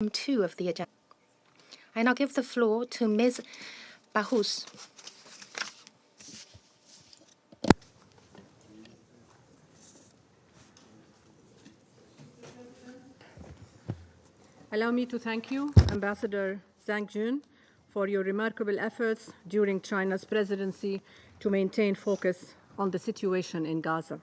2 of the agenda. I now give the floor to Ms. Bahous. Allow me to thank you, Ambassador Zhang Jun, for your remarkable efforts during China's presidency to maintain focus on the situation in Gaza.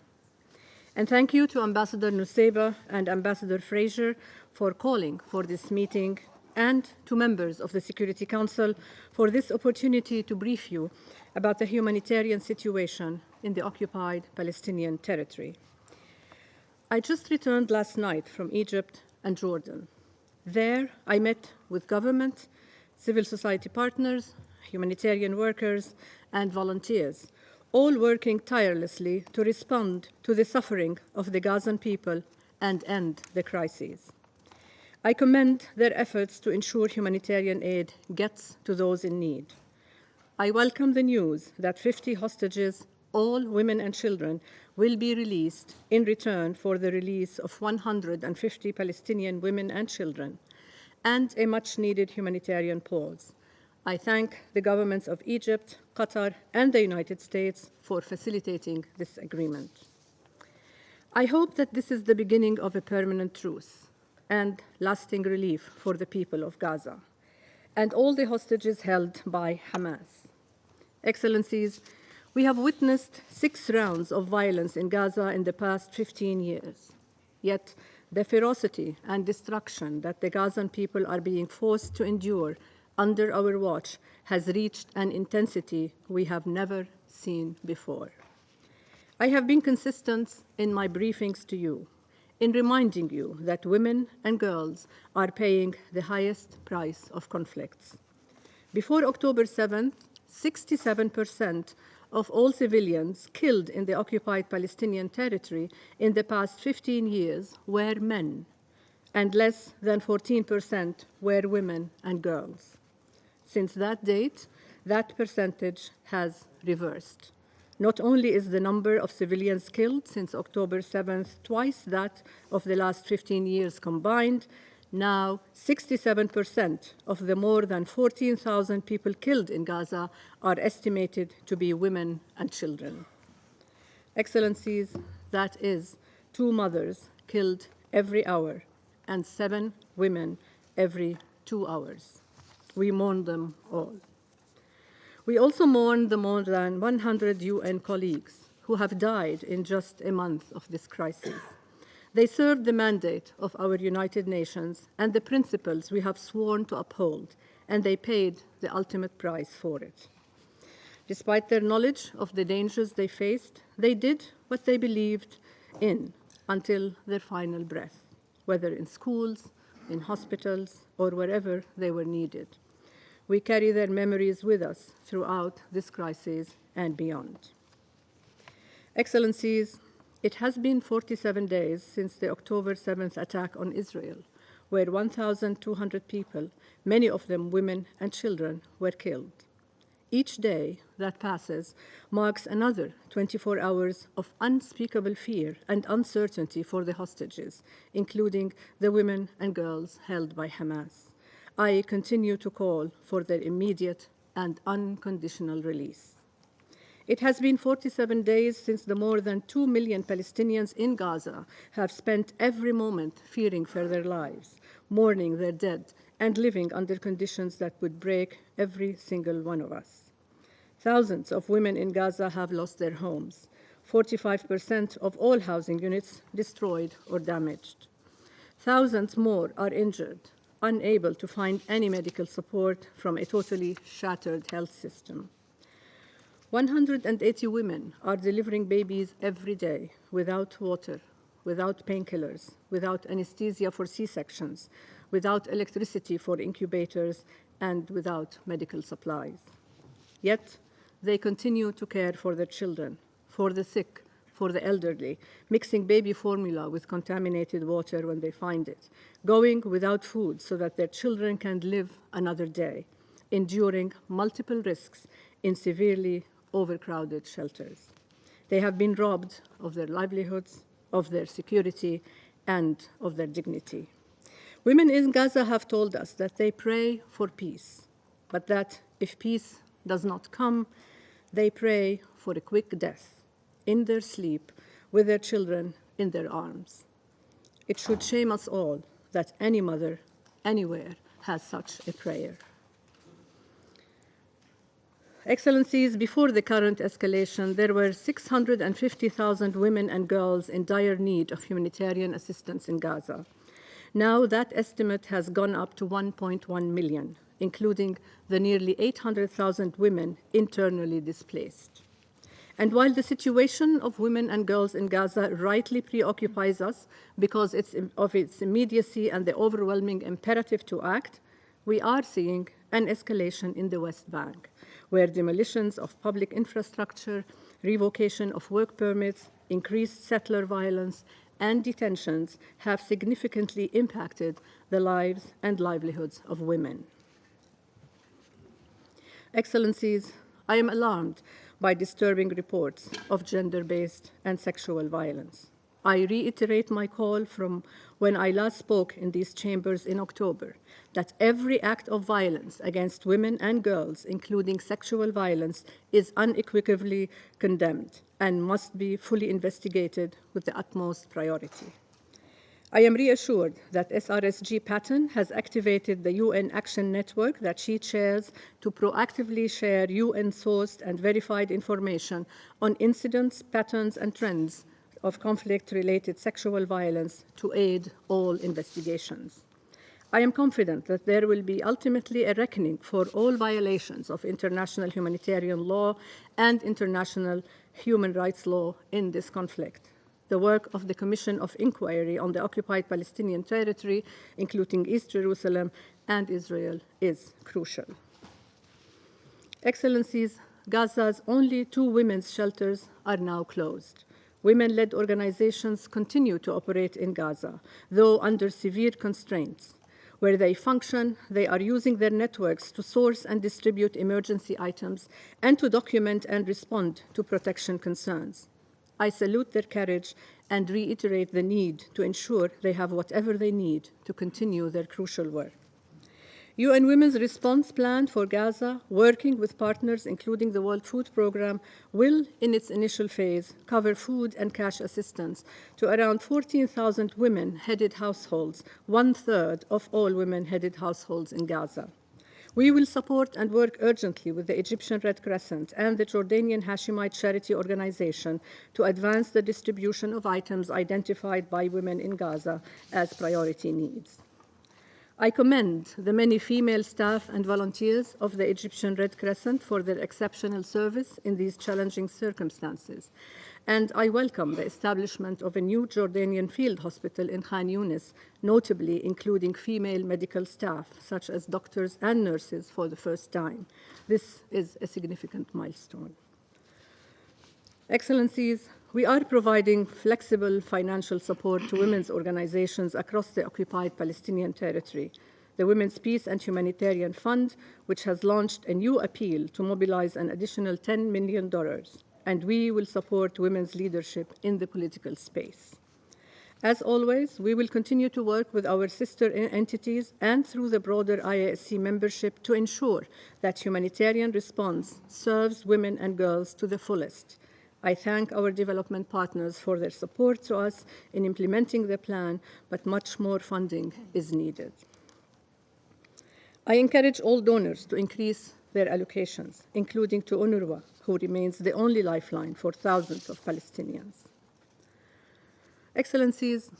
And thank you to Ambassador Nusseibeh and Ambassador Fraser for calling for this meeting, and to members of the Security Council for this opportunity to brief you about the humanitarian situation in the occupied Palestinian territory. I just returned last night from Egypt and Jordan. There, I met with government, civil society partners, humanitarian workers, and volunteers, all working tirelessly to respond to the suffering of the Gazan people and end the crises. I commend their efforts to ensure humanitarian aid gets to those in need. I welcome the news that 50 hostages, all women and children, will be released in return for the release of 150 Palestinian women and children, and a much-needed humanitarian pause. I thank the governments of Egypt, Qatar, and the United States for facilitating this agreement. I hope that this is the beginning of a permanent truce and lasting relief for the people of Gaza and all the hostages held by Hamas. Excellencies, we have witnessed 6 rounds of violence in Gaza in the past 15 years. Yet, the ferocity and destruction that the Gazan people are being forced to endure under our watch has reached an intensity we have never seen before. I have been consistent in my briefings to you in reminding you that women and girls are paying the highest price of conflicts. Before October 7th, 67% of all civilians killed in the occupied Palestinian territory in the past 15 years were men, and less than 14% were women and girls. Since that date, that percentage has reversed. Not only is the number of civilians killed since October 7th twice that of the last 15 years combined, now 67% of the more than 14,000 people killed in Gaza are estimated to be women and children. Excellencies, that is 2 mothers killed every hour and 7 women every 2 hours. We mourn them all. We also mourn the more than 100 UN colleagues who have died in just a month of this crisis. They served the mandate of our United Nations and the principles we have sworn to uphold, and they paid the ultimate price for it. Despite their knowledge of the dangers they faced, they did what they believed in until their final breath, whether in schools, in hospitals, or wherever they were needed. We carry their memories with us throughout this crisis and beyond. Excellencies, it has been 47 days since the October 7th attack on Israel, where 1,200 people, many of them women and children, were killed. Each day that passes marks another 24 hours of unspeakable fear and uncertainty for the hostages, including the women and girls held by Hamas. I continue to call for their immediate and unconditional release. It has been 47 days since the more than 2 million Palestinians in Gaza have spent every moment fearing for their lives, mourning their dead, and living under conditions that would break every single one of us. Thousands of women in Gaza have lost their homes, 45% of all housing units destroyed or damaged. Thousands more are injured, unable to find any medical support from a totally shattered health system. 180 women are delivering babies every day without water, without painkillers, without anesthesia for C-sections, without electricity for incubators, and without medical supplies. Yet, they continue to care for their children, for the sick, for the elderly, mixing baby formula with contaminated water when they find it, going without food so that their children can live another day, enduring multiple risks in severely overcrowded shelters. They have been robbed of their livelihoods, of their security, and of their dignity. Women in Gaza have told us that they pray for peace, but that if peace does not come, they pray for a quick death in their sleep with their children in their arms. It should shame us all that any mother anywhere has such a prayer. Excellencies, before the current escalation, there were 650,000 women and girls in dire need of humanitarian assistance in Gaza. Now that estimate has gone up to 1.1 million, including the nearly 800,000 women internally displaced. And while the situation of women and girls in Gaza rightly preoccupies us because of its immediacy and the overwhelming imperative to act, we are seeing an escalation in the West Bank, where demolitions of public infrastructure, revocation of work permits, increased settler violence, and detentions have significantly impacted the lives and livelihoods of women. Excellencies, I am alarmed by disturbing reports of gender-based and sexual violence. I reiterate my call from when I last spoke in these chambers in October, that every act of violence against women and girls, including sexual violence, is unequivocally condemned and must be fully investigated with the utmost priority. I am reassured that SRSG Patton has activated the UN Action Network that she chairs to proactively share UN-sourced and verified information on incidents, patterns, and trends of conflict-related sexual violence to aid all investigations. I am confident that there will be ultimately a reckoning for all violations of international humanitarian law and international human rights law in this conflict. The work of the Commission of Inquiry on the Occupied Palestinian Territory, including East Jerusalem and Israel, is crucial. Excellencies, Gaza's only 2 women's shelters are now closed. Women-led organizations continue to operate in Gaza, though under severe constraints. Where they function, they are using their networks to source and distribute emergency items and to document and respond to protection concerns. I salute their courage and reiterate the need to ensure they have whatever they need to continue their crucial work. UN Women's Response Plan for Gaza, working with partners including the World Food Programme, will, in its initial phase, cover food and cash assistance to around 14,000 women-headed households, 1/3 of all women-headed households in Gaza. We will support and work urgently with the Egyptian Red Crescent and the Jordanian Hashemite Charity Organization to advance the distribution of items identified by women in Gaza as priority needs. I commend the many female staff and volunteers of the Egyptian Red Crescent for their exceptional service in these challenging circumstances, and I welcome the establishment of a new Jordanian field hospital in Khan Yunis, notably including female medical staff, such as doctors and nurses, for the first time. This is a significant milestone. Excellencies, we are providing flexible financial support to women's organizations across the occupied Palestinian territory. The Women's Peace and Humanitarian Fund, which has launched a new appeal to mobilize an additional $10 million, and we will support women's leadership in the political space. As always, we will continue to work with our sister entities and through the broader IASC membership to ensure that humanitarian response serves women and girls to the fullest. I thank our development partners for their support to us in implementing the plan, but much more funding is needed. I encourage all donors to increase their allocations, including to UNRWA, who remains the only lifeline for thousands of Palestinians. Excellencies,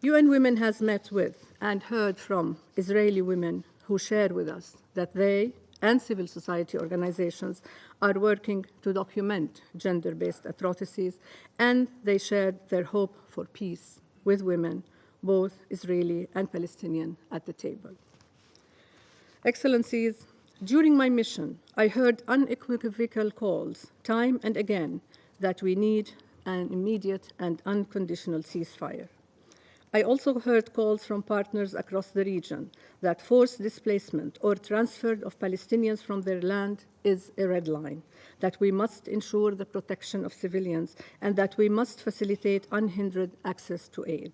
UN Women has met with and heard from Israeli women who share with us that they and civil society organizations are working to document gender-based atrocities, and they shared their hope for peace with women, both Israeli and Palestinian, at the table. Excellencies, during my mission, I heard unequivocal calls, time and again, that we need an immediate and unconditional ceasefire. I also heard calls from partners across the region that forced displacement or transfer of Palestinians from their land is a red line, that we must ensure the protection of civilians, and that we must facilitate unhindered access to aid.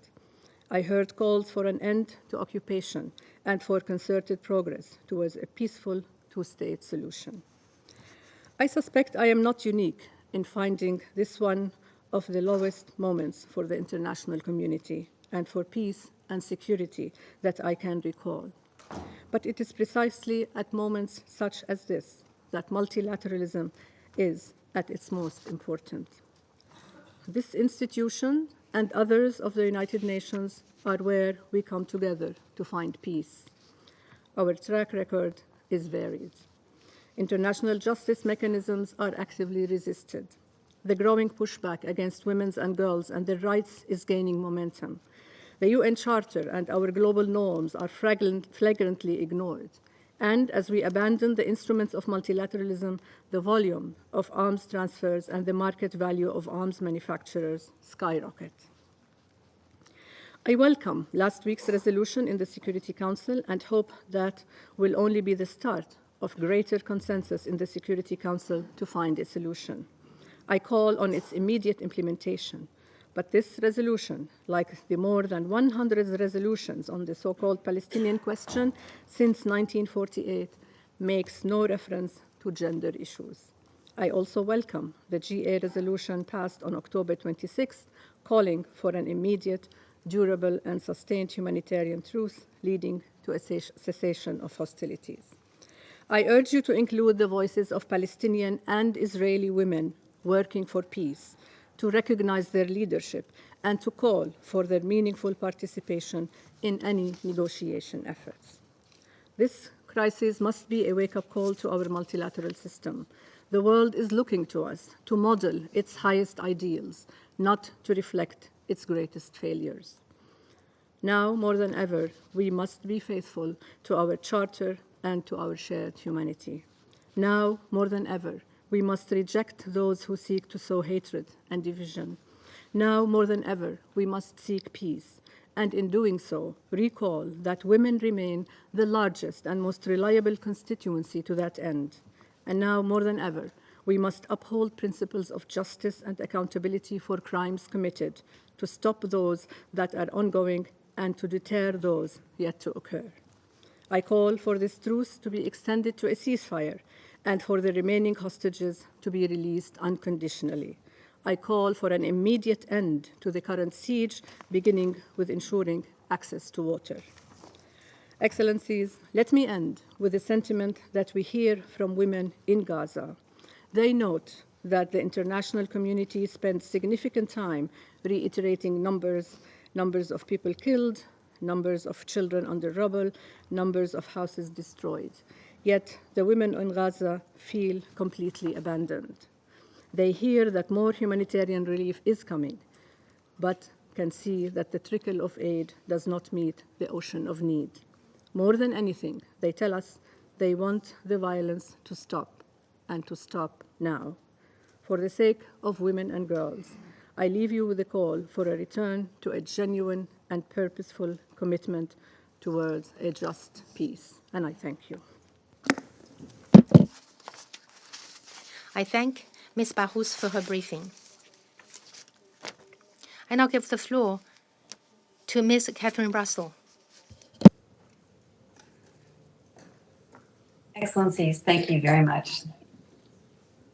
I heard calls for an end to occupation and for concerted progress towards a peaceful two-state solution. I suspect I am not unique in finding this one of the lowest moments for the international community and for peace and security that I can recall. But it is precisely at moments such as this that multilateralism is at its most important. This institution and others of the United Nations are where we come together to find peace. Our track record is varied. International justice mechanisms are actively resisted. The growing pushback against women and girls and their rights is gaining momentum. The UN Charter and our global norms are flagrantly ignored. And as we abandon the instruments of multilateralism, the volume of arms transfers and the market value of arms manufacturers skyrocket. I welcome last week's resolution in the Security Council and hope that will only be the start of greater consensus in the Security Council to find a solution. I call on its immediate implementation. But this resolution, like the more than 100 resolutions on the so-called Palestinian question since 1948, makes no reference to gender issues. I also welcome the GA resolution passed on October 26th, calling for an immediate, durable, and sustained humanitarian truce leading to a cessation of hostilities. I urge you to include the voices of Palestinian and Israeli women working for peace, to recognize their leadership, and to call for their meaningful participation in any negotiation efforts. This crisis must be a wake-up call to our multilateral system. The world is looking to us to model its highest ideals, not to reflect its greatest failures. Now, more than ever, we must be faithful to our charter and to our shared humanity. Now, more than ever, we must reject those who seek to sow hatred and division. Now, more than ever, we must seek peace, and in doing so, recall that women remain the largest and most reliable constituency to that end. And now, more than ever, we must uphold principles of justice and accountability for crimes committed, to stop those that are ongoing and to deter those yet to occur. I call for this truce to be extended to a ceasefire and for the remaining hostages to be released unconditionally. I call for an immediate end to the current siege, beginning with ensuring access to water. Excellencies, let me end with a sentiment that we hear from women in Gaza. They note that the international community spends significant time reiterating numbers of people killed, numbers of children under rubble, numbers of houses destroyed. Yet the women in Gaza feel completely abandoned. They hear that more humanitarian relief is coming, but can see that the trickle of aid does not meet the ocean of need. More than anything, they tell us they want the violence to stop, and to stop now. For the sake of women and girls, I leave you with a call for a return to a genuine and purposeful commitment towards a just peace. And I thank you. I thank Ms. Bahous for her briefing. I now give the floor to Ms. Catherine Russell. Excellencies, thank you very much.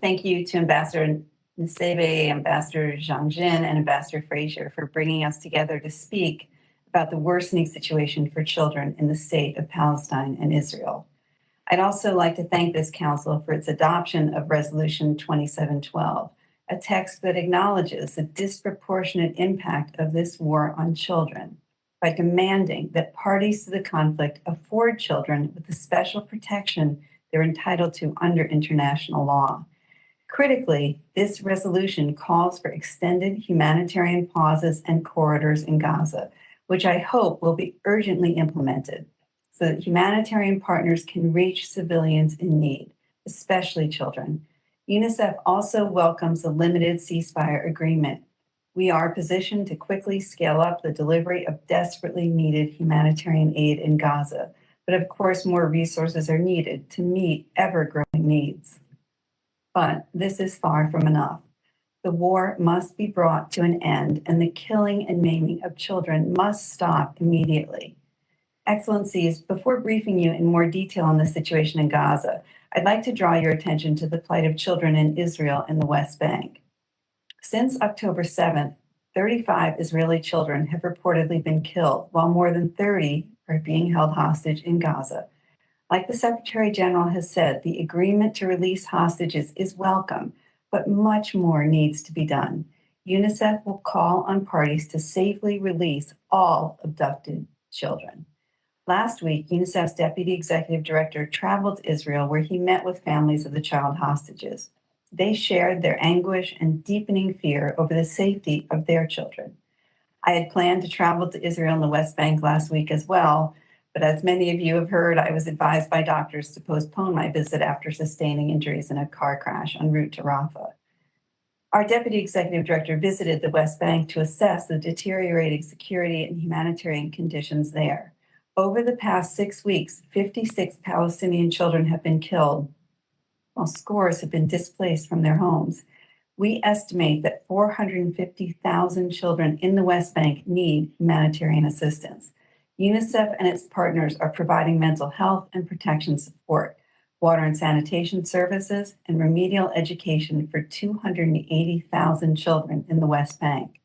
Thank you to Ambassador Nsebe, Ambassador Zhangjin, and Ambassador Frazier for bringing us together to speak about the worsening situation for children in the state of Palestine and Israel. I'd also like to thank this Council for its adoption of Resolution 2712, a text that acknowledges the disproportionate impact of this war on children by demanding that parties to the conflict afford children with the special protection they're entitled to under international law. Critically, this resolution calls for extended humanitarian pauses and corridors in Gaza, which I hope will be urgently implemented so that humanitarian partners can reach civilians in need, especially children. UNICEF also welcomes the limited ceasefire agreement. We are positioned to quickly scale up the delivery of desperately needed humanitarian aid in Gaza, but of course more resources are needed to meet ever-growing needs. But this is far from enough. The war must be brought to an end, and the killing and maiming of children must stop immediately. Excellencies, before briefing you in more detail on the situation in Gaza, I'd like to draw your attention to the plight of children in Israel and the West Bank. Since October 7th, 35 Israeli children have reportedly been killed, while more than 30 are being held hostage in Gaza. Like the Secretary General has said, the agreement to release hostages is welcome, but much more needs to be done. UNICEF will call on parties to safely release all abducted children. Last week, UNICEF's Deputy Executive Director traveled to Israel, where he met with families of the child hostages. They shared their anguish and deepening fear over the safety of their children. I had planned to travel to Israel and the West Bank last week as well, but as many of you have heard, I was advised by doctors to postpone my visit after sustaining injuries in a car crash en route to Rafah. Our Deputy Executive Director visited the West Bank to assess the deteriorating security and humanitarian conditions there. Over the past 6 weeks, 56 Palestinian children have been killed, while scores have been displaced from their homes. We estimate that 450,000 children in the West Bank need humanitarian assistance. UNICEF and its partners are providing mental health and protection support, water and sanitation services, and remedial education for 280,000 children in the West Bank.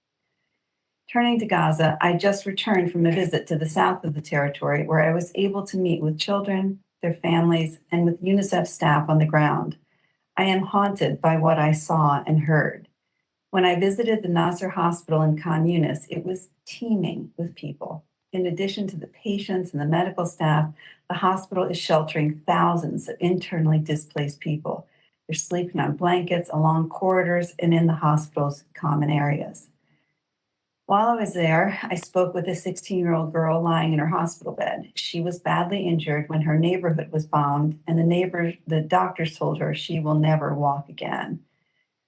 Turning to Gaza, I just returned from a visit to the south of the territory where I was able to meet with children, their families, and with UNICEF staff on the ground. I am haunted by what I saw and heard. When I visited the Nasser Hospital in Khan Yunis, it was teeming with people. In addition to the patients and the medical staff, the hospital is sheltering thousands of internally displaced people. They're sleeping on blankets along corridors and in the hospital's common areas. While I was there, I spoke with a 16-year-old girl lying in her hospital bed. She was badly injured when her neighborhood was bombed, and the doctors told her she will never walk again.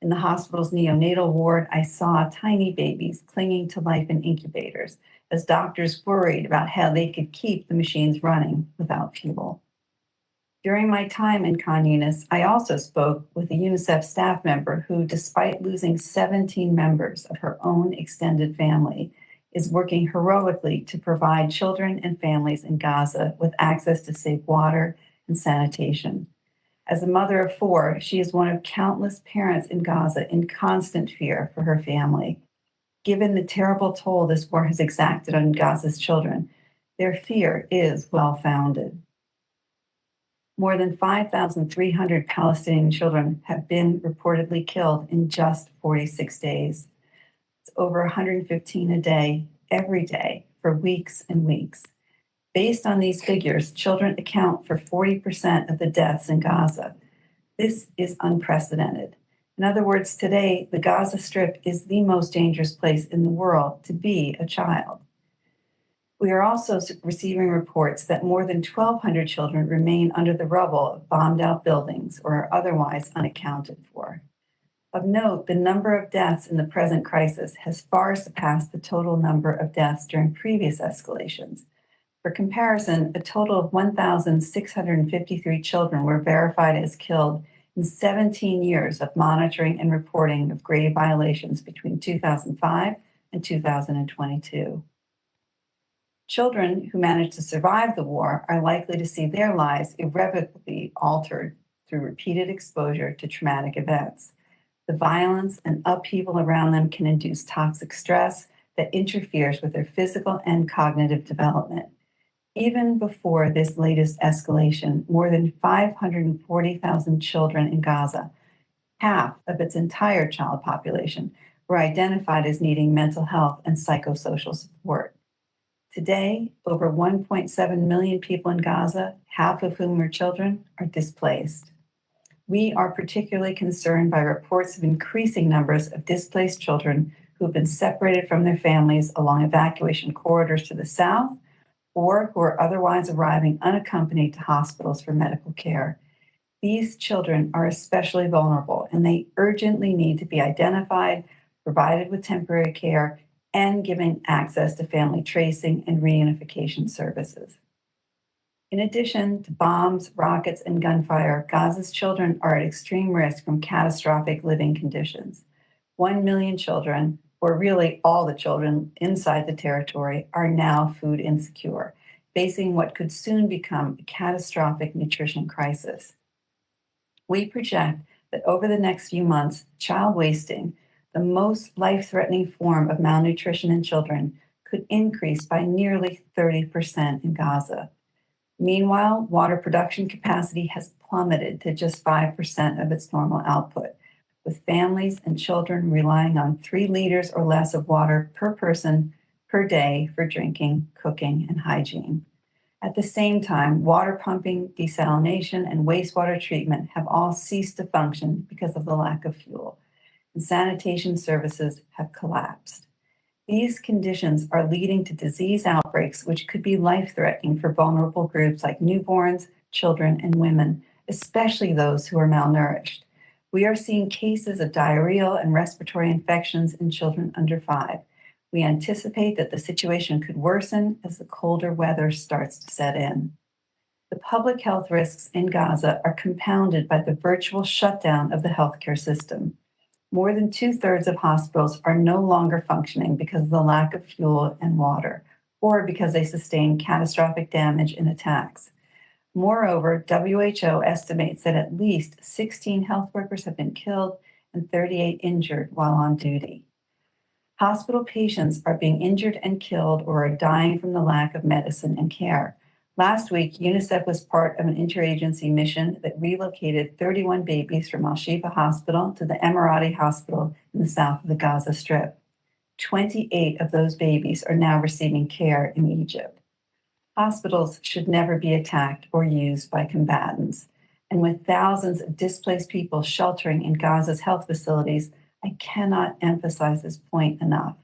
In the hospital's neonatal ward, I saw tiny babies clinging to life in incubators as doctors worried about how they could keep the machines running without fuel. During my time in Khan Yunis, I also spoke with a UNICEF staff member who, despite losing 17 members of her own extended family, is working heroically to provide children and families in Gaza with access to safe water and sanitation. As a mother of 4, she is one of countless parents in Gaza in constant fear for her family. Given the terrible toll this war has exacted on Gaza's children, their fear is well-founded. More than 5,300 Palestinian children have been reportedly killed in just 46 days. It's over 115 a day, every day, for weeks and weeks. Based on these figures, children account for 40% of the deaths in Gaza. This is unprecedented. In other words, today, the Gaza Strip is the most dangerous place in the world to be a child. We are also receiving reports that more than 1,200 children remain under the rubble of bombed-out buildings or are otherwise unaccounted for. Of note, the number of deaths in the present crisis has far surpassed the total number of deaths during previous escalations. For comparison, a total of 1,653 children were verified as killed in 17 years of monitoring and reporting of grave violations between 2005 and 2022. Children who manage to survive the war are likely to see their lives irrevocably altered through repeated exposure to traumatic events. The violence and upheaval around them can induce toxic stress that interferes with their physical and cognitive development. Even before this latest escalation, more than 540,000 children in Gaza, half of its entire child population, were identified as needing mental health and psychosocial support. Today, over 1.7 million people in Gaza, half of whom are children, are displaced. We are particularly concerned by reports of increasing numbers of displaced children who have been separated from their families along evacuation corridors to the south, or who are otherwise arriving unaccompanied to hospitals for medical care. These children are especially vulnerable, and they urgently need to be identified, provided with temporary care, and given access to family tracing and reunification services. In addition to bombs, rockets, and gunfire, Gaza's children are at extreme risk from catastrophic living conditions. 1 million children, or really all the children inside the territory, are now food insecure, facing what could soon become a catastrophic nutrition crisis. We project that over the next few months, child wasting, the most life-threatening form of malnutrition in children, could increase by nearly 30% in Gaza. Meanwhile, water production capacity has plummeted to just 5% of its normal output, with families and children relying on 3 liters or less of water per person per day for drinking, cooking, and hygiene. At the same time, water pumping, desalination, and wastewater treatment have all ceased to function because of the lack of fuel, and sanitation services have collapsed. These conditions are leading to disease outbreaks, which could be life-threatening for vulnerable groups like newborns, children, and women, especially those who are malnourished. We are seeing cases of diarrheal and respiratory infections in children under 5. We anticipate that the situation could worsen as the colder weather starts to set in. The public health risks in Gaza are compounded by the virtual shutdown of the healthcare system. More than 2/3 of hospitals are no longer functioning because of the lack of fuel and water, or because they sustained catastrophic damage in attacks. Moreover, WHO estimates that at least 16 health workers have been killed and 38 injured while on duty. Hospital patients are being injured and killed or are dying from the lack of medicine and care. Last week, UNICEF was part of an interagency mission that relocated 31 babies from Al-Shifa Hospital to the Emirati Hospital in the south of the Gaza Strip. 28 of those babies are now receiving care in Egypt. Hospitals should never be attacked or used by combatants. And with thousands of displaced people sheltering in Gaza's health facilities, I cannot emphasize this point enough.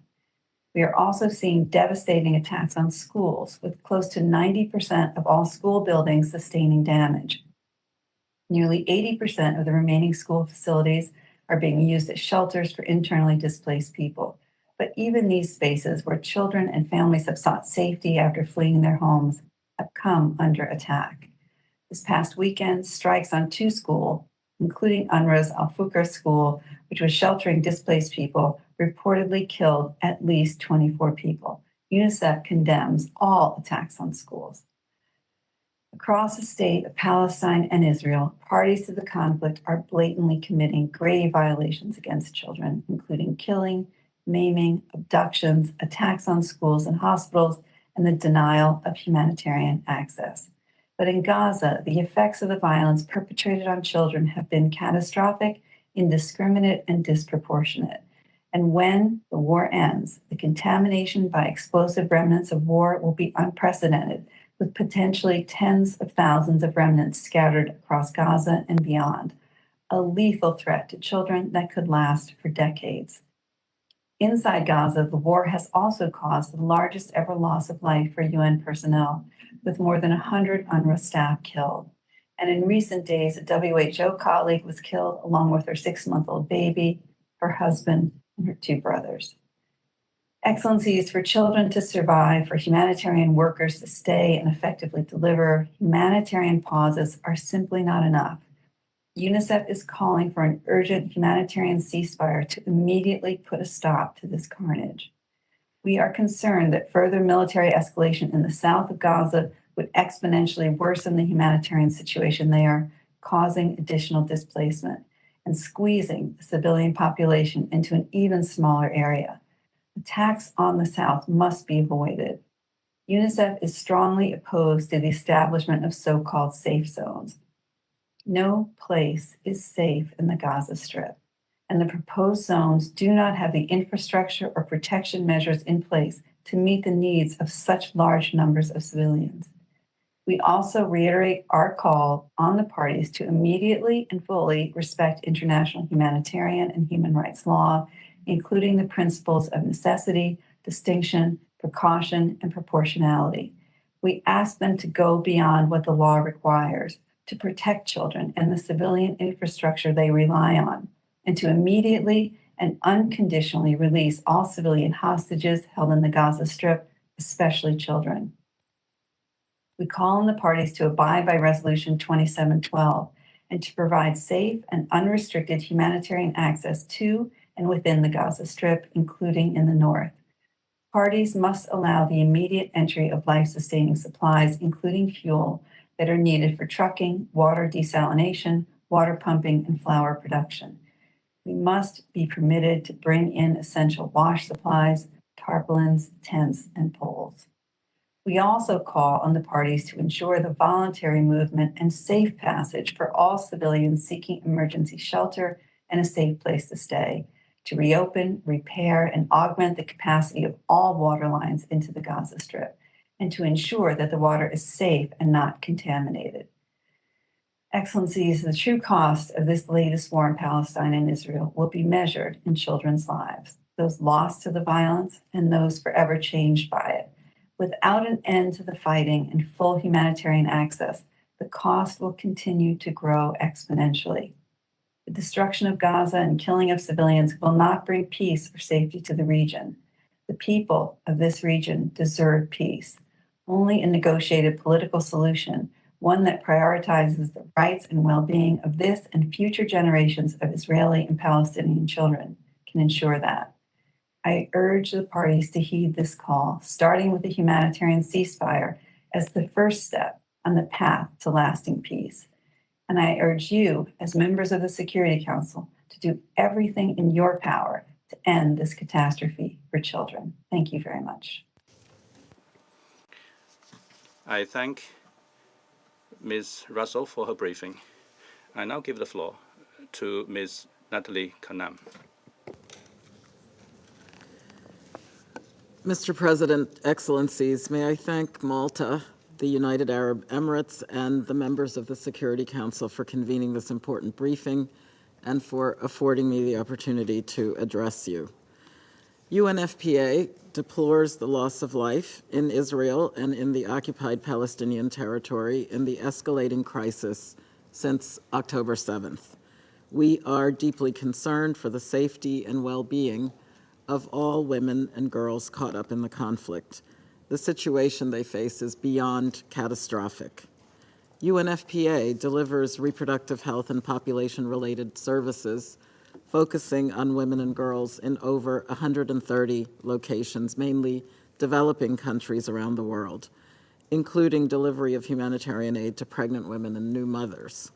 We are also seeing devastating attacks on schools, with close to 90% of all school buildings sustaining damage. Nearly 80% of the remaining school facilities are being used as shelters for internally displaced people. But even these spaces, where children and families have sought safety after fleeing their homes, have come under attack. This past weekend, strikes on 2 schools, including UNRWA's Al-Fukr school, which was sheltering displaced people, reportedly killed at least 24 people. UNICEF condemns all attacks on schools. Across the state of Palestine and Israel, parties to the conflict are blatantly committing grave violations against children, including killing, maiming, abductions, attacks on schools and hospitals, and the denial of humanitarian access. But in Gaza, the effects of the violence perpetrated on children have been catastrophic, indiscriminate, and disproportionate. And when the war ends, the contamination by explosive remnants of war will be unprecedented, with potentially tens of thousands of remnants scattered across Gaza and beyond, a lethal threat to children that could last for decades. Inside Gaza, the war has also caused the largest ever loss of life for UN personnel, with more than 100 UNRWA staff killed. And in recent days, a WHO colleague was killed along with her 6-month-old baby, her husband, and her 2 brothers. Excellencies, for children to survive, for humanitarian workers to stay and effectively deliver, humanitarian pauses are simply not enough. UNICEF is calling for an urgent humanitarian ceasefire to immediately put a stop to this carnage. We are concerned that further military escalation in the south of Gaza would exponentially worsen the humanitarian situation there, causing additional displacement and squeezing the civilian population into an even smaller area. Attacks on the south must be avoided. UNICEF is strongly opposed to the establishment of so-called safe zones. No place is safe in the Gaza Strip, and the proposed zones do not have the infrastructure or protection measures in place to meet the needs of such large numbers of civilians. We also reiterate our call on the parties to immediately and fully respect international humanitarian and human rights law, including the principles of necessity, distinction, precaution, and proportionality. We ask them to go beyond what the law requires, to protect children and the civilian infrastructure they rely on, and to immediately and unconditionally release all civilian hostages held in the Gaza Strip, especially children. We call on the parties to abide by Resolution 2712 and to provide safe and unrestricted humanitarian access to and within the Gaza Strip, including in the north. Parties must allow the immediate entry of life-sustaining supplies, including fuel, that are needed for trucking, water desalination, water pumping, and flour production. We must be permitted to bring in essential wash supplies, tarpaulins, tents, and poles. We also call on the parties to ensure the voluntary movement and safe passage for all civilians seeking emergency shelter and a safe place to stay, to reopen, repair, and augment the capacity of all water lines into the Gaza Strip, and to ensure that the water is safe and not contaminated. Excellencies, the true cost of this latest war in Palestine and Israel will be measured in children's lives, those lost to the violence and those forever changed by it. Without an end to the fighting and full humanitarian access, the cost will continue to grow exponentially. The destruction of Gaza and killing of civilians will not bring peace or safety to the region. The people of this region deserve peace. Only a negotiated political solution, one that prioritizes the rights and well-being of this and future generations of Israeli and Palestinian children, can ensure that. I urge the parties to heed this call, starting with a humanitarian ceasefire as the first step on the path to lasting peace. And I urge you, as members of the Security Council, to do everything in your power to end this catastrophe for children. Thank you very much. I thank Ms. Russell for her briefing. I now give the floor to Ms. Natalie Kanam. Mr. President, Excellencies, may I thank Malta, the United Arab Emirates, and the members of the Security Council for convening this important briefing and for affording me the opportunity to address you. UNFPA deplores the loss of life in Israel and in the occupied Palestinian territory in the escalating crisis since October 7th. We are deeply concerned for the safety and well-being of all women and girls caught up in the conflict. The situation they face is beyond catastrophic. UNFPA delivers reproductive health and population-related services focusing on women and girls in over 130 locations, mainly developing countries around the world, including delivery of humanitarian aid to pregnant women and new mothers.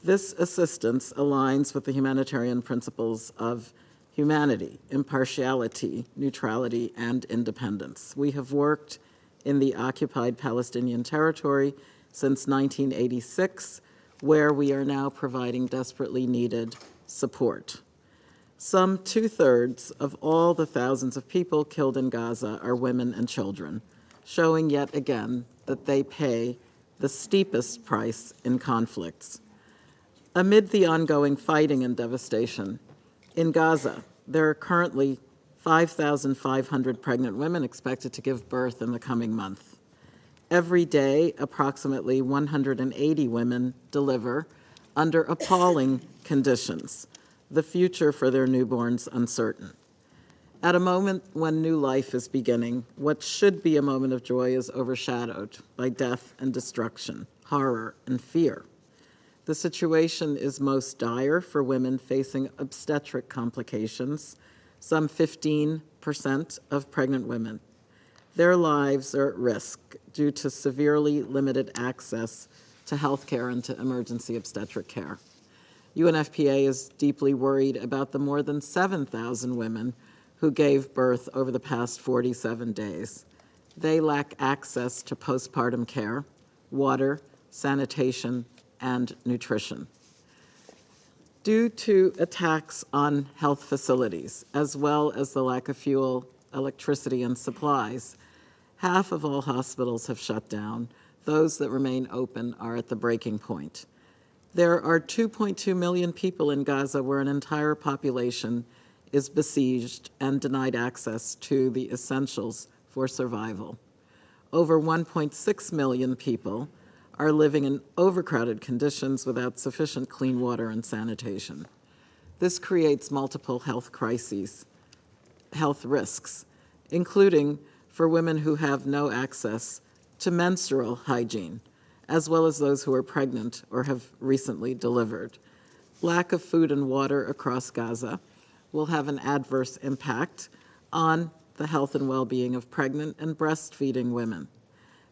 This assistance aligns with the humanitarian principles of humanity, impartiality, neutrality, and independence. We have worked in the occupied Palestinian territory since 1986, where we are now providing desperately needed support. Some 2/3 of all the thousands of people killed in Gaza are women and children, showing yet again that they pay the steepest price in conflicts. Amid the ongoing fighting and devastation, in Gaza, there are currently 5,500 pregnant women expected to give birth in the coming month. Every day, approximately 180 women deliver under appalling conditions, the future for their newborns uncertain. At a moment when new life is beginning, what should be a moment of joy is overshadowed by death and destruction, horror and fear. The situation is most dire for women facing obstetric complications, some 15% of pregnant women. Their lives are at risk due to severely limited access to health care and to emergency obstetric care. UNFPA is deeply worried about the more than 7,000 women who gave birth over the past 47 days. They lack access to postpartum care, water, sanitation, and nutrition. Due to attacks on health facilities, as well as the lack of fuel, electricity, and supplies, half of all hospitals have shut down. Those that remain open are at the breaking point. There are 2.2 million people in Gaza where an entire population is besieged and denied access to the essentials for survival. Over 1.6 million people are living in overcrowded conditions without sufficient clean water and sanitation. This creates multiple health crises, health risks, including for women who have no access to menstrual hygiene, as well as those who are pregnant or have recently delivered. Lack of food and water across Gaza will have an adverse impact on the health and well-being of pregnant and breastfeeding women.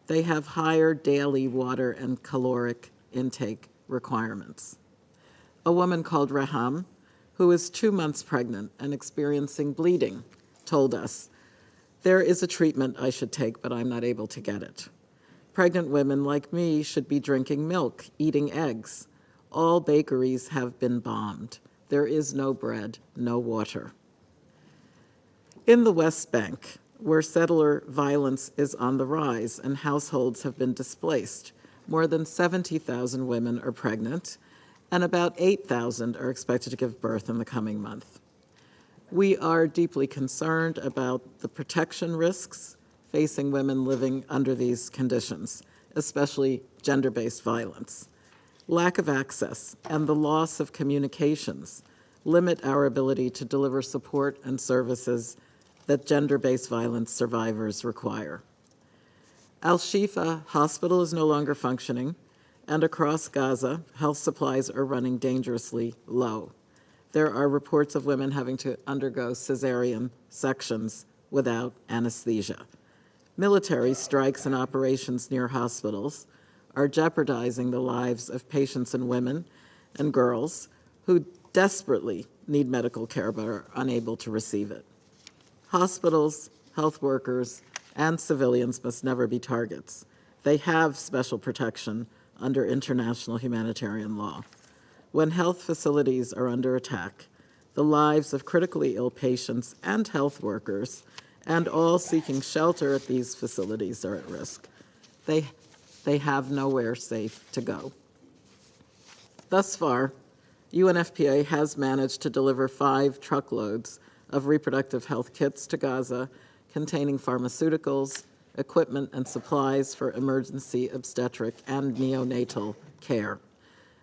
They have higher daily water and caloric intake requirements. A woman called Raham, who is 2 months pregnant and experiencing bleeding, told us, "There is a treatment I should take, but I'm not able to get it. Pregnant women like me should be drinking milk, eating eggs. All bakeries have been bombed. There is no bread, no water." In the West Bank, where settler violence is on the rise and households have been displaced, more than 70,000 women are pregnant, and about 8,000 are expected to give birth in the coming month. We are deeply concerned about the protection risks facing women living under these conditions, especially gender-based violence. Lack of access and the loss of communications limit our ability to deliver support and services that gender-based violence survivors require. Al-Shifa Hospital is no longer functioning, and across Gaza, health supplies are running dangerously low. There are reports of women having to undergo cesarean sections without anesthesia. Military strikes and operations near hospitals are jeopardizing the lives of patients and women and girls who desperately need medical care but are unable to receive it. Hospitals, health workers, and civilians must never be targets. They have special protection under international humanitarian law. When health facilities are under attack, the lives of critically ill patients and health workers and all seeking shelter at these facilities are at risk. They have nowhere safe to go. Thus far, UNFPA has managed to deliver 5 truckloads of reproductive health kits to Gaza containing pharmaceuticals, equipment, and supplies for emergency obstetric and neonatal care.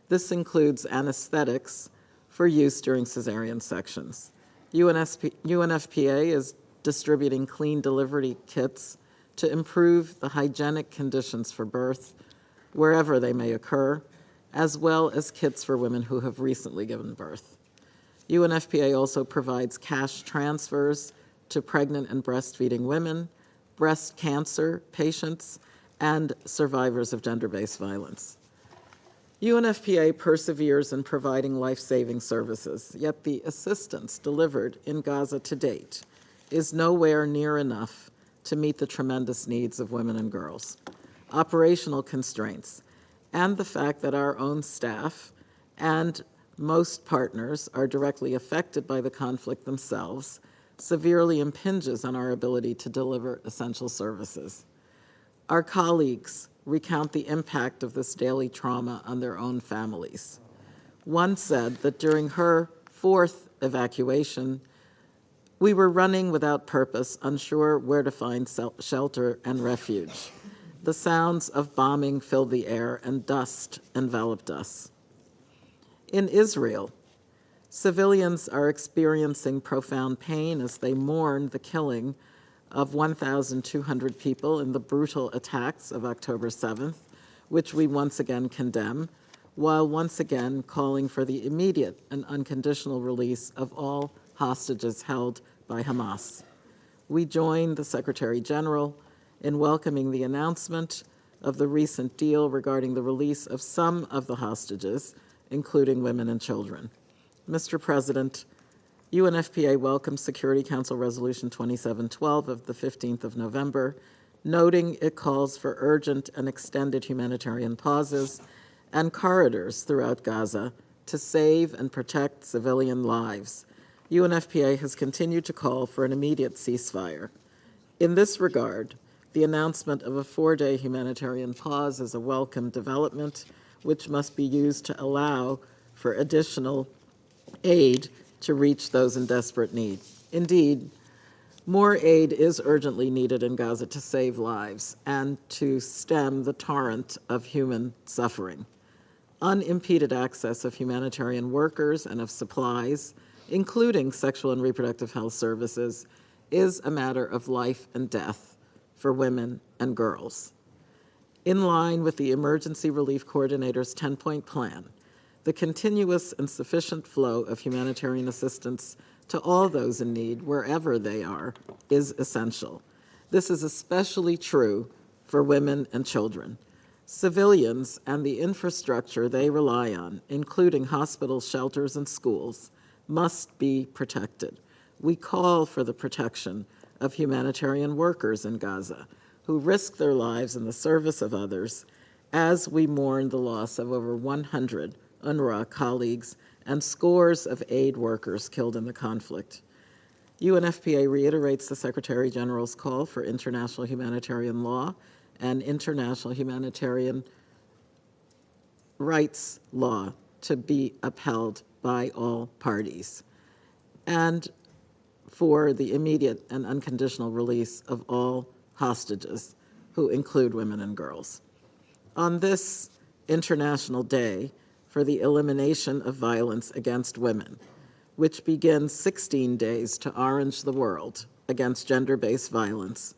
This includes anesthetics for use during cesarean sections. UNFPA is distributing clean delivery kits to improve the hygienic conditions for birth wherever they may occur, as well as kits for women who have recently given birth. UNFPA also provides cash transfers to pregnant and breastfeeding women, breast cancer patients, and survivors of gender-based violence. UNFPA perseveres in providing life-saving services, yet the assistance delivered in Gaza to date is nowhere near enough to meet the tremendous needs of women and girls. Operational constraints and the fact that our own staff and most partners are directly affected by the conflict themselves severely impinges on our ability to deliver essential services. Our colleagues recount the impact of this daily trauma on their own families. One said that during her 4th evacuation, "We were running without purpose, unsure where to find shelter and refuge. The sounds of bombing filled the air and dust enveloped us." In Israel, civilians are experiencing profound pain as they mourn the killing of 1,200 people in the brutal attacks of October 7th, which we once again condemn, while once again calling for the immediate and unconditional release of all hostages held by Hamas. We join the Secretary General in welcoming the announcement of the recent deal regarding the release of some of the hostages, including women and children. Mr. President, UNFPA welcomes Security Council Resolution 2712 of the 15th of November, noting it calls for urgent and extended humanitarian pauses and corridors throughout Gaza to save and protect civilian lives. UNFPA has continued to call for an immediate ceasefire. In this regard, the announcement of a 4-day humanitarian pause is a welcome development, which must be used to allow for additional aid to reach those in desperate need. Indeed, more aid is urgently needed in Gaza to save lives and to stem the torrent of human suffering. Unimpeded access of humanitarian workers and of supplies, including sexual and reproductive health services, is a matter of life and death for women and girls. In line with the Emergency Relief Coordinator's 10-point plan, the continuous and sufficient flow of humanitarian assistance to all those in need, wherever they are, is essential. This is especially true for women and children. Civilians and the infrastructure they rely on, including hospitals, shelters, and schools, must be protected. We call for the protection of humanitarian workers in Gaza who risk their lives in the service of others as we mourn the loss of over 100 UNRWA colleagues and scores of aid workers killed in the conflict. UNFPA reiterates the Secretary General's call for international humanitarian law and international humanitarian rights law to be upheld by all parties, and for the immediate and unconditional release of all hostages, who include women and girls. On this International Day for the Elimination of Violence Against Women, which begins 16 days to orange the world against gender-based violence,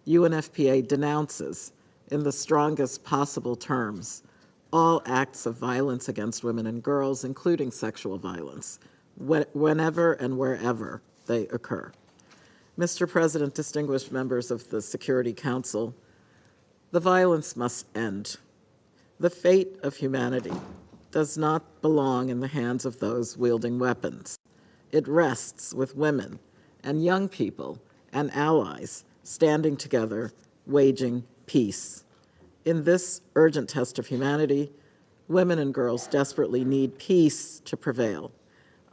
UNFPA denounces, in the strongest possible terms, all acts of violence against women and girls, including sexual violence, whenever and wherever they occur. Mr. President, distinguished members of the Security Council, the violence must end. The fate of humanity does not belong in the hands of those wielding weapons. It rests with women and young people and allies standing together, waging peace. In this urgent test of humanity, women and girls desperately need peace to prevail.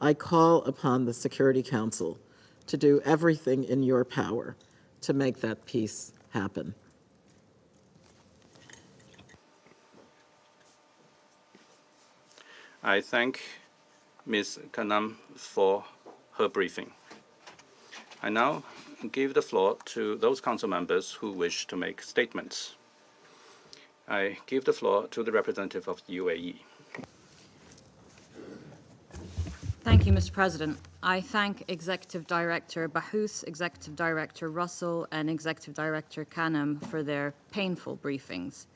I call upon the Security Council to do everything in your power to make that peace happen. I thank Ms. Kanam for her briefing. I now give the floor to those council members who wish to make statements. I give the floor to the representative of the UAE. Thank you, Mr. President. I thank Executive Director Bahous, Executive Director Russell, and Executive Director Khanam for their painful briefings.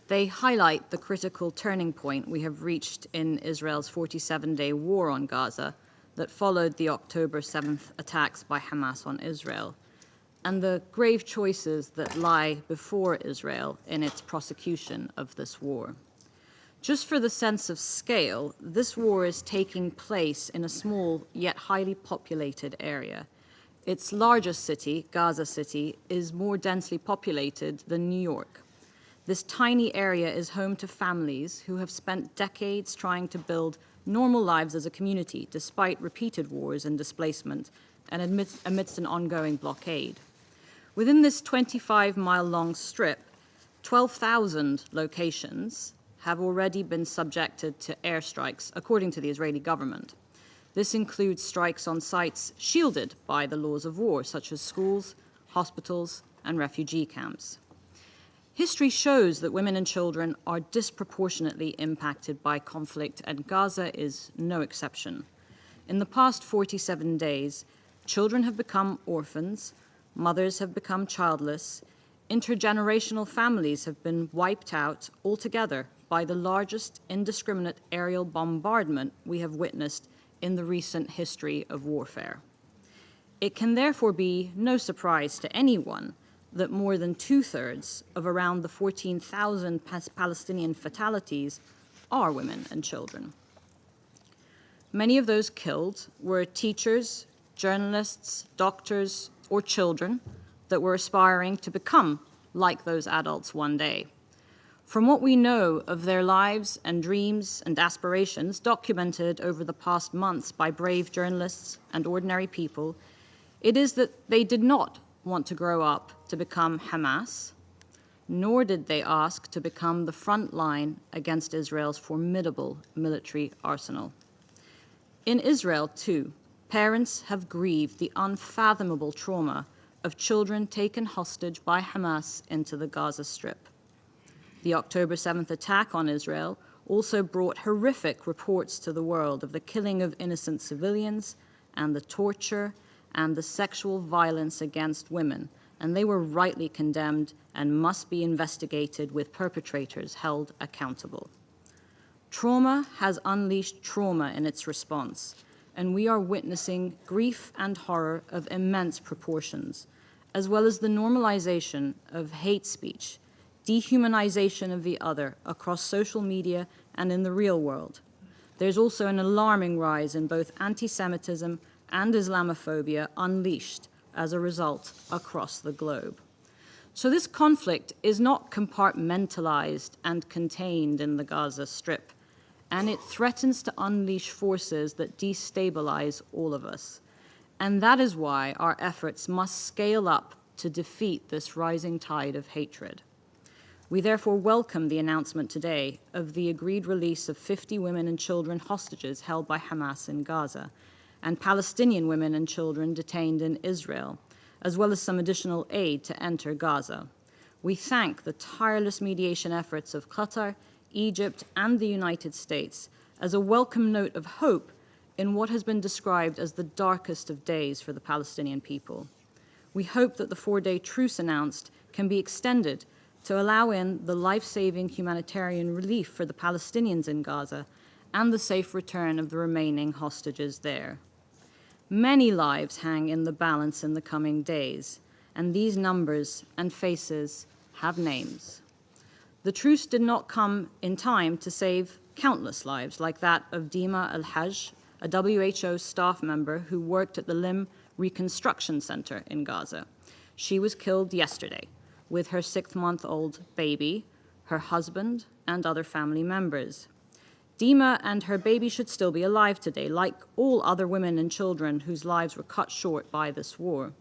They highlight the critical turning point we have reached in Israel's 47-day war on Gaza that followed the October 7th attacks by Hamas on Israel, and the grave choices that lie before Israel in its prosecution of this war. Just for the sense of scale, this war is taking place in a small yet highly populated area. Its largest city, Gaza City, is more densely populated than New York. This tiny area is home to families who have spent decades trying to build normal lives as a community despite repeated wars and displacement and amidst an ongoing blockade. Within this 25-mile-long strip, 12,000 locations have already been subjected to airstrikes, according to the Israeli government. This includes strikes on sites shielded by the laws of war, such as schools, hospitals, and refugee camps. History shows that women and children are disproportionately impacted by conflict, and Gaza is no exception. In the past 47 days, children have become orphans, mothers have become childless, intergenerational families have been wiped out altogether by the largest indiscriminate aerial bombardment we have witnessed in the recent history of warfare. It can therefore be no surprise to anyone that more than two-thirds of around the 14,000 Palestinian fatalities are women and children. Many of those killed were teachers, journalists, doctors, or children that were aspiring to become like those adults one day. From what we know of their lives and dreams and aspirations documented over the past months by brave journalists and ordinary people, it is that they did not want to grow up to become Hamas, nor did they ask to become the front line against Israel's formidable military arsenal. In Israel, too, parents have grieved the unfathomable trauma of children taken hostage by Hamas into the Gaza Strip. The October 7th attack on Israel also brought horrific reports to the world of the killing of innocent civilians and the torture and the sexual violence against women, and they were rightly condemned and must be investigated with perpetrators held accountable. Trauma has unleashed trauma in its response, and we are witnessing grief and horror of immense proportions, as well as the normalization of hate speech, dehumanization of the other across social media and in the real world. There's also an alarming rise in both anti-Semitism and Islamophobia unleashed as a result across the globe. So this conflict is not compartmentalized and contained in the Gaza Strip, and it threatens to unleash forces that destabilize all of us. And that is why our efforts must scale up to defeat this rising tide of hatred. We therefore welcome the announcement today of the agreed release of 50 women and children hostages held by Hamas in Gaza, and Palestinian women and children detained in Israel, as well as some additional aid to enter Gaza. We thank the tireless mediation efforts of Qatar, Egypt, and the United States as a welcome note of hope in what has been described as the darkest of days for the Palestinian people. We hope that the 4-day truce announced can be extended to allow in the life-saving humanitarian relief for the Palestinians in Gaza and the safe return of the remaining hostages there. Many lives hang in the balance in the coming days, and these numbers and faces have names. The truce did not come in time to save countless lives, like that of Dima Al-Hajj, a WHO staff member who worked at the Limb Reconstruction Center in Gaza. She was killed yesterday with her 6-month-old baby, her husband, and other family members. Dima and her baby should still be alive today, like all other women and children whose lives were cut short by this war.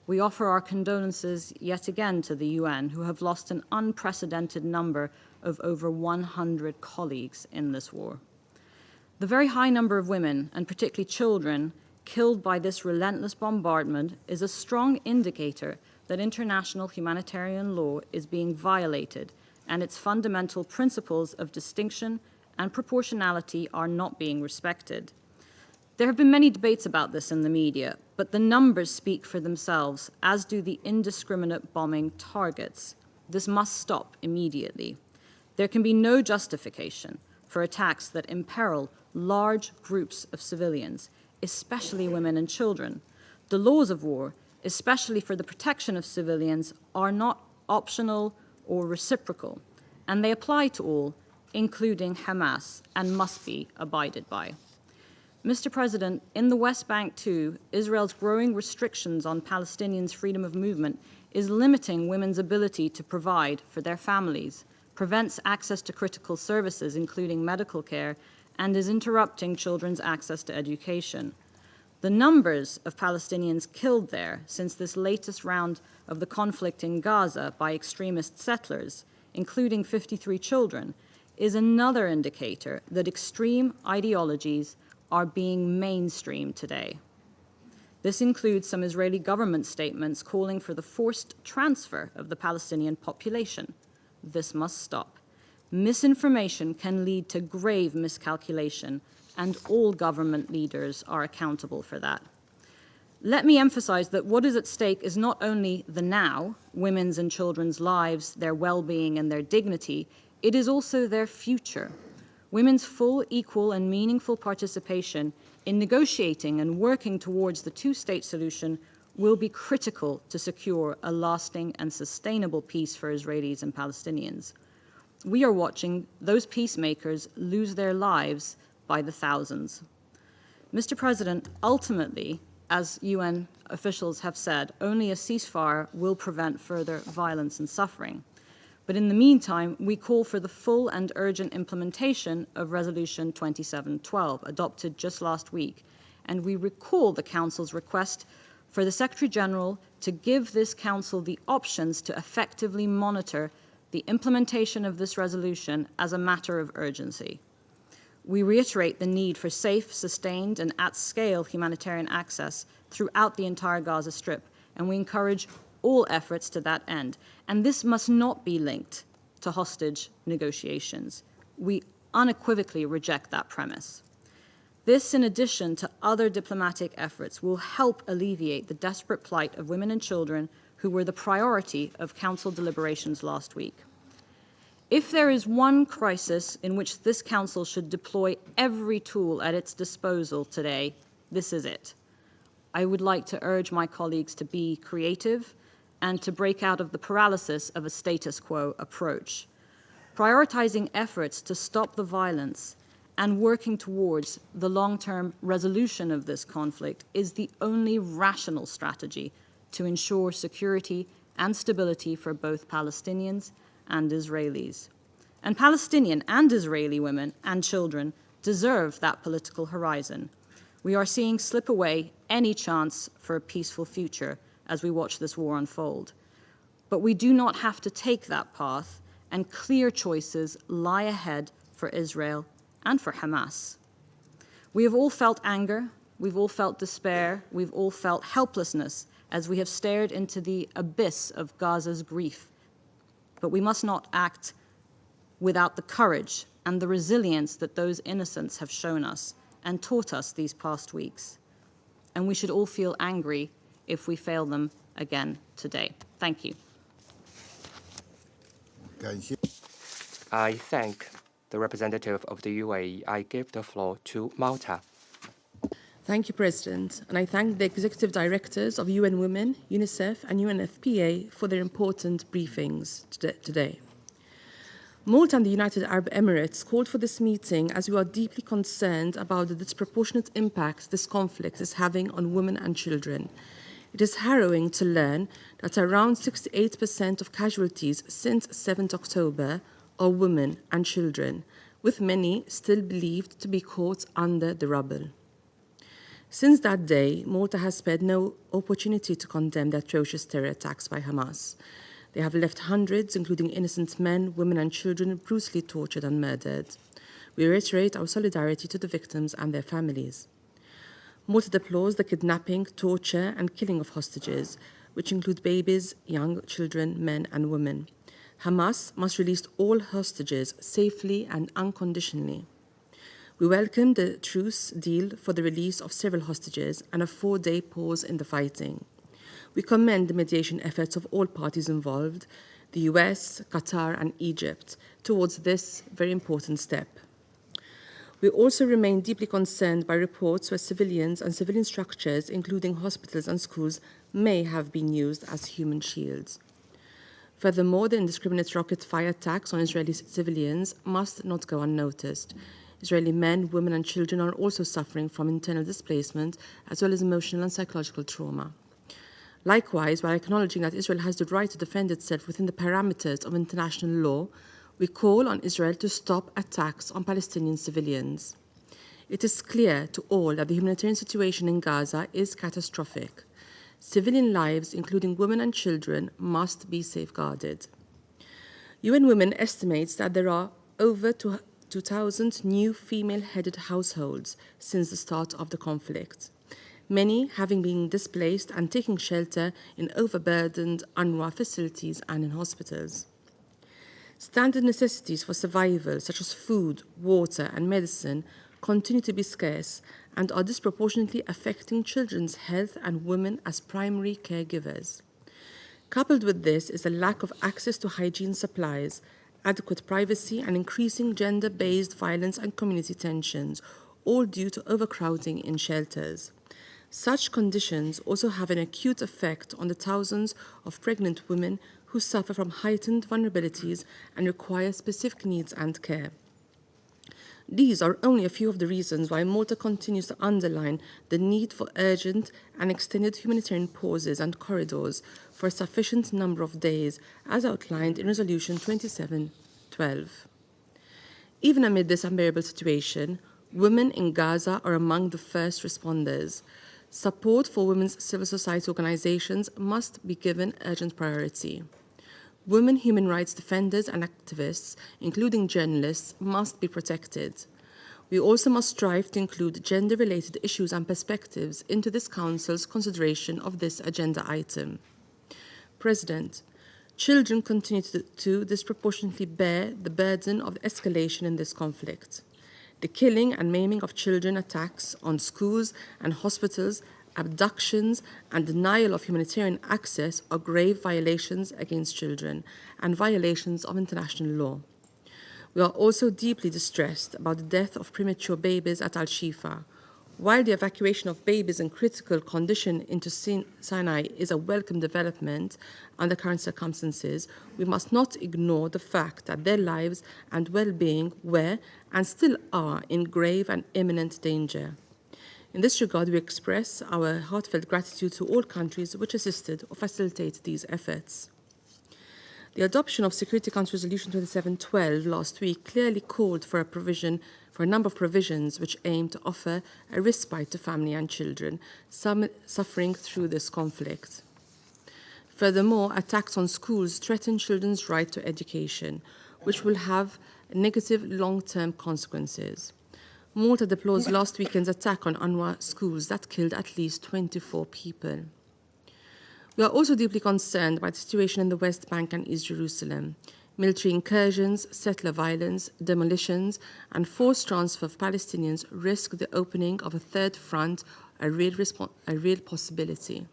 We offer our condolences yet again to the UN, who have lost an unprecedented number of over 100 colleagues in this war. The very high number of women, and particularly children, killed by this relentless bombardment is a strong indicator that international humanitarian law is being violated and its fundamental principles of distinction and proportionality are not being respected. There have been many debates about this in the media, but the numbers speak for themselves, as do the indiscriminate bombing targets. This must stop immediately. There can be no justification for attacks that imperil large groups of civilians, especially women and children. The laws of war, especially for the protection of civilians, are not optional or reciprocal, and they apply to all, including Hamas, and must be abided by. Mr. President, in the West Bank too, Israel's growing restrictions on Palestinians' freedom of movement is limiting women's ability to provide for their families, prevents access to critical services, including medical care, and is interrupting children's access to education. The numbers of Palestinians killed there since this latest round of the conflict in Gaza by extremist settlers, including 53 children, is another indicator that extreme ideologies are being mainstreamed today. This includes some Israeli government statements calling for the forced transfer of the Palestinian population. This must stop. Misinformation can lead to grave miscalculation, and all government leaders are accountable for that. Let me emphasize that what is at stake is not only the now, women's and children's lives, their well-being and their dignity, it is also their future. Women's full, equal, and meaningful participation in negotiating and working towards the two-state solution will be critical to secure a lasting and sustainable peace for Israelis and Palestinians. We are watching those peacemakers lose their lives by the thousands. Mr. President, ultimately, as UN officials have said, only a ceasefire will prevent further violence and suffering. But in the meantime, we call for the full and urgent implementation of Resolution 2712, adopted just last week, and we recall the Council's request for the Secretary General to give this Council the options to effectively monitor the implementation of this resolution as a matter of urgency. We reiterate the need for safe, sustained, and at-scale humanitarian access throughout the entire Gaza Strip, and we encourage all efforts to that end. And this must not be linked to hostage negotiations. We unequivocally reject that premise. This, in addition to other diplomatic efforts, will help alleviate the desperate plight of women and children who were the priority of Council deliberations last week. If there is one crisis in which this Council should deploy every tool at its disposal today, this is it. I would like to urge my colleagues to be creative and to break out of the paralysis of a status quo approach, prioritizing efforts to stop the violence and working towards the long-term resolution of this conflict is the only rational strategy to ensure security and stability for both Palestinians and Israelis. And Palestinian and Israeli women and children deserve that political horizon. We are seeing slip away any chance for a peaceful future as we watch this war unfold. But we do not have to take that path, and clear choices lie ahead for Israel and for Hamas. We have all felt anger, we've all felt despair, we've all felt helplessness as we have stared into the abyss of Gaza's grief. But we must not act without the courage and the resilience that those innocents have shown us and taught us these past weeks. And we should all feel angry if we fail them again today. Thank you. I thank the representative of the UAE. I give the floor to Malta. Thank you, President, and I thank the executive directors of UN Women, UNICEF, and UNFPA for their important briefings today. Malta and the United Arab Emirates called for this meeting as we are deeply concerned about the disproportionate impact this conflict is having on women and children. It is harrowing to learn that around 68% of casualties since 7th October are women and children, with many still believed to be caught under the rubble. Since that day, Malta has spared no opportunity to condemn the atrocious terror attacks by Hamas. They have left hundreds, including innocent men, women and children, brutally tortured and murdered. We reiterate our solidarity to the victims and their families. Malta deplores the kidnapping, torture and killing of hostages, which include babies, young children, men and women. Hamas must release all hostages safely and unconditionally. We welcome the truce deal for the release of several hostages and a 4-day pause in the fighting. We commend the mediation efforts of all parties involved, the US, Qatar and Egypt, towards this very important step. We also remain deeply concerned by reports where civilians and civilian structures, including hospitals and schools, may have been used as human shields. Furthermore, the indiscriminate rocket fire attacks on Israeli civilians must not go unnoticed. Israeli men, women and children are also suffering from internal displacement as well as emotional and psychological trauma. Likewise, while acknowledging that Israel has the right to defend itself within the parameters of international law, we call on Israel to stop attacks on Palestinian civilians. It is clear to all that the humanitarian situation in Gaza is catastrophic. Civilian lives, including women and children, must be safeguarded. UN Women estimates that there are over 2,000 new female-headed households since the start of the conflict, many having been displaced and taking shelter in overburdened UNRWA facilities and in hospitals. Standard necessities for survival, such as food, water, and medicine, continue to be scarce and are disproportionately affecting children's health and women as primary caregivers. Coupled with this is a lack of access to hygiene supplies, adequate privacy, and increasing gender-based violence and community tensions, all due to overcrowding in shelters. Such conditions also have an acute effect on the thousands of pregnant women who suffer from heightened vulnerabilities and require specific needs and care. These are only a few of the reasons why Malta continues to underline the need for urgent and extended humanitarian pauses and corridors for a sufficient number of days, as outlined in Resolution 2712. Even amid this unbearable situation, women in Gaza are among the first responders. Support for women's civil society organizations must be given urgent priority. Women human rights defenders and activists, including journalists, must be protected. We also must strive to include gender-related issues and perspectives into this Council's consideration of this agenda item. President, children continue to disproportionately bear the burden of the escalation in this conflict. The killing and maiming of children, attacks on schools and hospitals, abductions and denial of humanitarian access are grave violations against children and violations of international law. We are also deeply distressed about the death of premature babies at Al-Shifa. While the evacuation of babies in critical condition into Sinai is a welcome development under current circumstances, we must not ignore the fact that their lives and well-being were and still are in grave and imminent danger. In this regard, we express our heartfelt gratitude to all countries which assisted or facilitated these efforts. The adoption of Security Council Resolution 2712 last week clearly called for a number of provisions which aim to offer a respite to family and children, some suffering through this conflict. Furthermore, attacks on schools threaten children's right to education, which will have negative long-term consequences. Malta deplores last weekend's attack on UNRWA schools that killed at least 24 people. We are also deeply concerned by the situation in the West Bank and East Jerusalem. Military incursions, settler violence, demolitions, and forced transfer of Palestinians risk the opening of a third front, a real possibility.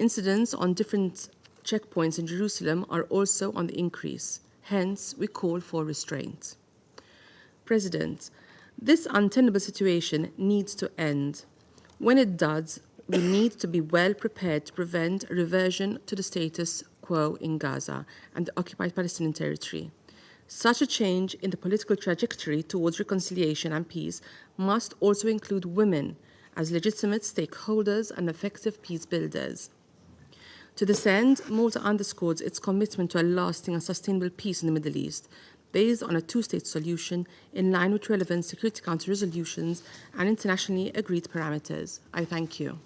Incidents on different checkpoints in Jerusalem are also on the increase. Hence, we call for restraint. President, this untenable situation needs to end. When it does, we need to be well prepared to prevent a reversion to the status quo in Gaza and the occupied Palestinian territory. Such a change in the political trajectory towards reconciliation and peace must also include women as legitimate stakeholders and effective peace builders. To this end, Malta underscores its commitment to a lasting and sustainable peace in the Middle East, based on a two-state solution in line with relevant Security Council resolutions and internationally agreed parameters. I thank you.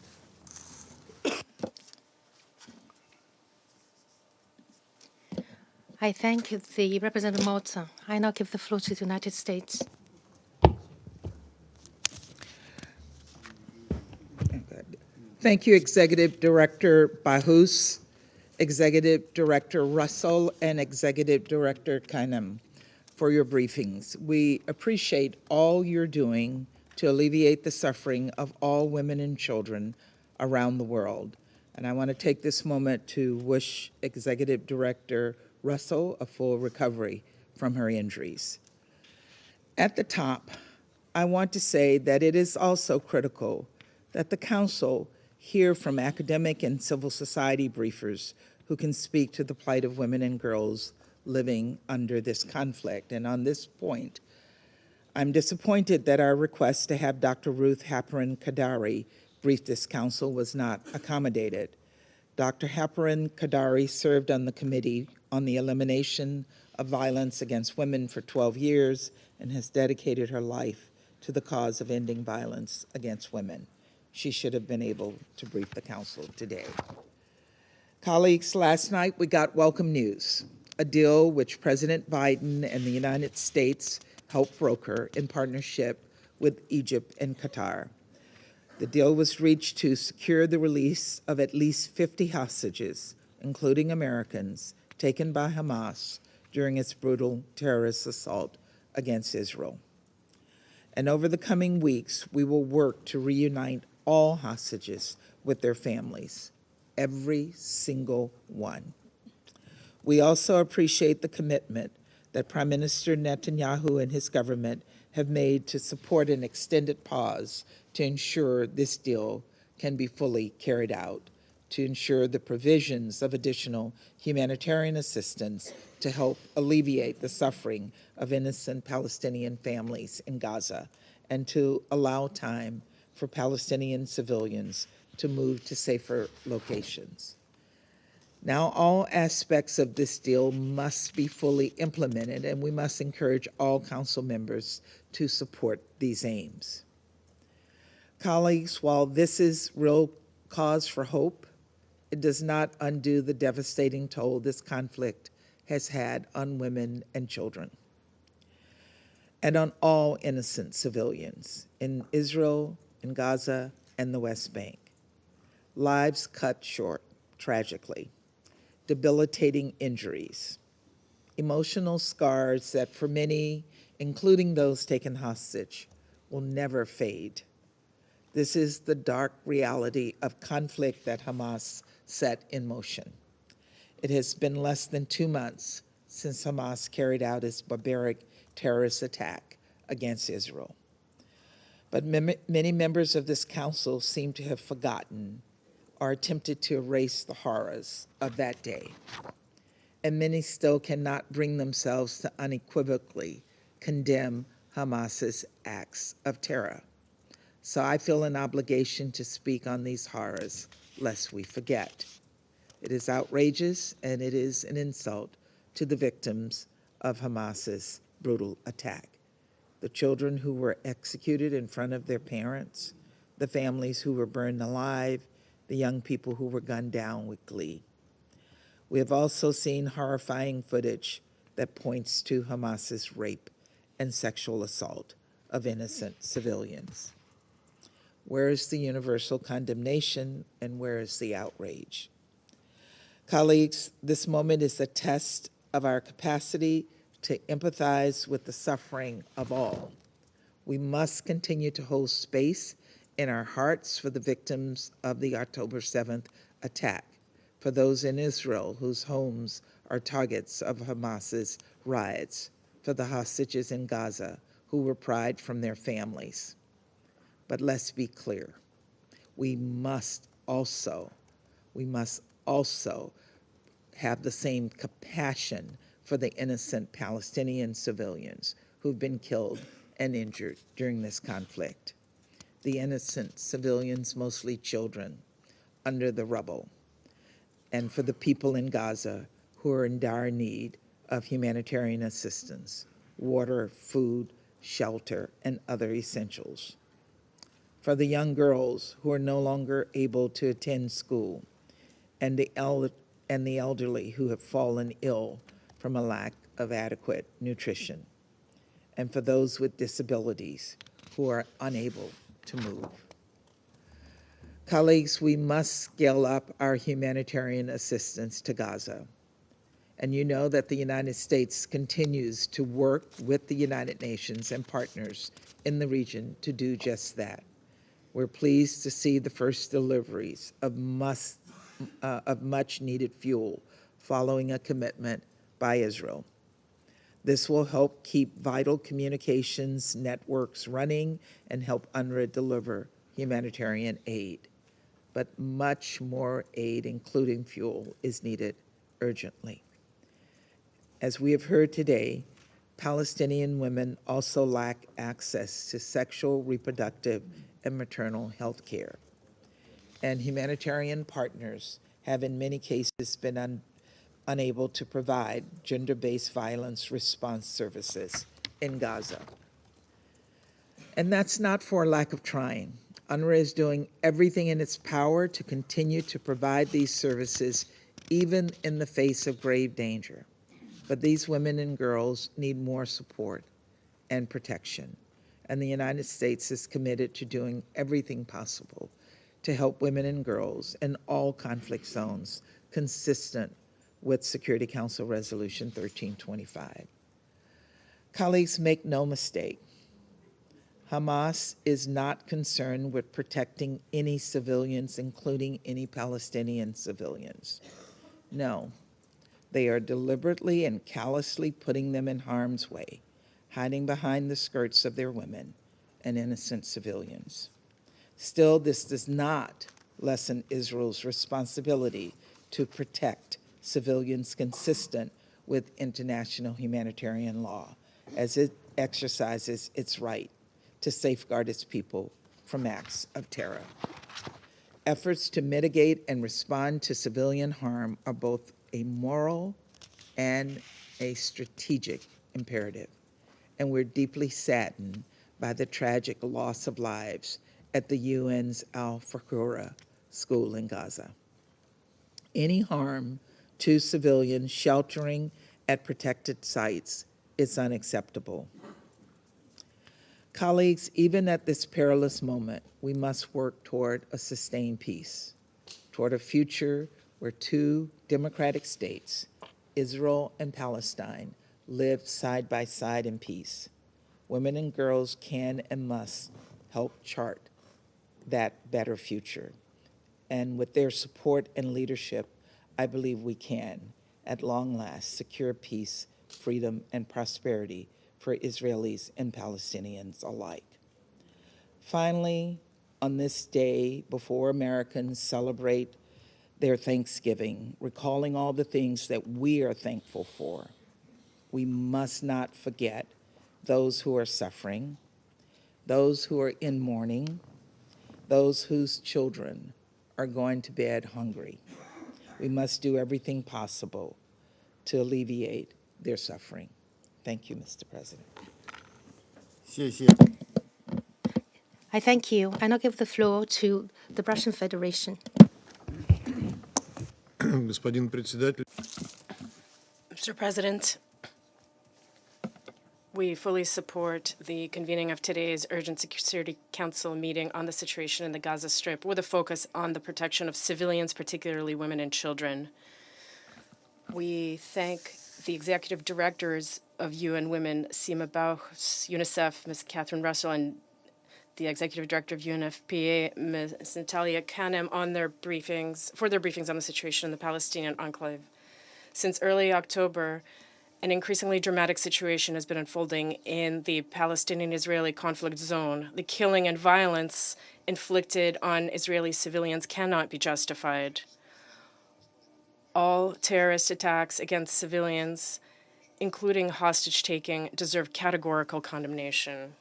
I thank the Representative of Malta. I now give the floor to the United States. Thank you, Executive Director Bahous, Executive Director Russell, and Executive Director Kanem for your briefings. We appreciate all you're doing to alleviate the suffering of all women and children around the world. And I want to take this moment to wish Executive Director Russell a full recovery from her injuries. At the top, I want to say that it is also critical that the Council hear from academic and civil society briefers who can speak to the plight of women and girls living under this conflict. And on this point, I'm disappointed that our request to have Dr. Ruth Haparin-Kadari brief this Council was not accommodated. Dr. Haparin-Kadari served on the Committee on the Elimination of Violence Against Women for 12 years and has dedicated her life to the cause of ending violence against women. She should have been able to brief the Council today. Colleagues, last night we got welcome news, a deal which President Biden and the United States helped broker in partnership with Egypt and Qatar. The deal was reached to secure the release of at least 50 hostages, including Americans, taken by Hamas during its brutal terrorist assault against Israel. And over the coming weeks, we will work to reunite all hostages with their families, every single one. We also appreciate the commitment that Prime Minister Netanyahu and his government have made to support an extended pause to ensure this deal can be fully carried out, to ensure the provisions of additional humanitarian assistance to help alleviate the suffering of innocent Palestinian families in Gaza, and to allow time for Palestinian civilians to move to safer locations. Now, all aspects of this deal must be fully implemented, and we must encourage all Council members to support these aims. Colleagues, while this is real cause for hope, it does not undo the devastating toll this conflict has had on women and children, and on all innocent civilians in Israel, in Gaza, and the West Bank. Lives cut short, tragically, debilitating injuries, emotional scars that for many, including those taken hostage, will never fade. This is the dark reality of conflict that Hamas set in motion. It has been less than 2 months since Hamas carried out its barbaric terrorist attack against Israel. But many members of this council seem to have forgotten or attempted to erase the horrors of that day. And many still cannot bring themselves to unequivocally condemn Hamas's acts of terror. So I feel an obligation to speak on these horrors, lest we forget. It is outrageous and it is an insult to the victims of Hamas's brutal attack. The children who were executed in front of their parents, the families who were burned alive, the young people who were gunned down with glee. We have also seen horrifying footage that points to Hamas's rape and sexual assault of innocent civilians. Where is the universal condemnation and where is the outrage? Colleagues, this moment is a test of our capacity to empathize with the suffering of all. We must continue to hold space in our hearts for the victims of the October 7th attack, for those in Israel whose homes are targets of Hamas's riots, for the hostages in Gaza who were pried from their families. But let's be clear, we must also have the same compassion for the innocent Palestinian civilians who've been killed and injured during this conflict. The innocent civilians, mostly children, under the rubble. And for the people in Gaza who are in dire need of humanitarian assistance, water, food, shelter, and other essentials. For the young girls who are no longer able to attend school, and the elderly who have fallen ill from a lack of adequate nutrition, and for those with disabilities who are unable to move. Colleagues, we must scale up our humanitarian assistance to Gaza. And you know that the United States continues to work with the United Nations and partners in the region to do just that. We're pleased to see the first deliveries of much needed fuel following a commitment by Israel. This will help keep vital communications networks running and help UNRWA deliver humanitarian aid. But much more aid, including fuel, is needed urgently. As we have heard today, Palestinian women also lack access to sexual, reproductive, and maternal health care. And humanitarian partners have in many cases been unable to provide gender-based violence response services in Gaza. And that's not for lack of trying. UNRWA is doing everything in its power to continue to provide these services, even in the face of grave danger. But these women and girls need more support and protection. And the United States is committed to doing everything possible to help women and girls in all conflict zones, consistent with Security Council Resolution 1325. Colleagues, make no mistake. Hamas is not concerned with protecting any civilians, including any Palestinian civilians. No, they are deliberately and callously putting them in harm's way, hiding behind the skirts of their women and innocent civilians. Still, this does not lessen Israel's responsibility to protect civilians consistent with international humanitarian law, as it exercises its right to safeguard its people from acts of terror. Efforts to mitigate and respond to civilian harm are both a moral and a strategic imperative, and we're deeply saddened by the tragic loss of lives at the UN's Al-Faqura school in Gaza. Any harm to civilians sheltering at protected sites is unacceptable. Colleagues, even at this perilous moment, we must work toward a sustained peace, toward a future where two democratic states, Israel and Palestine, live side by side in peace. Women and girls can and must help chart that better future. And with their support and leadership, I believe we can, at long last, secure peace, freedom, and prosperity for Israelis and Palestinians alike. Finally, on this day, before Americans celebrate their Thanksgiving, recalling all the things that we are thankful for, we must not forget those who are suffering, those who are in mourning, those whose children are going to bed hungry. We must do everything possible to alleviate their suffering. Thank you, Mr. President. I thank you. I now give the floor to the Russian Federation. Господин председатель. Mr. President, we fully support the convening of today's Urgent Security Council meeting on the situation in the Gaza Strip with a focus on the protection of civilians, particularly women and children. We thank the executive directors of UN Women, Sima Bauchs, UNICEF, Ms. Catherine Russell, and the executive director of UNFPA, Ms. Natalia Kanem, on their briefings on the situation in the Palestinian enclave. Since early October, an increasingly dramatic situation has been unfolding in the Palestinian-Israeli conflict zone. The killing and violence inflicted on Israeli civilians cannot be justified. All terrorist attacks against civilians, including hostage-taking, deserve categorical condemnation.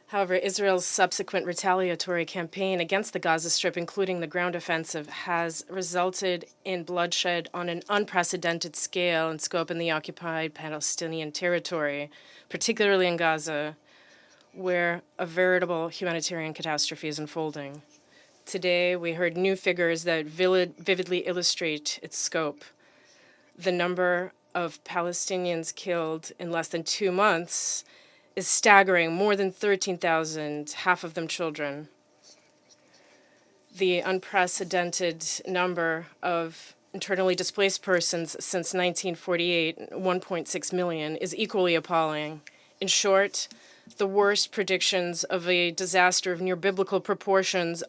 However, Israel's subsequent retaliatory campaign against the Gaza Strip, including the ground offensive, has resulted in bloodshed on an unprecedented scale and scope in the occupied Palestinian territory, particularly in Gaza, where a veritable humanitarian catastrophe is unfolding. Today, we heard new figures that vividly illustrate its scope. The number of Palestinians killed in less than 2 months is staggering, more than 13,000, half of them children. The unprecedented number of internally displaced persons since 1948, 1.6 million, is equally appalling. In short, the worst predictions of a disaster of near biblical proportions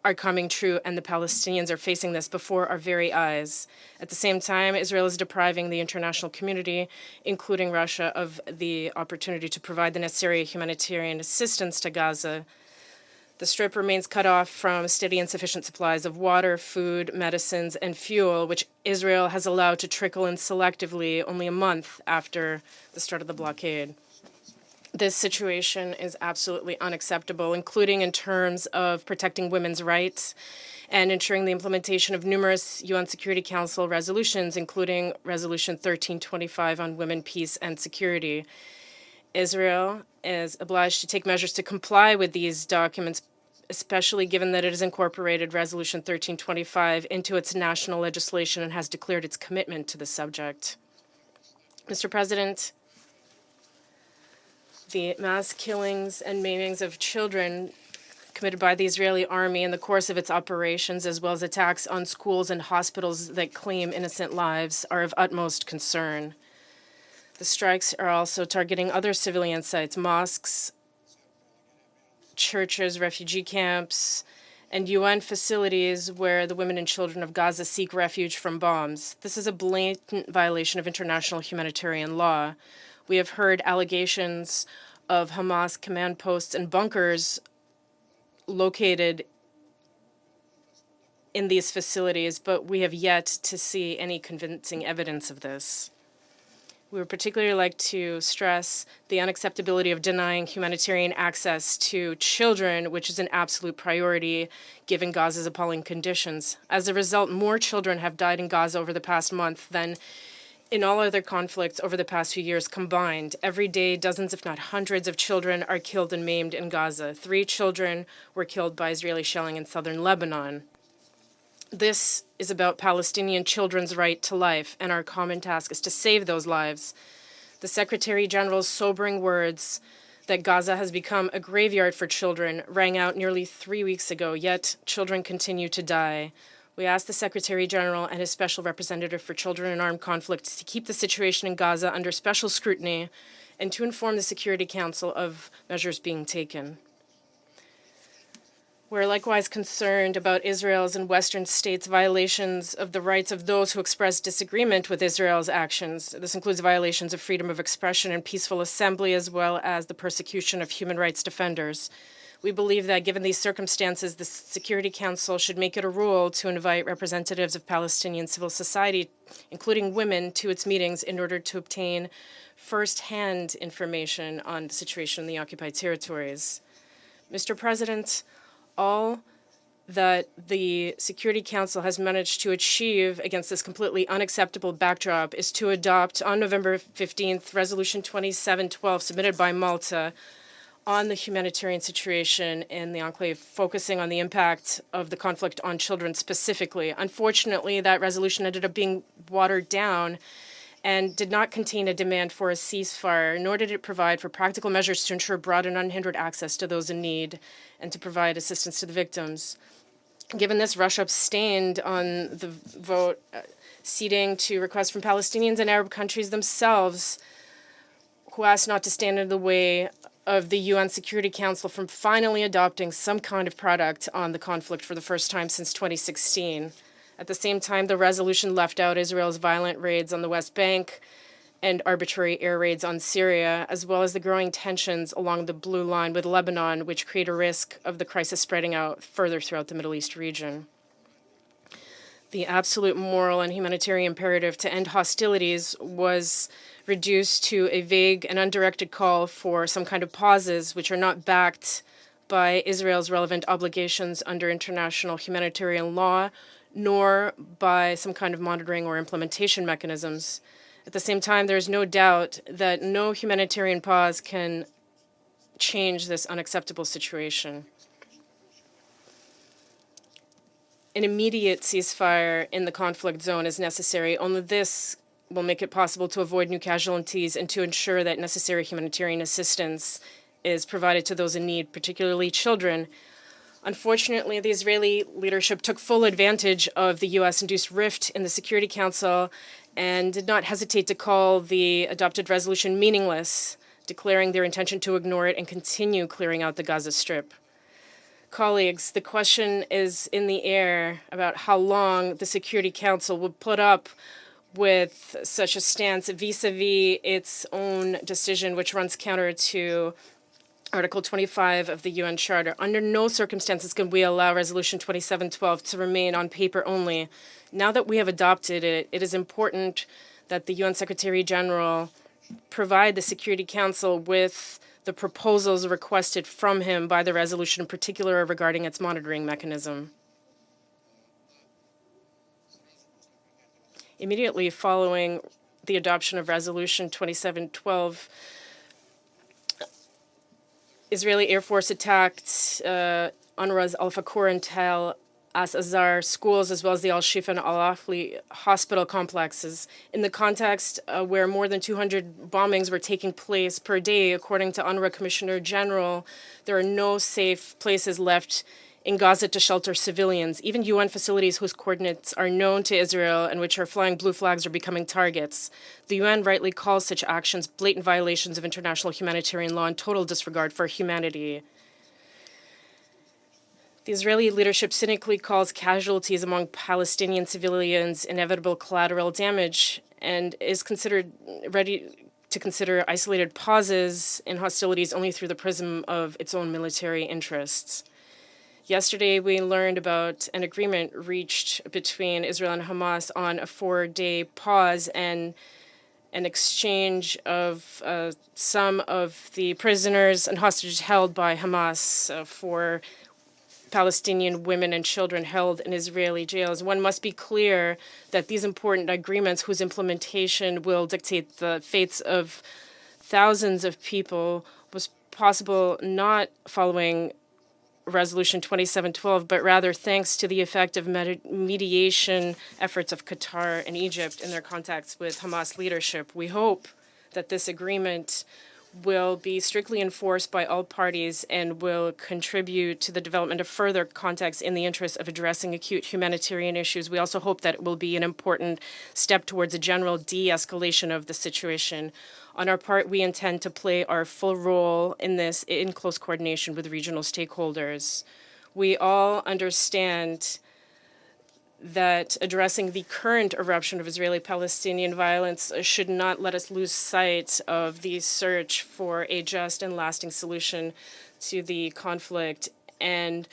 are coming true, and the Palestinians are facing this before our very eyes. At the same time, Israel is depriving the international community, including Russia, of the opportunity to provide the necessary humanitarian assistance to Gaza. The Strip remains cut off from steady and sufficient supplies of water, food, medicines, and fuel, which Israel has allowed to trickle in selectively only a month after the start of the blockade. This situation is absolutely unacceptable, including in terms of protecting women's rights and ensuring the implementation of numerous UN Security Council resolutions, including Resolution 1325 on women, peace, and security. Israel is obliged to take measures to comply with these documents, especially given that it has incorporated Resolution 1325 into its national legislation and has declared its commitment to the subject. Mr. President, the mass killings and maimings of children committed by the Israeli army in the course of its operations, as well as attacks on schools and hospitals that claim innocent lives, are of utmost concern. The strikes are also targeting other civilian sites, mosques, churches, refugee camps, and UN facilities where the women and children of Gaza seek refuge from bombs. This is a blatant violation of international humanitarian law. We have heard allegations of Hamas command posts and bunkers located in these facilities, but we have yet to see any convincing evidence of this. We would particularly like to stress the unacceptability of denying humanitarian access to children, which is an absolute priority given Gaza's appalling conditions. As a result, more children have died in Gaza over the past month than in all other conflicts over the past few years combined. Every day, dozens, if not hundreds, of children are killed and maimed in Gaza. 3 children were killed by Israeli shelling in southern Lebanon. This is about Palestinian children's right to life, and our common task is to save those lives. The Secretary General's sobering words that Gaza has become a graveyard for children rang out nearly 3 weeks ago, yet children continue to die. We ask the Secretary General and his Special Representative for Children in Armed Conflict to keep the situation in Gaza under special scrutiny and to inform the Security Council of measures being taken. We're likewise concerned about Israel's and Western states' violations of the rights of those who express disagreement with Israel's actions. This includes violations of freedom of expression and peaceful assembly, as well as the persecution of human rights defenders. We believe that given these circumstances, the Security Council should make it a rule to invite representatives of Palestinian civil society, including women, to its meetings in order to obtain first-hand information on the situation in the occupied territories. Mr. President, all that the Security Council has managed to achieve against this completely unacceptable backdrop is to adopt on November 15th Resolution 2712 submitted by Malta on the humanitarian situation in the enclave, focusing on the impact of the conflict on children specifically. Unfortunately, that resolution ended up being watered down and did not contain a demand for a ceasefire, nor did it provide for practical measures to ensure broad and unhindered access to those in need and to provide assistance to the victims. Given this, Russia abstained on the vote, ceding to requests from Palestinians and Arab countries themselves, who asked not to stand in the way of the UN Security Council from finally adopting some kind of product on the conflict for the first time since 2016. At the same time, the resolution left out Israel's violent raids on the West Bank and arbitrary air raids on Syria, as well as the growing tensions along the Blue Line with Lebanon, which create a risk of the crisis spreading out further throughout the Middle East region. The absolute moral and humanitarian imperative to end hostilities was reduced to a vague and undirected call for some kind of pauses, which are not backed by Israel's relevant obligations under international humanitarian law, nor by some kind of monitoring or implementation mechanisms. At the same time, there is no doubt that no humanitarian pause can change this unacceptable situation. An immediate ceasefire in the conflict zone is necessary. Only this will make it possible to avoid new casualties and to ensure that necessary humanitarian assistance is provided to those in need, particularly children. Unfortunately, the Israeli leadership took full advantage of the U.S.-induced rift in the Security Council and did not hesitate to call the adopted resolution meaningless, declaring their intention to ignore it and continue clearing out the Gaza Strip. Colleagues, the question is in the air about how long the Security Council will put up with such a stance vis-a-vis its own decision, which runs counter to Article 25 of the UN Charter. Under no circumstances can we allow Resolution 2712 to remain on paper only. Now that we have adopted it, it is important that the UN Secretary General provide the Security Council with the proposals requested from him by the resolution, in particular regarding its monitoring mechanism. Immediately following the adoption of Resolution 2712, Israeli Air Force attacked UNRWA's Al-Fakur and Tel Azar schools, as well as the Al-Shifa and Al-Afli hospital complexes, in the context where more than 200 bombings were taking place per day. According to UNRWA Commissioner General, there are no safe places left in Gaza to shelter civilians. Even UN facilities whose coordinates are known to Israel and which are flying blue flags are becoming targets. The UN rightly calls such actions blatant violations of international humanitarian law and total disregard for humanity. The Israeli leadership cynically calls casualties among Palestinian civilians inevitable collateral damage and is ready to consider isolated pauses in hostilities only through the prism of its own military interests. Yesterday, we learned about an agreement reached between Israel and Hamas on a 4-day pause and an exchange of some of the prisoners and hostages held by Hamas for Palestinian women and children held in Israeli jails. One must be clear that these important agreements, whose implementation will dictate the fates of thousands of people, was possible not following Resolution 2712, but rather thanks to the effective mediation efforts of Qatar and Egypt in their contacts with Hamas leadership. We hope that this agreement will be strictly enforced by all parties and will contribute to the development of further contacts in the interest of addressing acute humanitarian issues. We also hope that it will be an important step towards a general de-escalation of the situation. On our part, we intend to play our full role in this in close coordination with regional stakeholders. We all understand that addressing the current eruption of Israeli-Palestinian violence should not let us lose sight of the search for a just and lasting solution to the conflict. And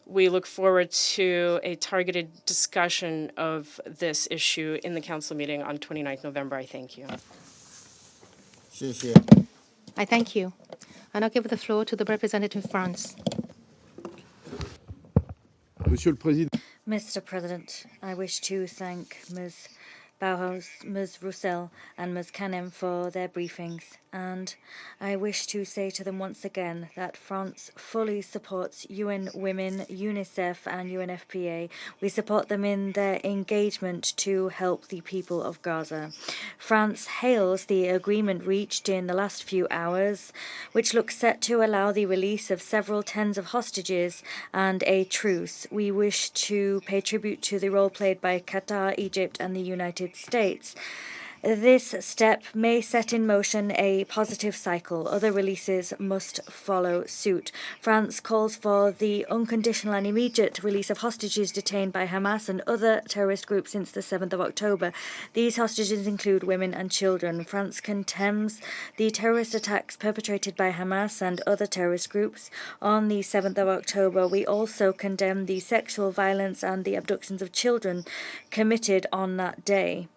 we look forward to a targeted discussion of this issue in the council meeting on 29th November. I thank you. I thank you. I now give the floor to the representative of France. Mr. President, I wish to thank Ms. Bauhaus, Ms. Roussel and Ms. Canem for their briefings, and I wish to say to them once again that France fully supports UN Women, UNICEF and UNFPA. We support them in their engagement to help the people of Gaza. France hails the agreement reached in the last few hours, which looks set to allow the release of several tens of hostages and a truce. We wish to pay tribute to the role played by Qatar, Egypt and the United States. This step may set in motion a positive cycle. Other releases must follow suit. France calls for the unconditional and immediate release of hostages detained by Hamas and other terrorist groups since the 7th of October. These hostages include women and children. France condemns the terrorist attacks perpetrated by Hamas and other terrorist groups on the 7th of October. We also condemn the sexual violence and the abductions of children committed on that day.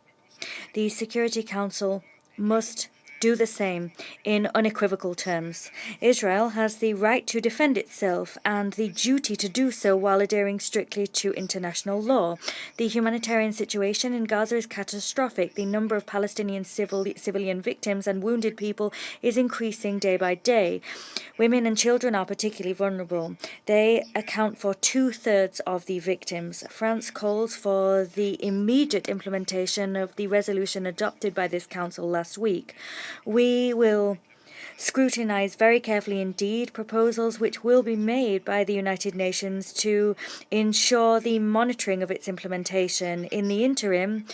The Security Council must do the same in unequivocal terms. Israel has the right to defend itself and the duty to do so while adhering strictly to international law. The humanitarian situation in Gaza is catastrophic. The number of Palestinian civilian victims and wounded people is increasing day by day. Women and children are particularly vulnerable. They account for 2/3 of the victims. France calls for the immediate implementation of the resolution adopted by this council last week. We will scrutinize very carefully indeed proposals which will be made by the United Nations to ensure the monitoring of its implementation. In the interim,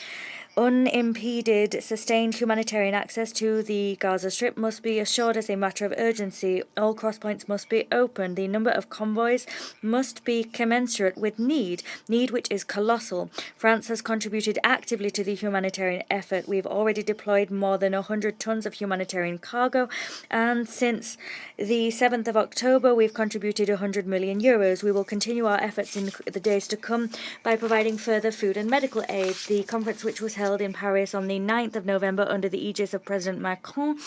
unimpeded, sustained humanitarian access to the Gaza Strip must be assured as a matter of urgency. All crosspoints must be opened. The number of convoys must be commensurate with need which is colossal. France has contributed actively to the humanitarian effort. We've already deployed more than 100 tons of humanitarian cargo, and since the 7th of October, we've contributed 100 million euros. We will continue our efforts in the days to come by providing further food and medical aid. The conference, which was held in Paris on the 9th of November under the aegis of President Macron,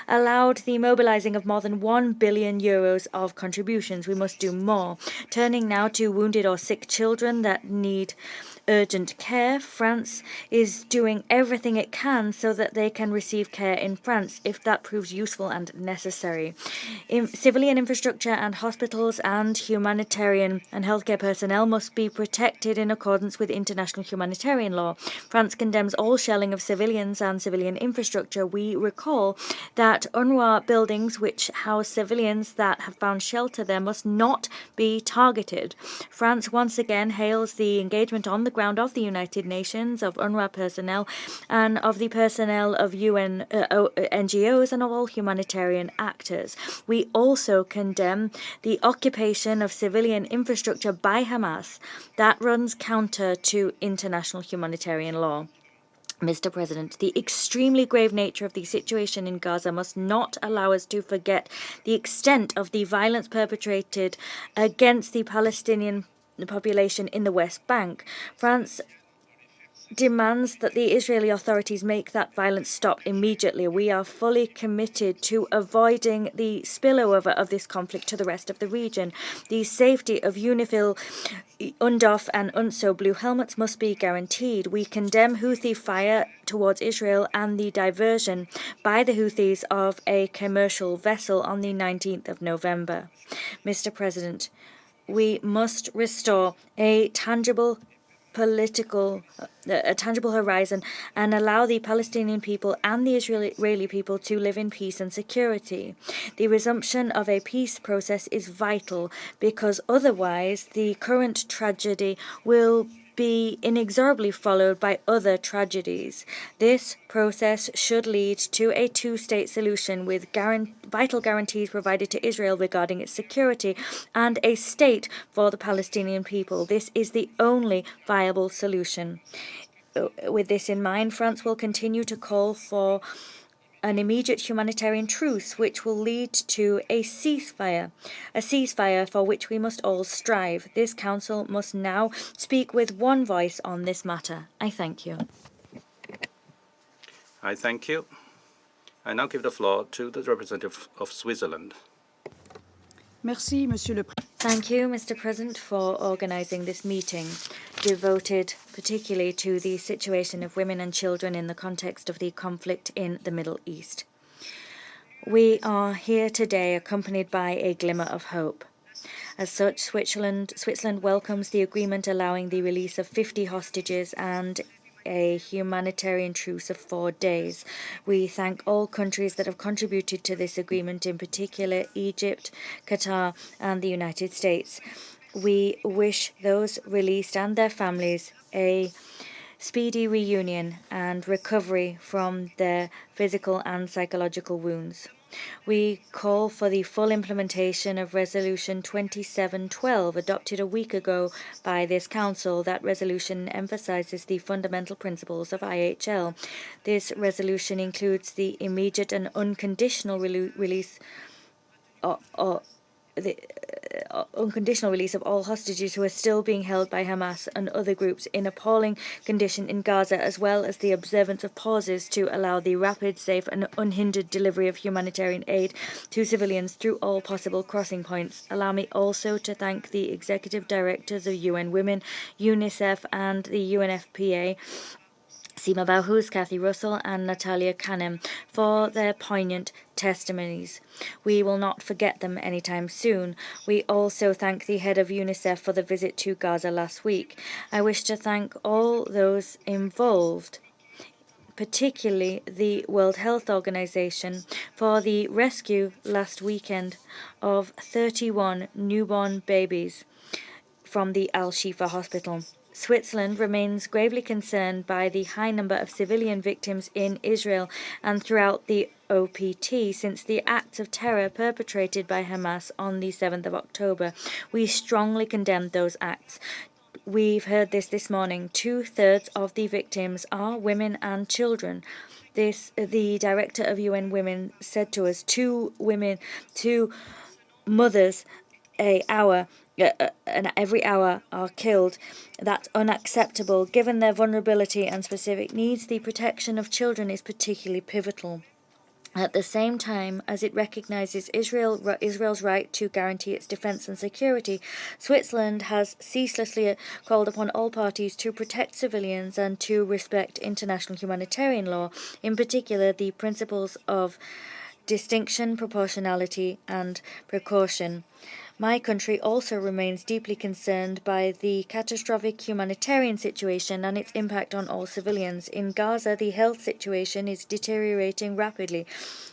allowed the mobilizing of more than 1 billion euros of contributions. We must do more. Turning now to wounded or sick children that need urgent care, France is doing everything it can so that they can receive care in France if that proves useful and necessary. Civilian infrastructure and hospitals and humanitarian and healthcare personnel must be protected in accordance with international humanitarian law. France condemns all shelling of civilians and civilian infrastructure. We recall that UNRWA buildings which house civilians that have found shelter there must not be targeted. France once again hails the engagement on the ground of the United Nations, of UNRWA personnel, and of the personnel of UN NGOs and of all humanitarian actors. We also condemn the occupation of civilian infrastructure by Hamas that runs counter to international humanitarian law. Mr. President, the extremely grave nature of the situation in Gaza must not allow us to forget the extent of the violence perpetrated against the Palestinian population in the West Bank. France demands that the Israeli authorities make that violence stop immediately. We are fully committed to avoiding the spillover of this conflict to the rest of the region. The safety of UNIFIL, UNDOF and UNSO blue helmets must be guaranteed. We condemn Houthi fire towards Israel and the diversion by the Houthis of a commercial vessel on the 19th of November. Mr. President, we must restore a tangible horizon and allow the Palestinian people and the Israeli people to live in peace and security. The resumption of a peace process is vital because otherwise the current tragedy will be inexorably followed by other tragedies. This process should lead to a two-state solution with vital guarantees provided to Israel regarding its security and a state for the Palestinian people. This is the only viable solution. With this in mind, France will continue to call for an immediate humanitarian truce which will lead to a ceasefire for which we must all strive. This Council must now speak with one voice on this matter. I thank you. I thank you. I now give the floor to the representative of Switzerland. Merci, Monsieur le Président. Thank you, Mr. President, for organising this meeting, devoted particularly to the situation of women and children in the context of the conflict in the Middle East. We are here today accompanied by a glimmer of hope. As such, Switzerland welcomes the agreement allowing the release of 50 hostages and a humanitarian truce of 4 days. We thank all countries that have contributed to this agreement, in particular Egypt, Qatar, and the United States. We wish those released and their families a speedy reunion and recovery from their physical and psychological wounds. We call for the full implementation of Resolution 2712, adopted a week ago by this Council. That resolution emphasizes the fundamental principles of IHL. This resolution includes the immediate and unconditional release unconditional release of all hostages who are still being held by Hamas and other groups in appalling condition in Gaza, as well as the observance of pauses to allow the rapid, safe and unhindered delivery of humanitarian aid to civilians through all possible crossing points. Allow me also to thank the executive directors of UN Women, UNICEF and the UNFPA, Sima Bauhus, Kathy Russell and Natalia Kanem, for their poignant testimonies. We will not forget them anytime soon. We also thank the head of UNICEF for the visit to Gaza last week. I wish to thank all those involved, particularly the World Health Organization, for the rescue last weekend of 31 newborn babies from the Al-Shifa hospital. Switzerland remains gravely concerned by the high number of civilian victims in Israel and throughout the OPT since the acts of terror perpetrated by Hamas on the 7th of October. We strongly condemn those acts. We've heard this morning. 2/3 of the victims are women and children. The director of UN Women said to us, two mothers every hour are killed. That's unacceptable. Given their vulnerability and specific needs, the protection of children is particularly pivotal. At the same time as it recognizes Israel's right to guarantee its defense and security, Switzerland has ceaselessly called upon all parties to protect civilians and to respect international humanitarian law, in particular the principles of distinction, proportionality, and precaution. My country also remains deeply concerned by the catastrophic humanitarian situation and its impact on all civilians. In Gaza, the health situation is deteriorating rapidly,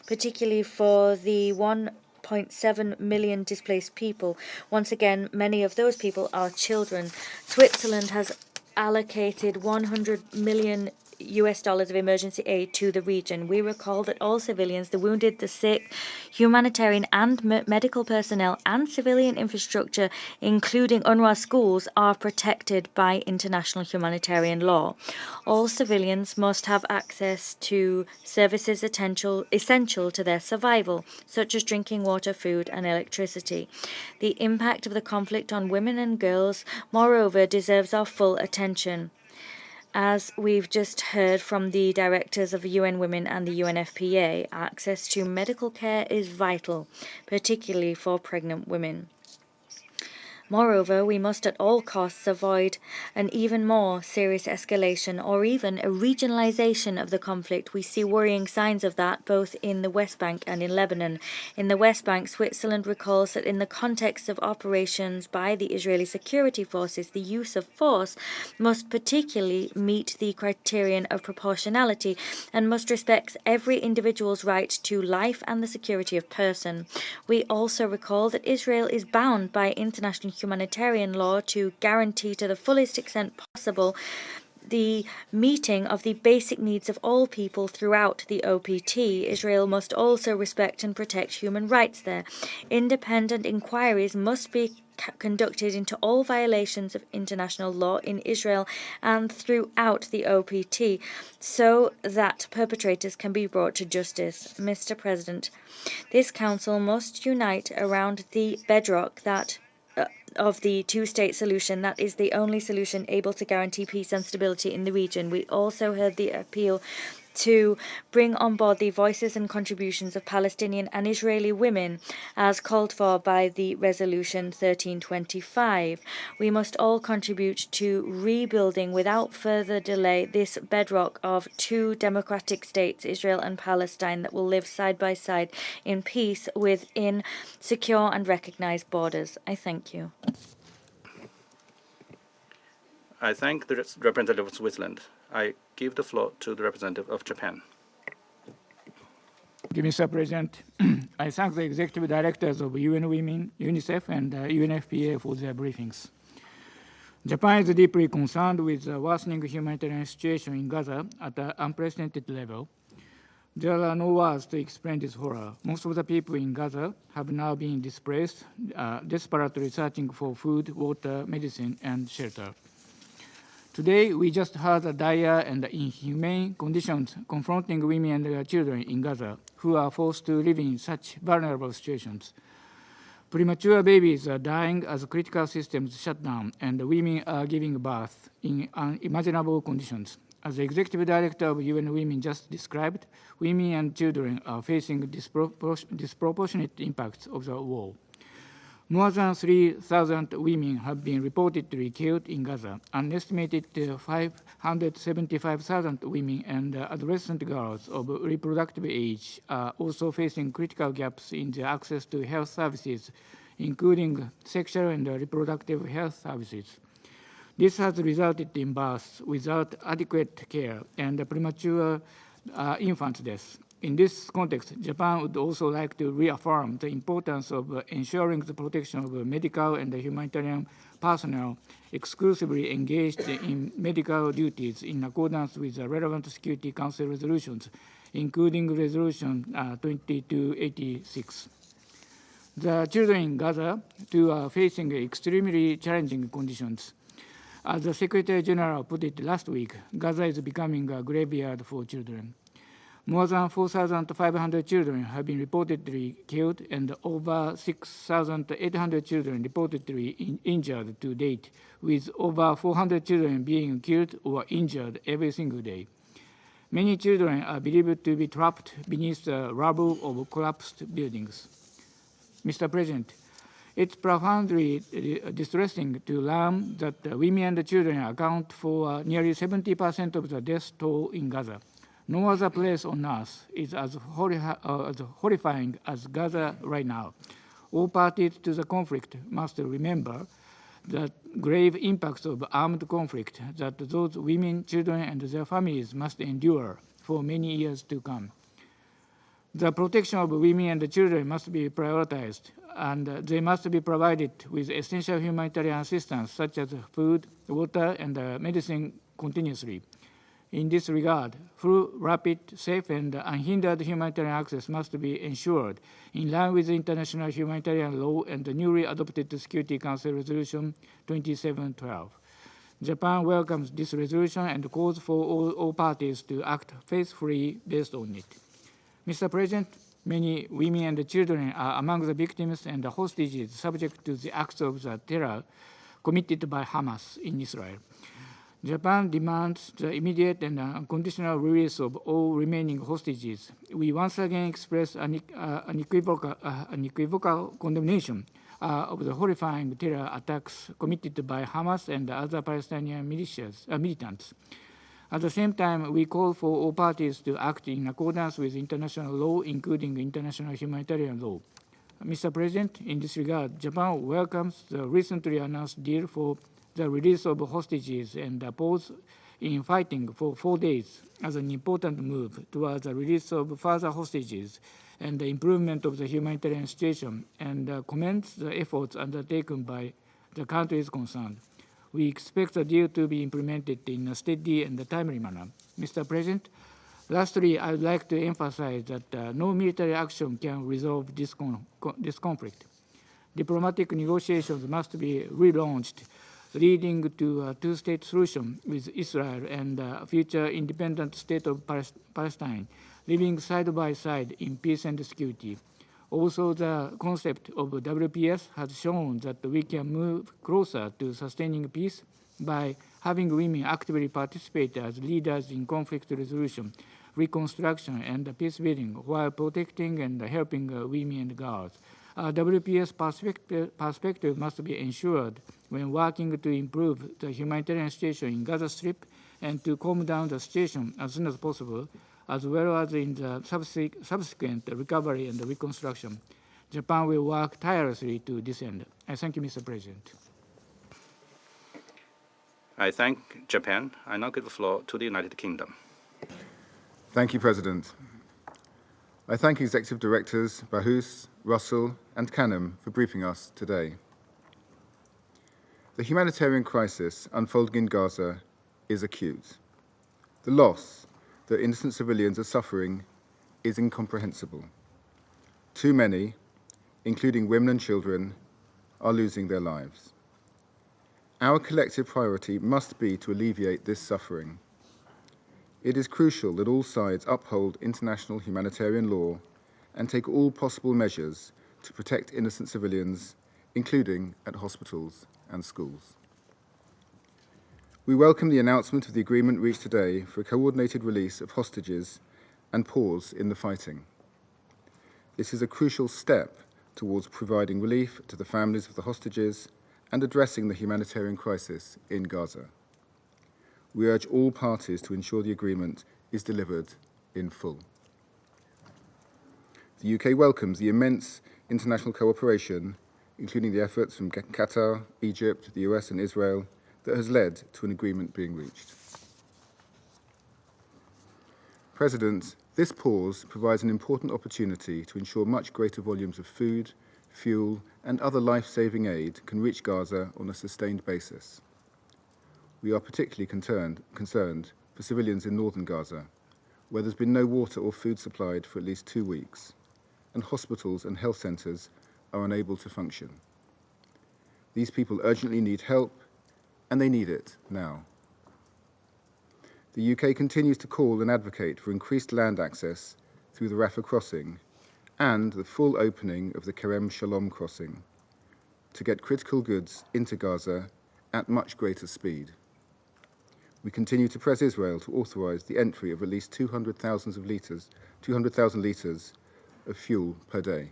particularly for the 1.7 million displaced people. Once again, many of those people are children. Switzerland has allocated $100 million of emergency aid to the region. We recall that all civilians, the wounded, the sick, humanitarian and medical personnel and civilian infrastructure, including UNRWA schools, are protected by international humanitarian law. All civilians must have access to services essential to their survival, such as drinking water, food and electricity. The impact of the conflict on women and girls, moreover, deserves our full attention. As we've just heard from the directors of UN Women and the UNFPA, access to medical care is vital, particularly for pregnant women. Moreover, we must at all costs avoid an even more serious escalation or even a regionalization of the conflict. We see worrying signs of that both in the West Bank and in Lebanon. In the West Bank, Switzerland recalls that in the context of operations by the Israeli security forces, the use of force must particularly meet the criterion of proportionality and must respect every individual's right to life and the security of person. We also recall that Israel is bound by international humanitarian law to guarantee to the fullest extent possible the meeting of the basic needs of all people throughout the OPT. Israel must also respect and protect human rights there. Independent inquiries must be conducted into all violations of international law in Israel and throughout the OPT so that perpetrators can be brought to justice. Mr. President, this Council must unite around the bedrock that of the two-state solution. That is the only solution able to guarantee peace and stability in the region. We also heard the appeal to bring on board the voices and contributions of Palestinian and Israeli women as called for by the Resolution 1325. We must all contribute to rebuilding without further delay this bedrock of two democratic states, Israel and Palestine, that will live side by side in peace within secure and recognized borders. I thank you. I thank the representative of Switzerland. I give the floor to the representative of Japan. Thank you, Mr. President. I thank the executive directors of UN Women, UNICEF, and UNFPA for their briefings. Japan is deeply concerned with the worsening humanitarian situation in Gaza at an unprecedented level. There are no words to explain this horror. Most of the people in Gaza have now been displaced, desperately searching for food, water, medicine, and shelter. Today, we just heard the dire and inhumane conditions confronting women and children in Gaza who are forced to live in such vulnerable situations. Premature babies are dying as critical systems shut down, and women are giving birth in unimaginable conditions. As the Executive Director of UN Women just described, women and children are facing disproportionate impacts of the war. More than 3,000 women have been reportedly killed in Gaza. An estimated 575,000 women and adolescent girls of reproductive age are also facing critical gaps in their access to health services, including sexual and reproductive health services. This has resulted in births without adequate care and premature infant deaths. In this context, Japan would also like to reaffirm the importance of ensuring the protection of medical and humanitarian personnel exclusively engaged in medical duties in accordance with the relevant Security Council resolutions, including Resolution 2286. The children in Gaza, too, are facing extremely challenging conditions. As the Secretary General put it last week, Gaza is becoming a graveyard for children. More than 4,500 children have been reportedly killed and over 6,800 children reportedly injured to date, with over 400 children being killed or injured every single day. Many children are believed to be trapped beneath the rubble of collapsed buildings. Mr. President, it's profoundly distressing to learn that women and children account for nearly 70% of the death toll in Gaza. No other place on earth is as horrifying as Gaza right now. All parties to the conflict must remember the grave impacts of armed conflict that those women, children, and their families must endure for many years to come. The protection of women and children must be prioritized, and they must be provided with essential humanitarian assistance such as food, water, and medicine continuously. In this regard, full, rapid, safe, and unhindered humanitarian access must be ensured in line with international humanitarian law and the newly adopted Security Council Resolution 2712. Japan welcomes this resolution and calls for all parties to act faithfully based on it. Mr. President, many women and children are among the victims and the hostages subject to the acts of the terror committed by Hamas in Israel. Japan demands the immediate and unconditional release of all remaining hostages. We once again express unequivocal condemnation of the horrifying terror attacks committed by Hamas and other Palestinian militants. At the same time, we call for all parties to act in accordance with international law, including international humanitarian law. Mr. President, in this regard, Japan welcomes the recently announced deal for the release of hostages and a pause in fighting for 4 days as an important move towards the release of further hostages and the improvement of the humanitarian situation, and commends the efforts undertaken by the country is concerned. We expect the deal to be implemented in a steady and timely manner. Mr. President, lastly, I would like to emphasize that no military action can resolve this conflict. Diplomatic negotiations must be relaunched, leading to a two-state solution with Israel and a future independent state of Palestine, living side by side in peace and security. Also, the concept of WPS has shown that we can move closer to sustaining peace by having women actively participate as leaders in conflict resolution, reconstruction, and peace building, while protecting and helping women and girls. WPS perspective must be ensured when working to improve the humanitarian situation in Gaza Strip and to calm down the situation as soon as possible, as well as in the subsequent recovery and reconstruction. Japan will work tirelessly to this end. I thank you, Mr. President. I thank Japan. I now give the floor to the United Kingdom. Thank you, President. I thank Executive Directors Bahous, Russell, and Canham for briefing us today. The humanitarian crisis unfolding in Gaza is acute. The loss that innocent civilians are suffering is incomprehensible. Too many, including women and children, are losing their lives. Our collective priority must be to alleviate this suffering. It is crucial that all sides uphold international humanitarian law and take all possible measures to protect innocent civilians, including at hospitals and schools. We welcome the announcement of the agreement reached today for a coordinated release of hostages and pause in the fighting. This is a crucial step towards providing relief to the families of the hostages and addressing the humanitarian crisis in Gaza. We urge all parties to ensure the agreement is delivered in full. The UK welcomes the immense international cooperation, including the efforts from Qatar, Egypt, the US and Israel, that has led to an agreement being reached. President, this pause provides an important opportunity to ensure much greater volumes of food, fuel and other life-saving aid can reach Gaza on a sustained basis. We are particularly concerned for civilians in northern Gaza, where there's been no water or food supplied for at least 2 weeks, and hospitals and health centres are unable to function. These people urgently need help, and they need it now. The UK continues to call and advocate for increased land access through the Rafah crossing and the full opening of the Kerem Shalom crossing to get critical goods into Gaza at much greater speed. We continue to press Israel to authorise the entry of at least 200,000 litres of fuel per day.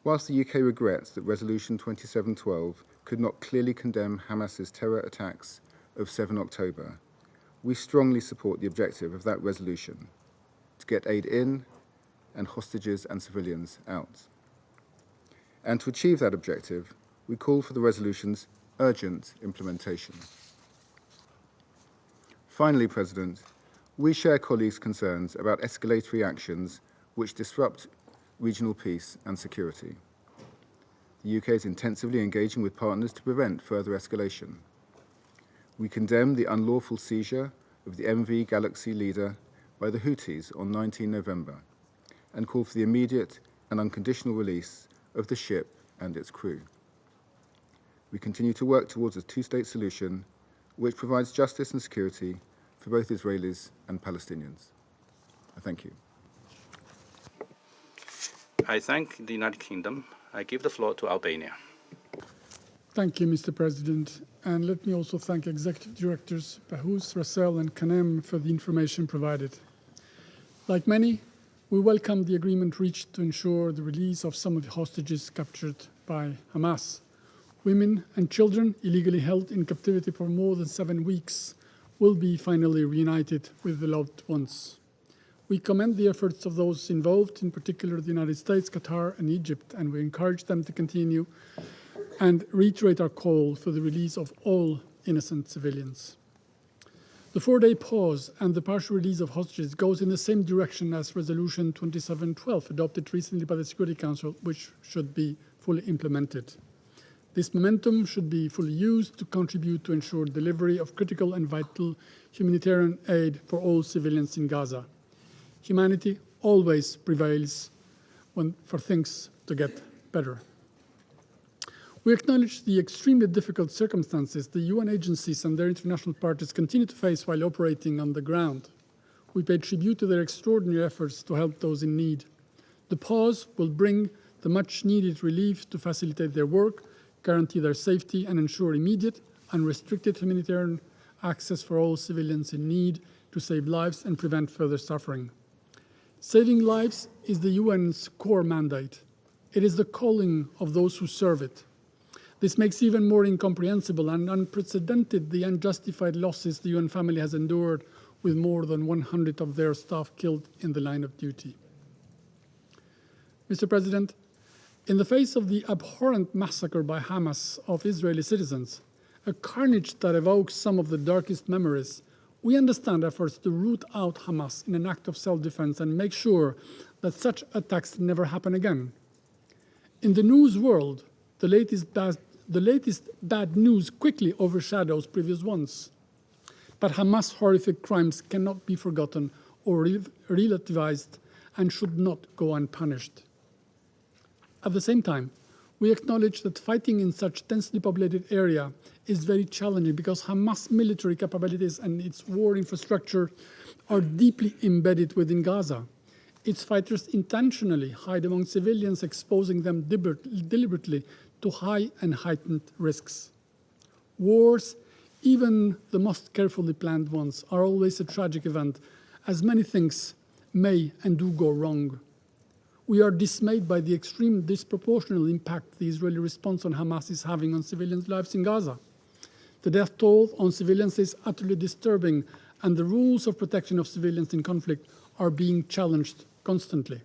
Whilst the UK regrets that Resolution 2712 could not clearly condemn Hamas's terror attacks of 7 October, we strongly support the objective of that resolution, to get aid in and hostages and civilians out. And to achieve that objective, we call for the resolution's urgent implementation. Finally, President, we share colleagues' concerns about escalatory actions which disrupt regional peace and security. The UK is intensively engaging with partners to prevent further escalation. We condemn the unlawful seizure of the MV Galaxy Leader by the Houthis on 19 November and call for the immediate and unconditional release of the ship and its crew. We continue to work towards a two-state solution which provides justice and security for both Israelis and Palestinians. I thank you. I thank the United Kingdom. I give the floor to Albania. Thank you, Mr. President. And let me also thank Executive Directors Bahous, Russell and Canham for the information provided. Like many, we welcome the agreement reached to ensure the release of some of the hostages captured by Hamas. Women and children illegally held in captivity for more than 7 weeks will be finally reunited with their loved ones. We commend the efforts of those involved, in particular the United States, Qatar and Egypt, and we encourage them to continue and reiterate our call for the release of all innocent civilians. The 4-day pause and the partial release of hostages goes in the same direction as Resolution 2712, adopted recently by the Security Council, which should be fully implemented. This momentum should be fully used to contribute to ensure delivery of critical and vital humanitarian aid for all civilians in Gaza. Humanity always prevails for things to get better. We acknowledge the extremely difficult circumstances the UN agencies and their international partners continue to face while operating on the ground. We pay tribute to their extraordinary efforts to help those in need. The pause will bring the much-needed relief to facilitate their work, guarantee their safety, and ensure immediate, unrestricted humanitarian access for all civilians in need to save lives and prevent further suffering. Saving lives is the UN's core mandate. It is the calling of those who serve it. This makes even more incomprehensible and unprecedented the unjustified losses the UN family has endured, with more than 100 of their staff killed in the line of duty. Mr. President, in the face of the abhorrent massacre by Hamas of Israeli citizens, a carnage that evokes some of the darkest memories, we understand efforts to root out Hamas in an act of self-defense and make sure that such attacks never happen again. In the news world, the latest bad news quickly overshadows previous ones. But Hamas' horrific crimes cannot be forgotten or relativized and should not go unpunished. At the same time, we acknowledge that fighting in such densely populated area is very challenging because Hamas' military capabilities and its war infrastructure are deeply embedded within Gaza. Its fighters intentionally hide among civilians, exposing them deliberately to high and heightened risks. Wars, even the most carefully planned ones, are always a tragic event, as many things may and do go wrong. We are dismayed by the extreme disproportional impact the Israeli response on Hamas is having on civilians' lives in Gaza. The death toll on civilians is utterly disturbing, and the rules of protection of civilians in conflict are being challenged constantly.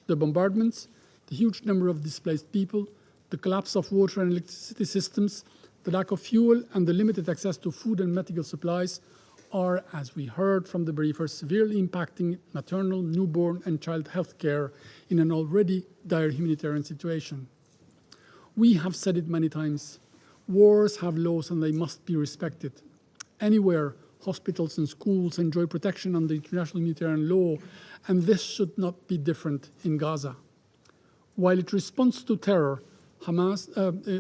The bombardments, the huge number of displaced people, the collapse of water and electricity systems, the lack of fuel, and the limited access to food and medical supplies are, as we heard from the briefers, severely impacting maternal, newborn, and child health care in an already dire humanitarian situation. We have said it many times. Wars have laws and they must be respected. Anywhere, hospitals and schools enjoy protection under international humanitarian law, and this should not be different in Gaza. While it responds to terror,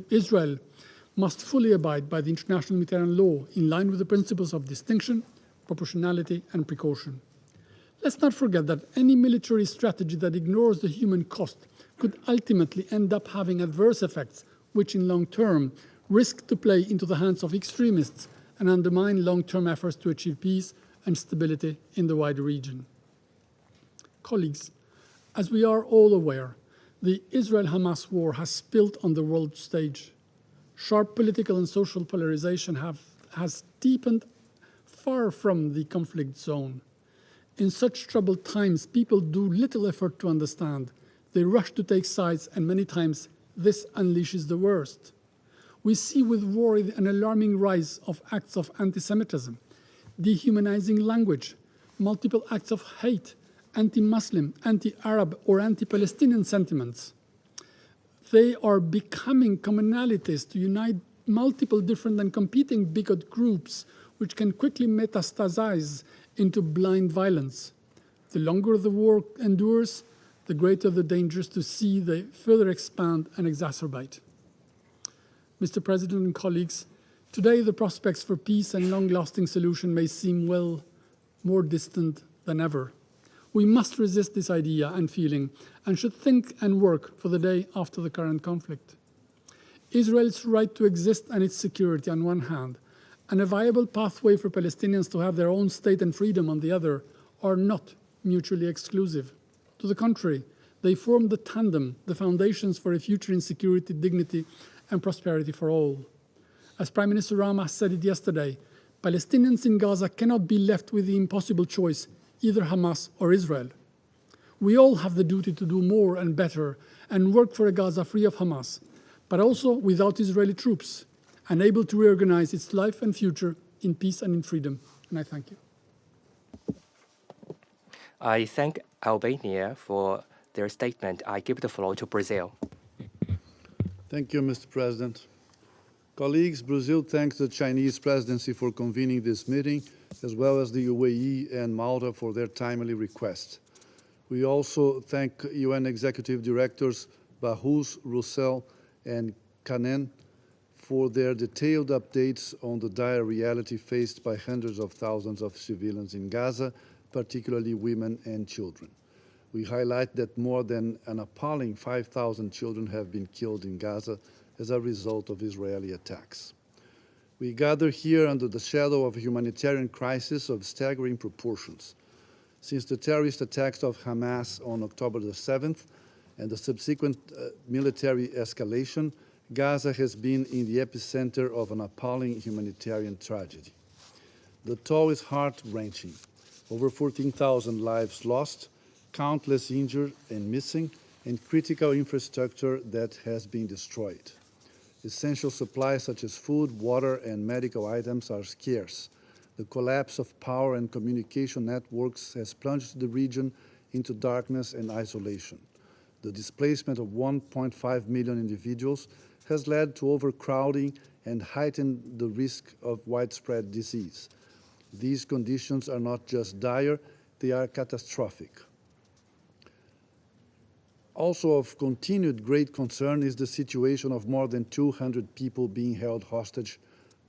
Israel must fully abide by the international humanitarian law in line with the principles of distinction, proportionality, and precaution. Let's not forget that any military strategy that ignores the human cost could ultimately end up having adverse effects, which in long term risk to play into the hands of extremists and undermine long-term efforts to achieve peace and stability in the wider region. Colleagues, as we are all aware, the Israel-Hamas war has spilled on the world stage. Sharp political and social polarization has deepened far from the conflict zone. In such troubled times, people do little effort to understand. They rush to take sides, and many times this unleashes the worst. We see with worry an alarming rise of acts of anti-Semitism, dehumanizing language, multiple acts of hate, anti-Muslim, anti-Arab, or anti-Palestinian sentiments. They are becoming commonalities to unite multiple different and competing bigot groups, which can quickly metastasize into blind violence. The longer the war endures, the greater the dangers to see they further expand and exacerbate. Mr. President and colleagues, today the prospects for peace and long-lasting solution may seem well more distant than ever. We must resist this idea and feeling and should think and work for the day after the current conflict. Israel's right to exist and its security on one hand, and a viable pathway for Palestinians to have their own state and freedom on the other, are not mutually exclusive. To the contrary, they form the tandem, the foundations for a future in security, dignity, and prosperity for all. As Prime Minister Rama said it yesterday, Palestinians in Gaza cannot be left with the impossible choice, either Hamas or Israel. We all have the duty to do more and better and work for a Gaza free of Hamas, but also without Israeli troops, and able to reorganize its life and future in peace and in freedom. And I thank you. I thank Albania for their statement. I give the floor to Brazil. Thank you, Mr. President. Colleagues, Brazil thanks the Chinese presidency for convening this meeting, as well as the UAE and Malta for their timely request. We also thank UN Executive Directors Bahous, Roussel, and Kanen for their detailed updates on the dire reality faced by hundreds of thousands of civilians in Gaza, particularly women and children. We highlight that more than an appalling 5,000 children have been killed in Gaza as a result of Israeli attacks. We gather here under the shadow of a humanitarian crisis of staggering proportions. Since the terrorist attacks of Hamas on October the 7th and the subsequent military escalation, Gaza has been in the epicenter of an appalling humanitarian tragedy. The toll is heart-wrenching. Over 14,000 lives lost, countless injured and missing, and critical infrastructure that has been destroyed. Essential supplies such as food, water, and medical items are scarce. The collapse of power and communication networks has plunged the region into darkness and isolation. The displacement of 1.5 million individuals has led to overcrowding and heightened the risk of widespread disease. These conditions are not just dire, they are catastrophic. Also of continued great concern is the situation of more than 200 people being held hostage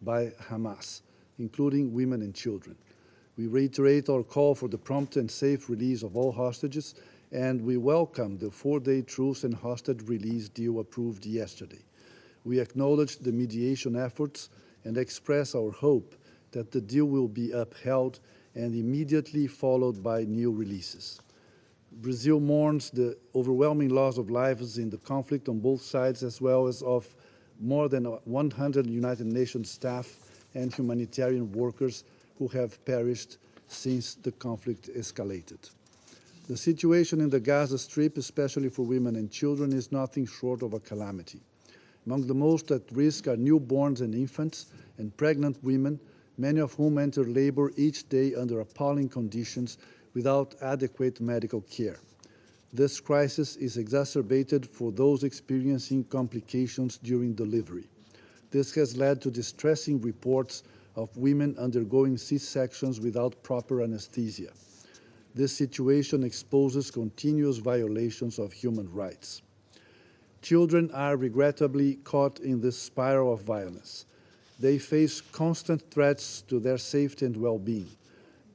by Hamas, including women and children. We reiterate our call for the prompt and safe release of all hostages, and we welcome the 4-day truce and hostage release deal approved yesterday. We acknowledge the mediation efforts and express our hope that the deal will be upheld and immediately followed by new releases. Brazil mourns the overwhelming loss of lives in the conflict on both sides, as well as of more than 100 United Nations staff and humanitarian workers who have perished since the conflict escalated. The situation in the Gaza Strip, especially for women and children, is nothing short of a calamity. Among the most at risk are newborns and infants and pregnant women, many of whom enter labor each day under appalling conditions without adequate medical care. This crisis is exacerbated for those experiencing complications during delivery. This has led to distressing reports of women undergoing C-sections without proper anesthesia. This situation exposes continuous violations of human rights. Children are regrettably caught in this spiral of violence. They face constant threats to their safety and well-being.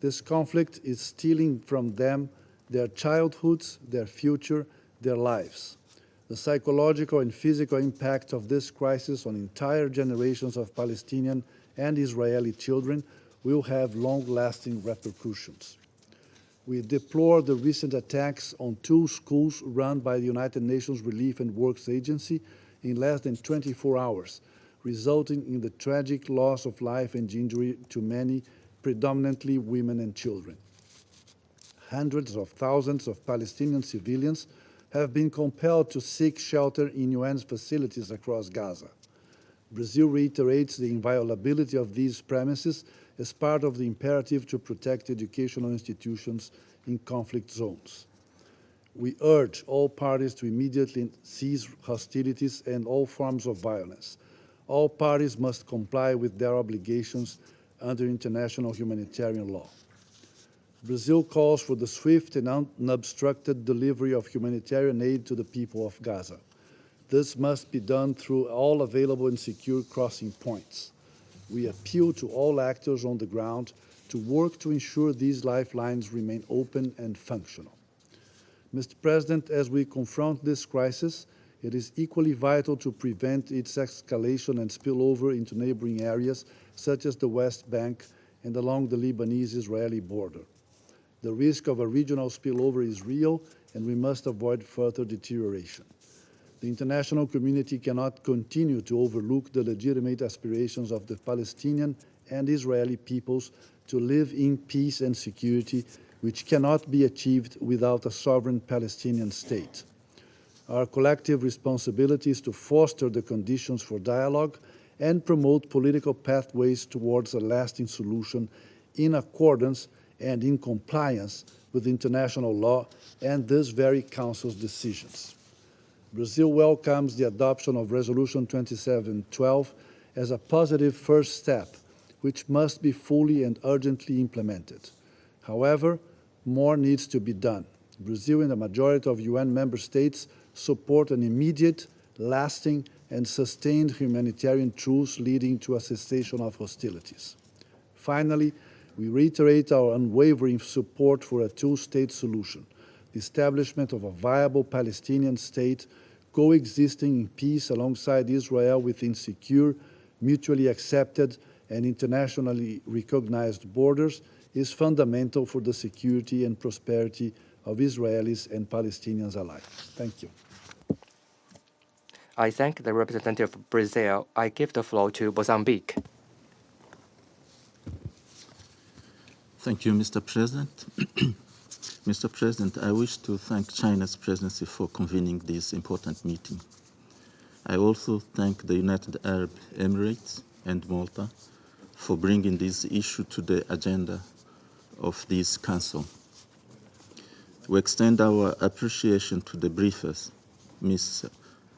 This conflict is stealing from them their childhoods, their future, their lives. The psychological and physical impact of this crisis on entire generations of Palestinian and Israeli children will have long-lasting repercussions. We deplore the recent attacks on 2 schools run by the United Nations Relief and Works Agency in less than 24 hours, resulting in the tragic loss of life and injury to many, predominantly women and children. Hundreds of thousands of Palestinian civilians have been compelled to seek shelter in UN facilities across Gaza. Brazil reiterates the inviolability of these premises as part of the imperative to protect educational institutions in conflict zones. We urge all parties to immediately cease hostilities and all forms of violence. All parties must comply with their obligations under international humanitarian law. Brazil calls for the swift and unobstructed delivery of humanitarian aid to the people of Gaza. This must be done through all available and secure crossing points. We appeal to all actors on the ground to work to ensure these lifelines remain open and functional. Mr. President, as we confront this crisis, it is equally vital to prevent its escalation and spillover into neighboring areas such as the West Bank and along the Lebanese-Israeli border. The risk of a regional spillover is real, and we must avoid further deterioration. The international community cannot continue to overlook the legitimate aspirations of the Palestinian and Israeli peoples to live in peace and security, which cannot be achieved without a sovereign Palestinian state. Our collective responsibility is to foster the conditions for dialogue and promote political pathways towards a lasting solution in accordance and in compliance with international law and this very Council's decisions. Brazil welcomes the adoption of Resolution 2712 as a positive first step, which must be fully and urgently implemented. However, more needs to be done. Brazil and the majority of UN member states support an immediate, lasting, and sustained humanitarian truce leading to a cessation of hostilities. Finally, we reiterate our unwavering support for a two-state solution, the establishment of a viable Palestinian state coexisting in peace alongside Israel within secure, mutually accepted, and internationally recognized borders is fundamental for the security and prosperity of Israelis and Palestinians alike. Thank you. I thank the representative of Brazil. I give the floor to Mozambique. Thank you, Mr. President. Mr. President, I wish to thank China's presidency for convening this important meeting. I also thank the United Arab Emirates and Malta for bringing this issue to the agenda of this Council. We extend our appreciation to the briefers, Ms.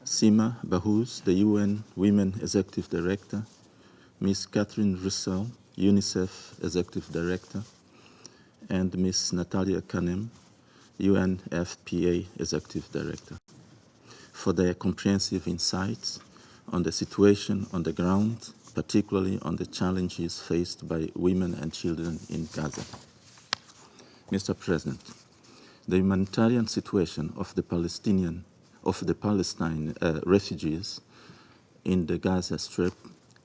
Sima Bahous, the UN Women Executive Director, Ms. Catherine Russell, UNICEF Executive Director, and Ms. Natalia Kanem, UNFPA Executive Director, for their comprehensive insights on the situation on the ground, particularly on the challenges faced by women and children in Gaza. Mr. President, the humanitarian situation of the Palestine refugees in the Gaza Strip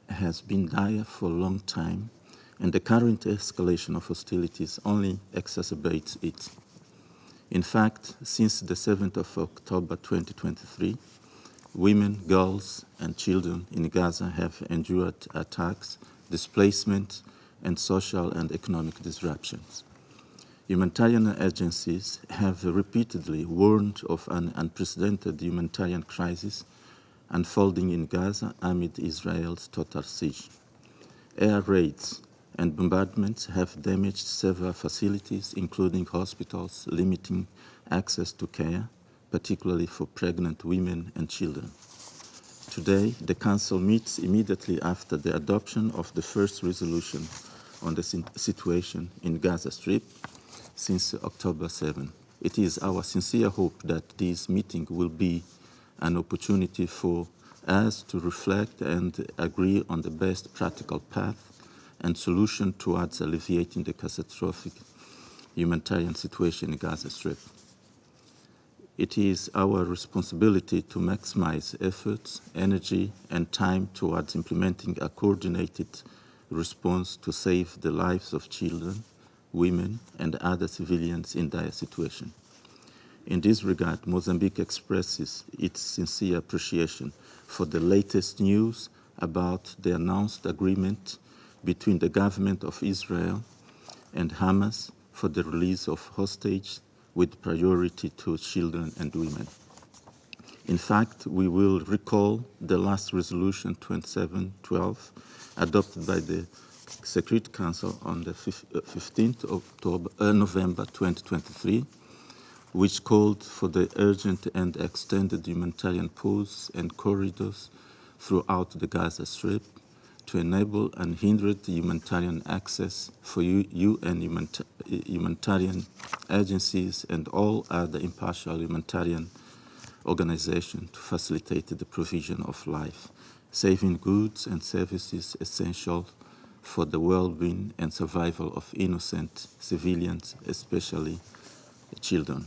has been dire for a long time, and the current escalation of hostilities only exacerbates it. In fact, since the 7th of October 2023, women, girls, and children in Gaza have endured attacks, displacement, and social and economic disruptions. Humanitarian agencies have repeatedly warned of an unprecedented humanitarian crisis unfolding in Gaza amid Israel's total siege. Air raids and bombardments have damaged several facilities, including hospitals, limiting access to care, particularly for pregnant women and children. Today, the Council meets immediately after the adoption of the first resolution on the situation in Gaza Strip since October 7. It is our sincere hope that this meeting will be an opportunity for us to reflect and agree on the best practical path and solution towards alleviating the catastrophic humanitarian situation in Gaza Strip. It is our responsibility to maximize efforts, energy, and time towards implementing a coordinated response to save the lives of children, women, and other civilians in dire situation. In this regard, Mozambique expresses its sincere appreciation for the latest news about the announced agreement between the government of Israel and Hamas for the release of hostages with priority to children and women. In fact, we will recall the last resolution 2712 adopted by the Security Council on the 15th November 2023, which called for the urgent and extended humanitarian pause and corridors throughout the Gaza Strip to enable unhindered humanitarian access for UN humanitarian agencies and all other impartial humanitarian organizations to facilitate the provision of life, saving goods and services essential for the well-being and survival of innocent civilians, especially children.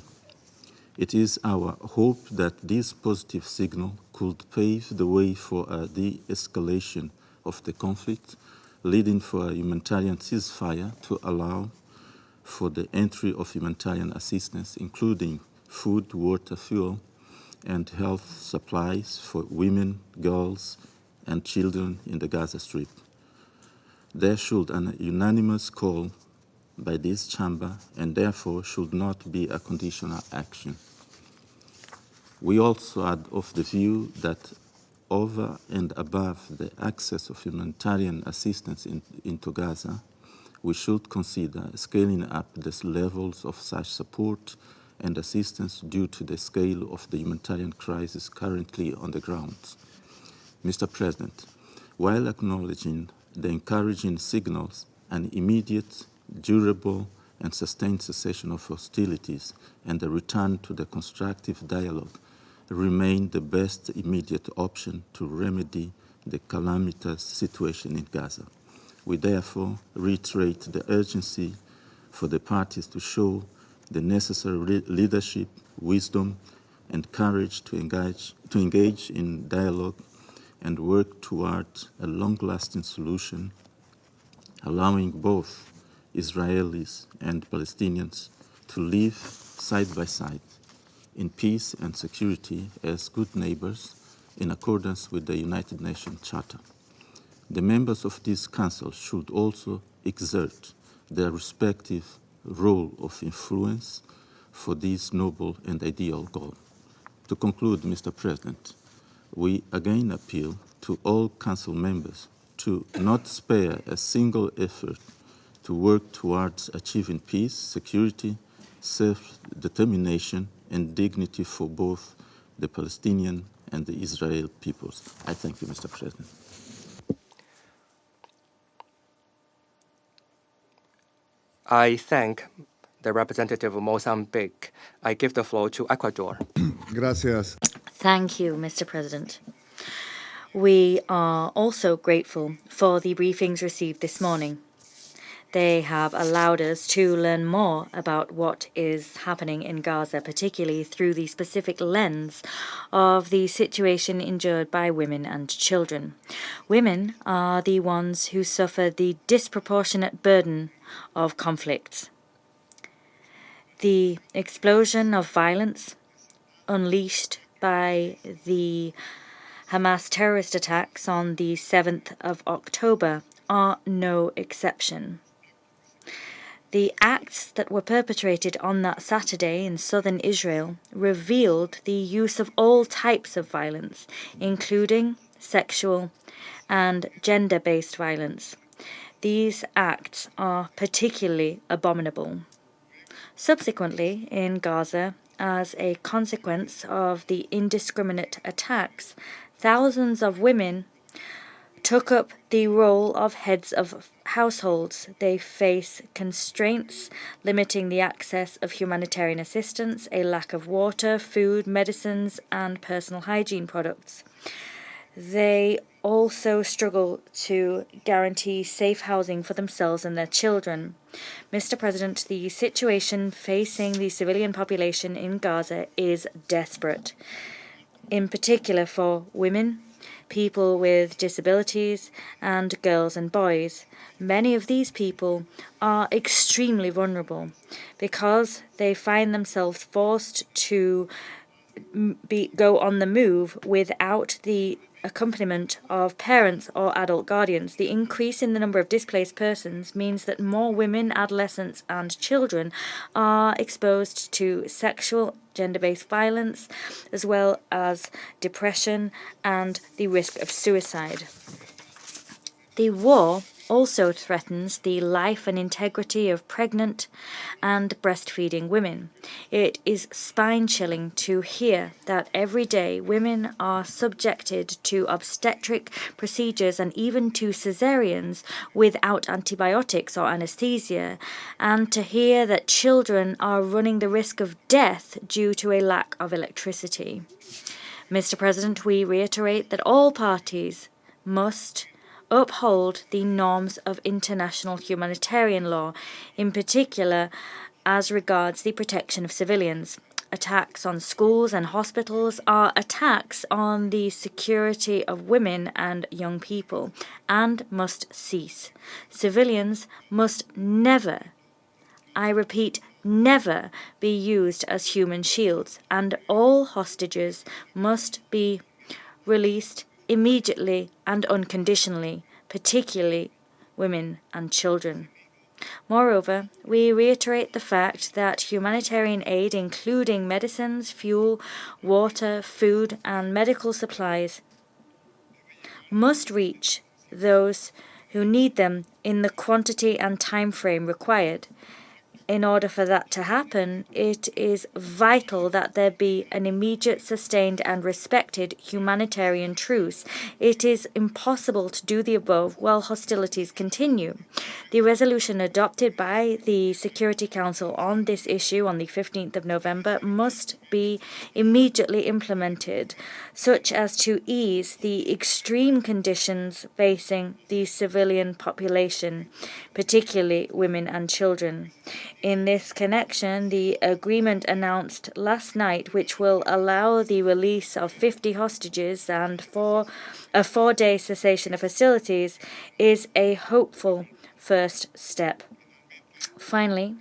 It is our hope that this positive signal could pave the way for a de-escalation of the conflict, leading for a humanitarian ceasefire to allow for the entry of humanitarian assistance, including food, water, fuel, and health supplies for women, girls, and children in the Gaza Strip. There should an unanimous call by this chamber and therefore should not be a conditional action. We also are of the view that over and above the access of humanitarian assistance into Gaza, we should consider scaling up the levels of such support and assistance due to the scale of the humanitarian crisis currently on the ground. Mr. President, while acknowledging the encouraging signals, an immediate, durable, and sustained cessation of hostilities and a return to the constructive dialogue remain the best immediate option to remedy the calamitous situation in Gaza. We therefore reiterate the urgency for the parties to show the necessary leadership, wisdom, and courage to engage in dialogue and work toward a long-lasting solution, allowing both Israelis and Palestinians to live side by side in peace and security as good neighbors in accordance with the United Nations Charter. The members of this Council should also exert their respective role of influence for this noble and ideal goal. To conclude, Mr. President, we again appeal to all Council members to not spare a single effort to work towards achieving peace, security, self-determination, and dignity for both the Palestinian and the Israeli peoples. I thank you, Mr. President. I thank the representative of Mozambique. I give the floor to Ecuador. Gracias. Thank you, Mr. President. We are also grateful for the briefings received this morning. They have allowed us to learn more about what is happening in Gaza, particularly through the specific lens of the situation endured by women and children. Women are the ones who suffer the disproportionate burden of conflicts. The explosion of violence unleashed by the Hamas terrorist attacks on the 7th of October are no exception. The acts that were perpetrated on that Saturday in southern Israel revealed the use of all types of violence, including sexual and gender-based violence. These acts are particularly abominable. Subsequently, in Gaza, as a consequence of the indiscriminate attacks, thousands of women took up the role of heads of households. They face constraints limiting the access of humanitarian assistance, a lack of water, food, medicines, and personal hygiene products. They also struggle to guarantee safe housing for themselves and their children. Mr. President, the situation facing the civilian population in Gaza is desperate, in particular for women, people with disabilities, and girls and boys. Many of these people are extremely vulnerable because they find themselves forced to go on the move without the accompaniment of parents or adult guardians. The increase in the number of displaced persons means that more women, adolescents, and children are exposed to sexual, gender-based violence, as well as depression and the risk of suicide. The war also threatens the life and integrity of pregnant and breastfeeding women. It is spine-chilling to hear that every day women are subjected to obstetric procedures and even to cesareans without antibiotics or anesthesia, and to hear that children are running the risk of death due to a lack of electricity. Mr. President, we reiterate that all parties must uphold the norms of international humanitarian law, in particular as regards the protection of civilians. Attacks on schools and hospitals are attacks on the security of women and young people and must cease. Civilians must never, I repeat, never be used as human shields, and all hostages must be released immediately and unconditionally, particularly women and children. Moreover, we reiterate the fact that humanitarian aid, including medicines, fuel, water, food, and medical supplies, must reach those who need them in the quantity and time frame required. in order for that to happen, it is vital that there be an immediate, sustained and respected humanitarian truce. It is impossible to do the above while hostilities continue. The resolution adopted by the Security Council on this issue on the 15th of November must be immediately implemented, such as to ease the extreme conditions facing the civilian population, particularly women and children. In this connection, the agreement announced last night, which will allow the release of 50 hostages and for a 4-day cessation of hostilities, is a hopeful first step. Finally,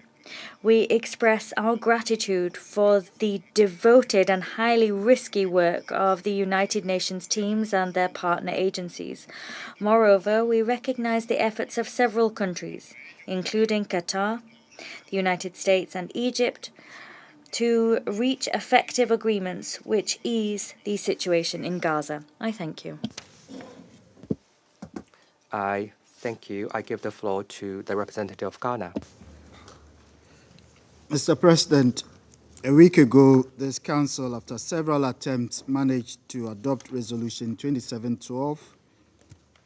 we express our gratitude for the devoted and highly risky work of the United Nations teams and their partner agencies. Moreover, we recognize the efforts of several countries, including Qatar, the United States and Egypt, to reach effective agreements which ease the situation in Gaza. I thank you. I thank you. I give the floor to the representative of Ghana. Mr. President, a week ago, this Council, after several attempts, managed to adopt Resolution 2712,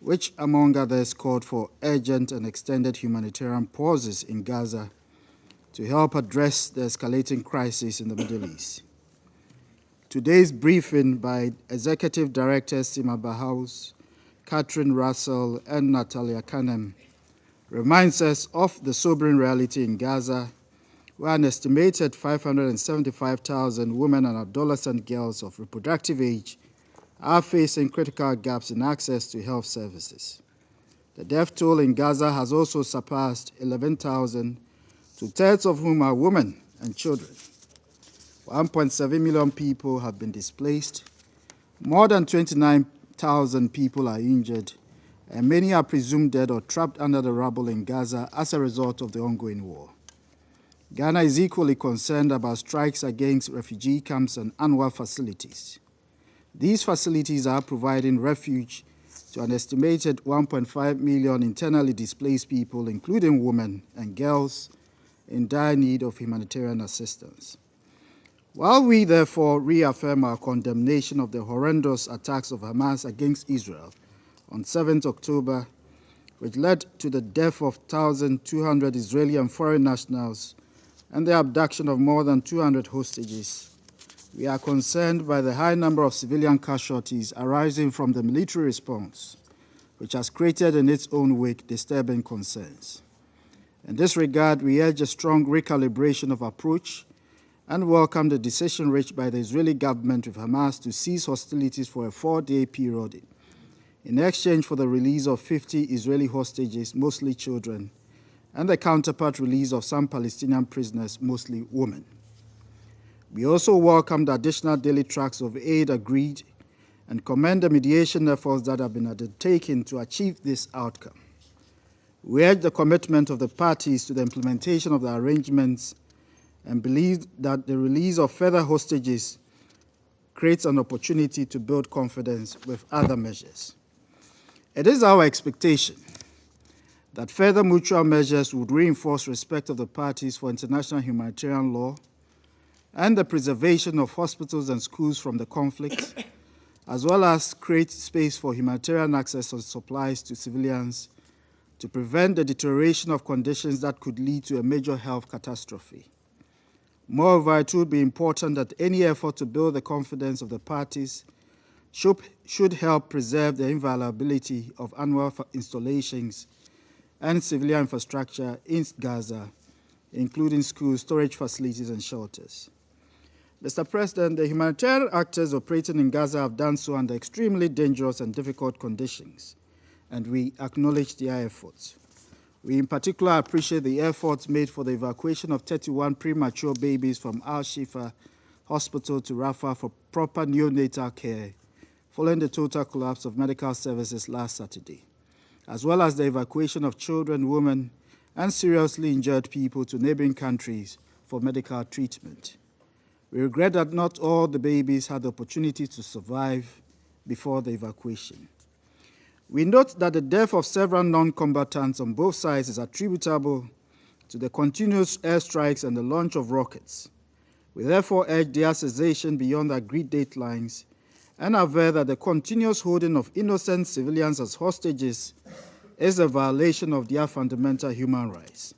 which, among others, called for urgent and extended humanitarian pauses in Gaza to help address the escalating crisis in the Middle East. Today's briefing by Executive Directors Sima Bahaus, Catherine Russell, and Natalia Kanem reminds us of the sobering reality in Gaza, where an estimated 575,000 women and adolescent girls of reproductive age are facing critical gaps in access to health services. The death toll in Gaza has also surpassed 11,000, two-thirds of whom are women and children. 1.7 million people have been displaced, more than 29,000 people are injured, and many are presumed dead or trapped under the rubble in Gaza as a result of the ongoing war. Ghana is equally concerned about strikes against refugee camps and UNRWA facilities. These facilities are providing refuge to an estimated 1.5 million internally displaced people, including women and girls, in dire need of humanitarian assistance. While we therefore reaffirm our condemnation of the horrendous attacks of Hamas against Israel on 7th October, which led to the death of 1,200 Israeli and foreign nationals and the abduction of more than 200 hostages, we are concerned by the high number of civilian casualties arising from the military response, which has created in its own wake disturbing concerns. In this regard, we urge a strong recalibration of approach and welcome the decision reached by the Israeli government with Hamas to cease hostilities for a 4-day period in exchange for the release of 50 Israeli hostages, mostly children, and the counterpart release of some Palestinian prisoners, mostly women. We also welcome the additional daily tracks of aid agreed and commend the mediation efforts that have been undertaken to achieve this outcome. We urge the commitment of the parties to the implementation of the arrangements and believe that the release of further hostages creates an opportunity to build confidence with other measures. It is our expectation that further mutual measures would reinforce respect of the parties for international humanitarian law and the preservation of hospitals and schools from the conflict, as well as create space for humanitarian access of supplies to civilians to prevent the deterioration of conditions that could lead to a major health catastrophe. Moreover, it would be important that any effort to build the confidence of the parties should help preserve the inviolability of UNRWA installations and civilian infrastructure in Gaza, including schools, storage facilities, and shelters. Mr. President, the humanitarian actors operating in Gaza have done so under extremely dangerous and difficult conditions, and we acknowledge their efforts. We in particular appreciate the efforts made for the evacuation of 31 premature babies from Al-Shifa Hospital to Rafah for proper neonatal care, following the total collapse of medical services last Saturday, as well as the evacuation of children, women, and seriously injured people to neighboring countries for medical treatment. We regret that not all the babies had the opportunity to survive before the evacuation. We note that the death of several non-combatants on both sides is attributable to the continuous airstrikes and the launch of rockets. We therefore urge their cessation beyond agreed deadlines and aver that the continuous holding of innocent civilians as hostages is a violation of their fundamental human rights.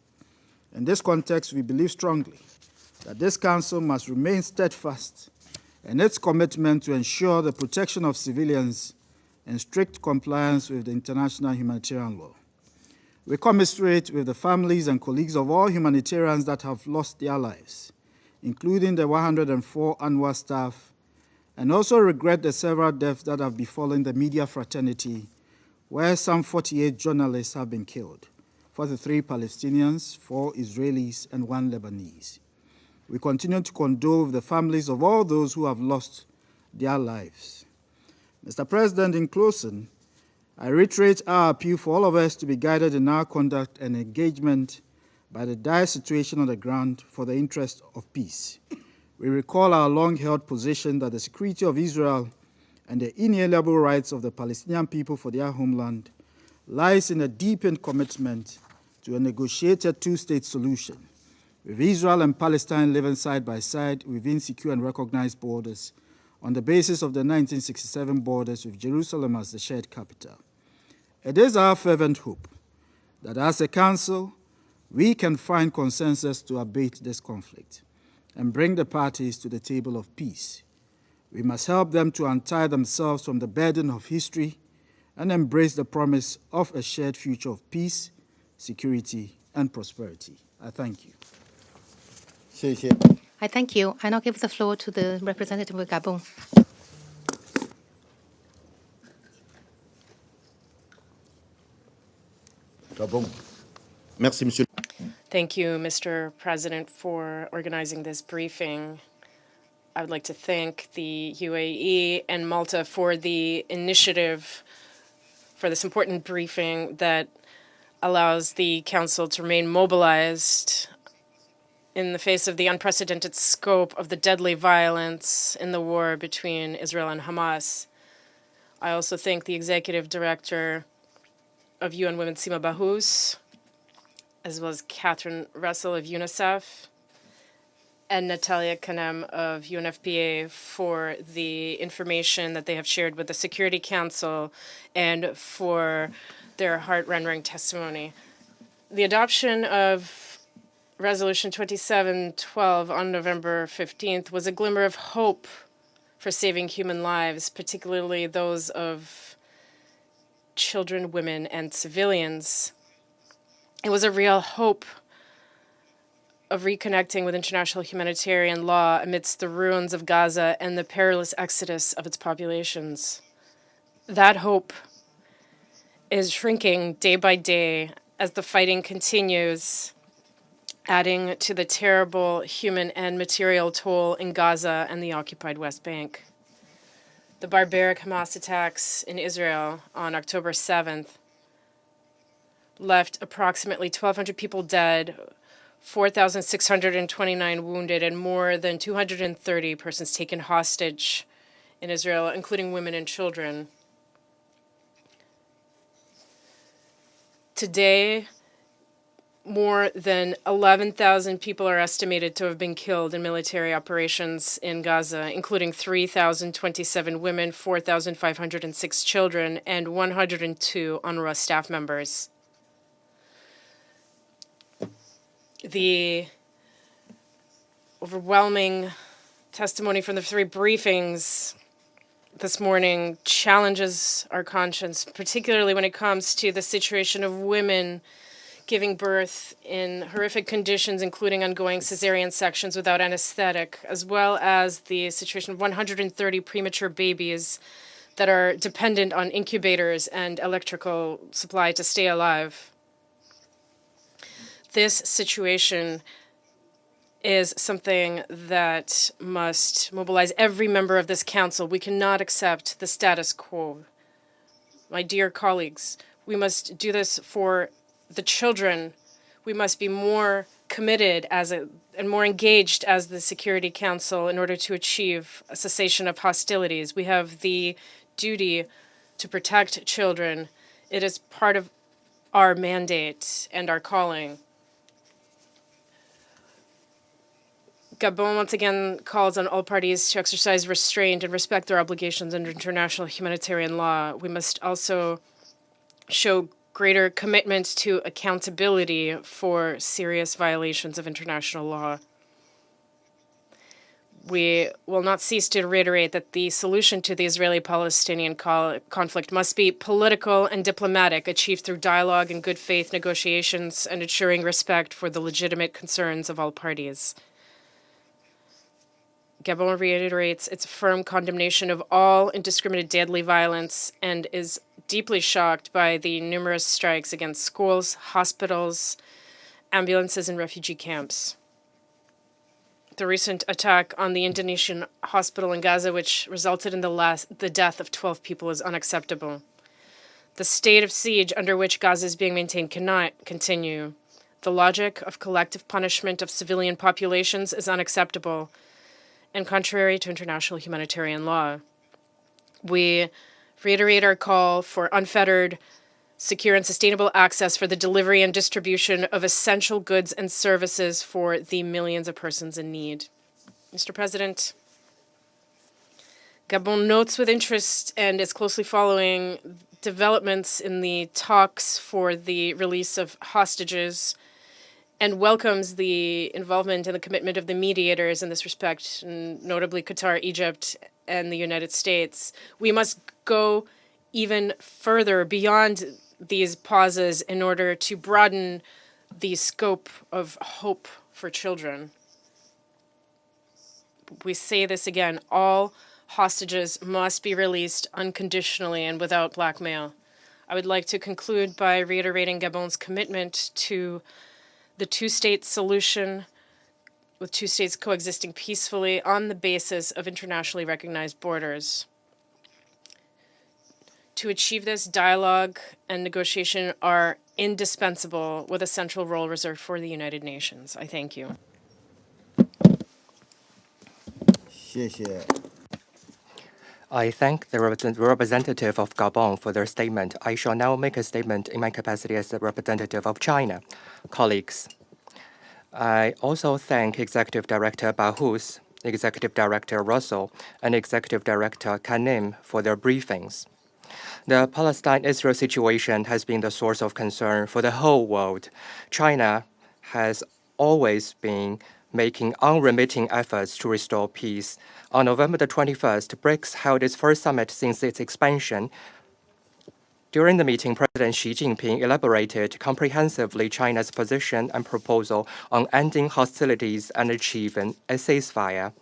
In this context, we believe strongly that this Council must remain steadfast in its commitment to ensure the protection of civilians in strict compliance with the international humanitarian law. We commiserate with the families and colleagues of all humanitarians that have lost their lives, including the 104 UNRWA staff, and also regret the several deaths that have befallen the media fraternity, where some 48 journalists have been killed, 43 Palestinians, 4 Israelis, and 1 Lebanese. We continue to condole with the families of all those who have lost their lives. Mr. President, in closing, I reiterate our appeal for all of us to be guided in our conduct and engagement by the dire situation on the ground for the interest of peace. We recall our long-held position that the security of Israel and the inalienable rights of the Palestinian people for their homeland lies in a deepened commitment to a negotiated two-state solution, with Israel and Palestine living side by side within secure and recognized borders on the basis of the 1967 borders with Jerusalem as the shared capital. It is our fervent hope that as a Council, we can find consensus to abate this conflict and bring the parties to the table of peace. We must help them to untie themselves from the burden of history and embrace the promise of a shared future of peace, security, and prosperity. I thank you. I thank you. I now give the floor to the representative of Gabon. Merci, Monsieur. Thank you, Mr. President, for organizing this briefing. I would like to thank the UAE and Malta for the initiative for this important briefing that allows the Council to remain mobilized in the face of the unprecedented scope of the deadly violence in the war between Israel and Hamas. I also thank the Executive Director of UN Women, Sima Bahous, as well as Catherine Russell of UNICEF, and Natalia Kanem of UNFPA for the information that they have shared with the Security Council and for their heart-rending testimony. The adoption of Resolution 2712 on November 15th was a glimmer of hope for saving human lives, particularly those of children, women, and civilians. It was a real hope of reconnecting with international humanitarian law amidst the ruins of Gaza and the perilous exodus of its populations. That hope is shrinking day by day as the fighting continues, adding to the terrible human and material toll in Gaza and the occupied West Bank. The barbaric Hamas attacks in Israel on October 7th left approximately 1,200 people dead, 4,629 wounded, and more than 230 persons taken hostage in Israel, including women and children. Today, more than 11,000 people are estimated to have been killed in military operations in Gaza, including 3,027 women, 4,506 children, and 102 UNRWA staff members. The overwhelming testimony from the three briefings this morning challenges our conscience, particularly when it comes to the situation of women giving birth in horrific conditions, including ongoing cesarean sections without anesthetic, as well as the situation of 130 premature babies that are dependent on incubators and electrical supply to stay alive. This situation is something that must mobilize every member of this council. We cannot accept the status quo. My dear colleagues, we must do this for the children. We must be more committed and more engaged as the Security Council in order to achieve a cessation of hostilities. We have the duty to protect children. It is part of our mandate and our calling. Gabon once again calls on all parties to exercise restraint and respect their obligations under international humanitarian law. We must also show greater commitment to accountability for serious violations of international law. We will not cease to reiterate that the solution to the Israeli-Palestinian conflict must be political and diplomatic, achieved through dialogue and good faith negotiations and ensuring respect for the legitimate concerns of all parties. Gabon reiterates its firm condemnation of all indiscriminate deadly violence and is deeply shocked by the numerous strikes against schools, hospitals, ambulances, and refugee camps. The recent attack on the Indonesian hospital in Gaza, which resulted in the death of 12 people, is unacceptable. The state of siege under which Gaza is being maintained cannot continue. The logic of collective punishment of civilian populations is unacceptable and contrary to international humanitarian law. We reiterate our call for unfettered, secure, and sustainable access for the delivery and distribution of essential goods and services for the millions of persons in need. Mr. President, Gabon notes with interest and is closely following developments in the talks for the release of hostages and welcomes the involvement and the commitment of the mediators in this respect, notably Qatar, Egypt, and the United States. We must go even further beyond these pauses in order to broaden the scope of hope for children. We say this again, all hostages must be released unconditionally and without blackmail. I would like to conclude by reiterating Gabon's commitment to the two-state solution, with two states coexisting peacefully on the basis of internationally recognized borders. To achieve this, dialogue and negotiation are indispensable, with a central role reserved for the United Nations. I thank you. I thank the representative of Gabon for their statement. I shall now make a statement in my capacity as the representative of China. Colleagues, I also thank Executive Director Bahous, Executive Director Russell, and Executive Director Kanim for their briefings. The Palestine-Israel situation has been the source of concern for the whole world. China has always been making unremitting efforts to restore peace. On November the 21st, BRICS held its first summit since its expansion. During the meeting, President Xi Jinping elaborated comprehensively China's position and proposal on ending hostilities and achieving a ceasefire,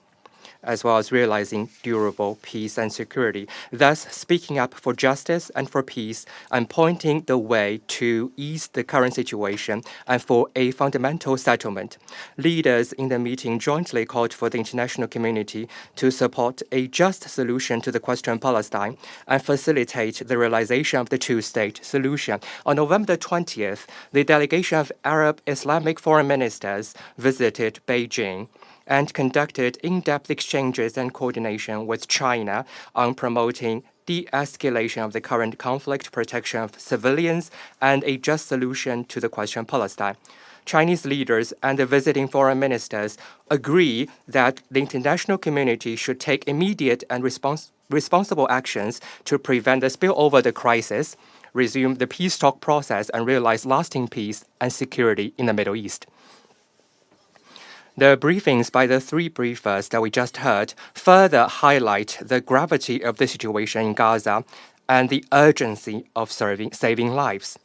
as well as realizing durable peace and security, thus speaking up for justice and for peace and pointing the way to ease the current situation and for a fundamental settlement. Leaders in the meeting jointly called for the international community to support a just solution to the question of Palestine and facilitate the realization of the two-state solution. On November 20th, the delegation of Arab Islamic foreign ministers visited Beijing and conducted in-depth exchanges and coordination with China on promoting de-escalation of the current conflict, protection of civilians, and a just solution to the question of Palestine. Chinese leaders and the visiting foreign ministers agree that the international community should take immediate and responsible actions to prevent the spillover of the crisis, resume the peace talk process, and realize lasting peace and security in the Middle East. The briefings by the three briefers that we just heard further highlight the gravity of the situation in Gaza and the urgency of saving lives.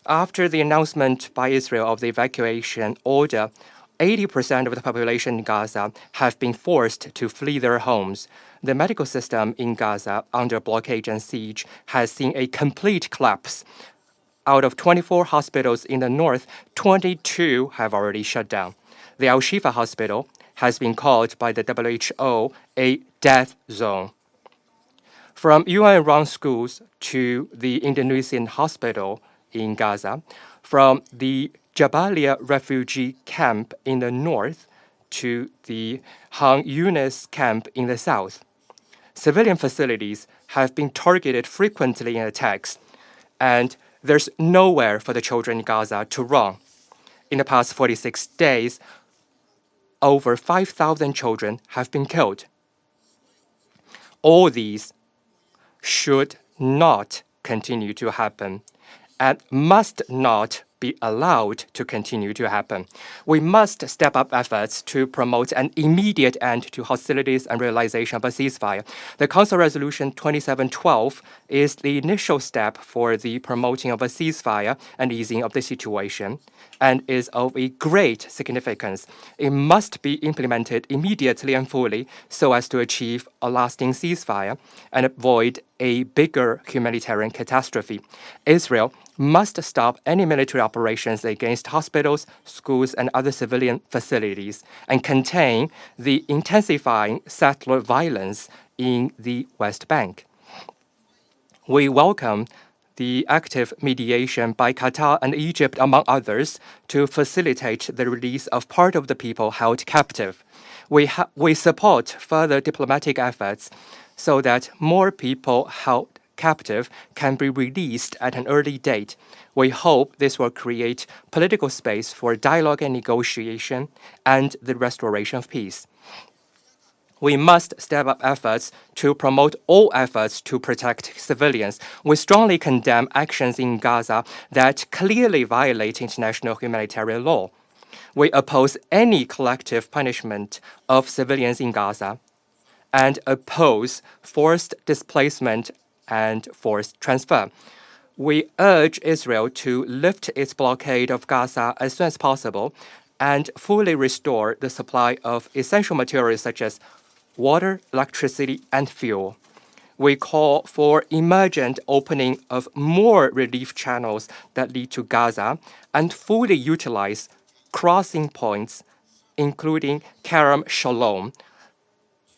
After the announcement by Israel of the evacuation order, 80% of the population in Gaza have been forced to flee their homes. The medical system in Gaza, under blockade and siege, has seen a complete collapse. Out of 24 hospitals in the north, 22 have already shut down. The Al-Shifa hospital has been called by the WHO a death zone. From UN-run schools to the Indonesian hospital in Gaza, from the Jabalia refugee camp in the north to the Han Yunis camp in the south, civilian facilities have been targeted frequently in attacks, and there's nowhere for the children in Gaza to run. In the past 46 days, over 5,000 children have been killed. All these should not continue to happen and must not be allowed to continue to happen. We must step up efforts to promote an immediate end to hostilities and realization of a ceasefire. The Council Resolution 2712 is the initial step for the promoting of a ceasefire and easing of the situation, and is of a great significance. It must be implemented immediately and fully so as to achieve a lasting ceasefire and avoid a bigger humanitarian catastrophe. Israel must stop any military operations against hospitals, schools, and other civilian facilities, and contain the intensifying settler violence in the West Bank. We welcome the active mediation by Qatar and Egypt, among others, to facilitate the release of part of the people held captive. We support further diplomatic efforts so that more people held captive can be released at an early date. We hope this will create political space for dialogue and negotiation and the restoration of peace. We must step up efforts to promote all efforts to protect civilians. We strongly condemn actions in Gaza that clearly violate international humanitarian law. We oppose any collective punishment of civilians in Gaza and oppose forced displacement and forced transfer. We urge Israel to lift its blockade of Gaza as soon as possible and fully restore the supply of essential materials such as water, electricity, and fuel. We call for emergent opening of more relief channels that lead to Gaza and fully utilize crossing points, including Kerem Shalom,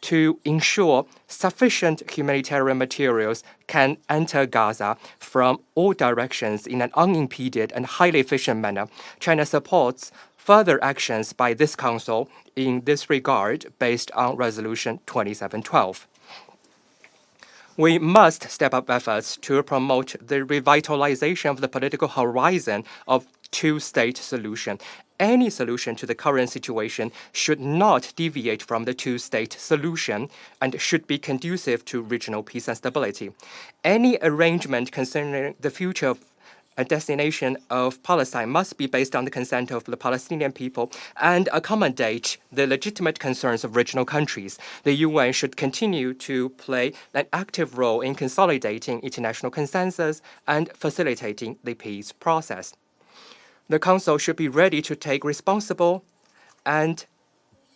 to ensure sufficient humanitarian materials can enter Gaza from all directions in an unimpeded and highly efficient manner. China supports further actions by this Council in this regard based on Resolution 2712. We must step up efforts to promote the revitalization of the political horizon of two-state solution. Any solution to the current situation should not deviate from the two-state solution and should be conducive to regional peace and stability. Any arrangement concerning the future of a destination of Palestine must be based on the consent of the Palestinian people and accommodate the legitimate concerns of regional countries. The UN should continue to play an active role in consolidating international consensus and facilitating the peace process. The Council should be ready to take responsible and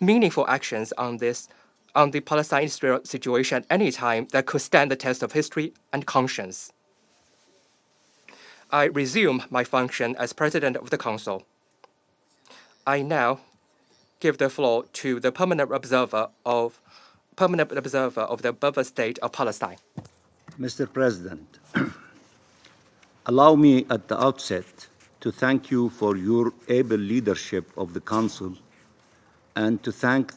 meaningful actions on the Palestine-Israel situation at any time that could stand the test of history and conscience. I resume my function as President of the Council. I now give the floor to the permanent observer of the buffer state of Palestine. Mr. President, allow me at the outset to thank you for your able leadership of the Council and to thank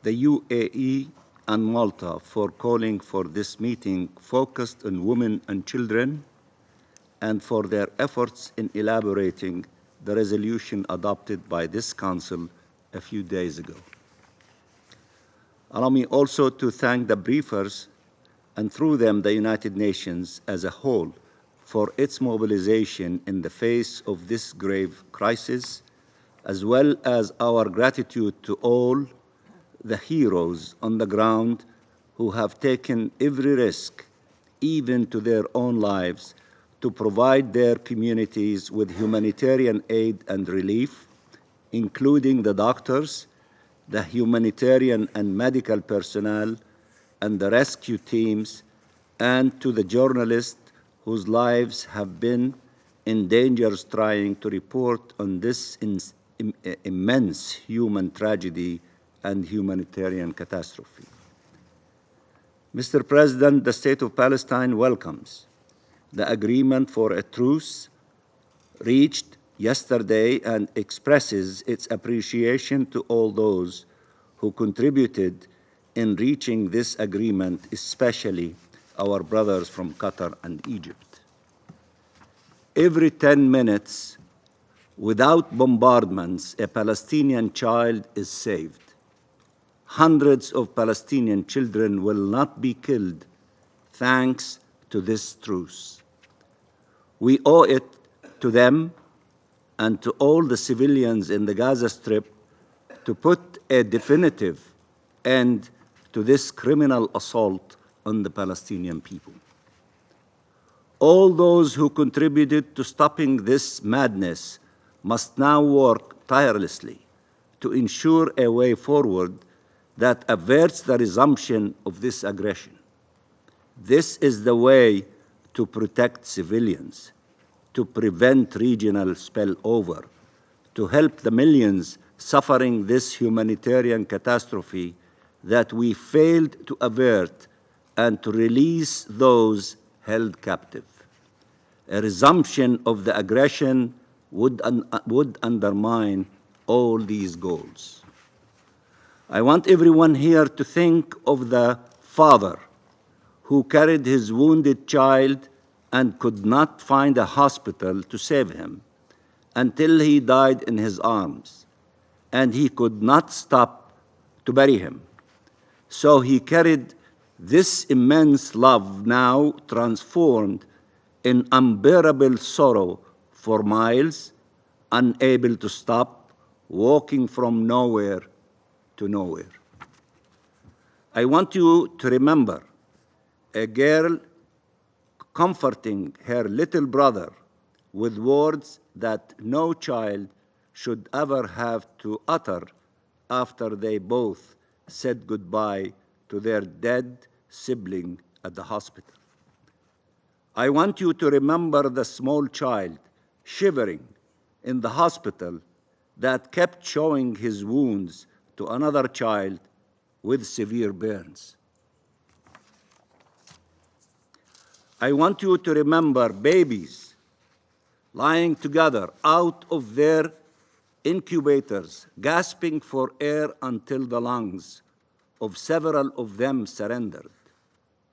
the UAE and Malta for calling for this meeting focused on women and children and for their efforts in elaborating the resolution adopted by this Council a few days ago. Allow me also to thank the briefers and through them the United Nations as a whole for its mobilization in the face of this grave crisis, as well as our gratitude to all the heroes on the ground who have taken every risk, even to their own lives, to provide their communities with humanitarian aid and relief, including the doctors, the humanitarian and medical personnel, and the rescue teams, and to the journalists whose lives have been in danger trying to report on this immense human tragedy and humanitarian catastrophe. Mr. President, the State of Palestine welcomes the agreement for a truce reached yesterday and expresses its appreciation to all those who contributed in reaching this agreement, especially our brothers from Qatar and Egypt. Every 10 minutes, Without bombardments, a Palestinian child is saved. Hundreds of Palestinian children will not be killed thanks to this truce. We owe it to them and to all the civilians in the Gaza Strip to put a definitive end to this criminal assault on the Palestinian people. All those who contributed to stopping this madness must now work tirelessly to ensure a way forward that averts the resumption of this aggression. This is the way to protect civilians, to prevent regional spillover, to help the millions suffering this humanitarian catastrophe that we failed to avert, and to release those held captive. A resumption of the aggression would undermine all these goals. I want everyone here to think of the father who carried his wounded child and could not find a hospital to save him until he died in his arms, and he could not stop to bury him. So he carried this immense love, now transformed in unbearable sorrow, for miles, unable to stop, walking from nowhere to nowhere. I want you to remember a girl comforting her little brother with words that no child should ever have to utter after they both said goodbye to their dead sibling at the hospital. I want you to remember the small child shivering in the hospital that kept showing his wounds to another child with severe burns. I want you to remember babies lying together out of their incubators, gasping for air until the lungs of several of them surrendered,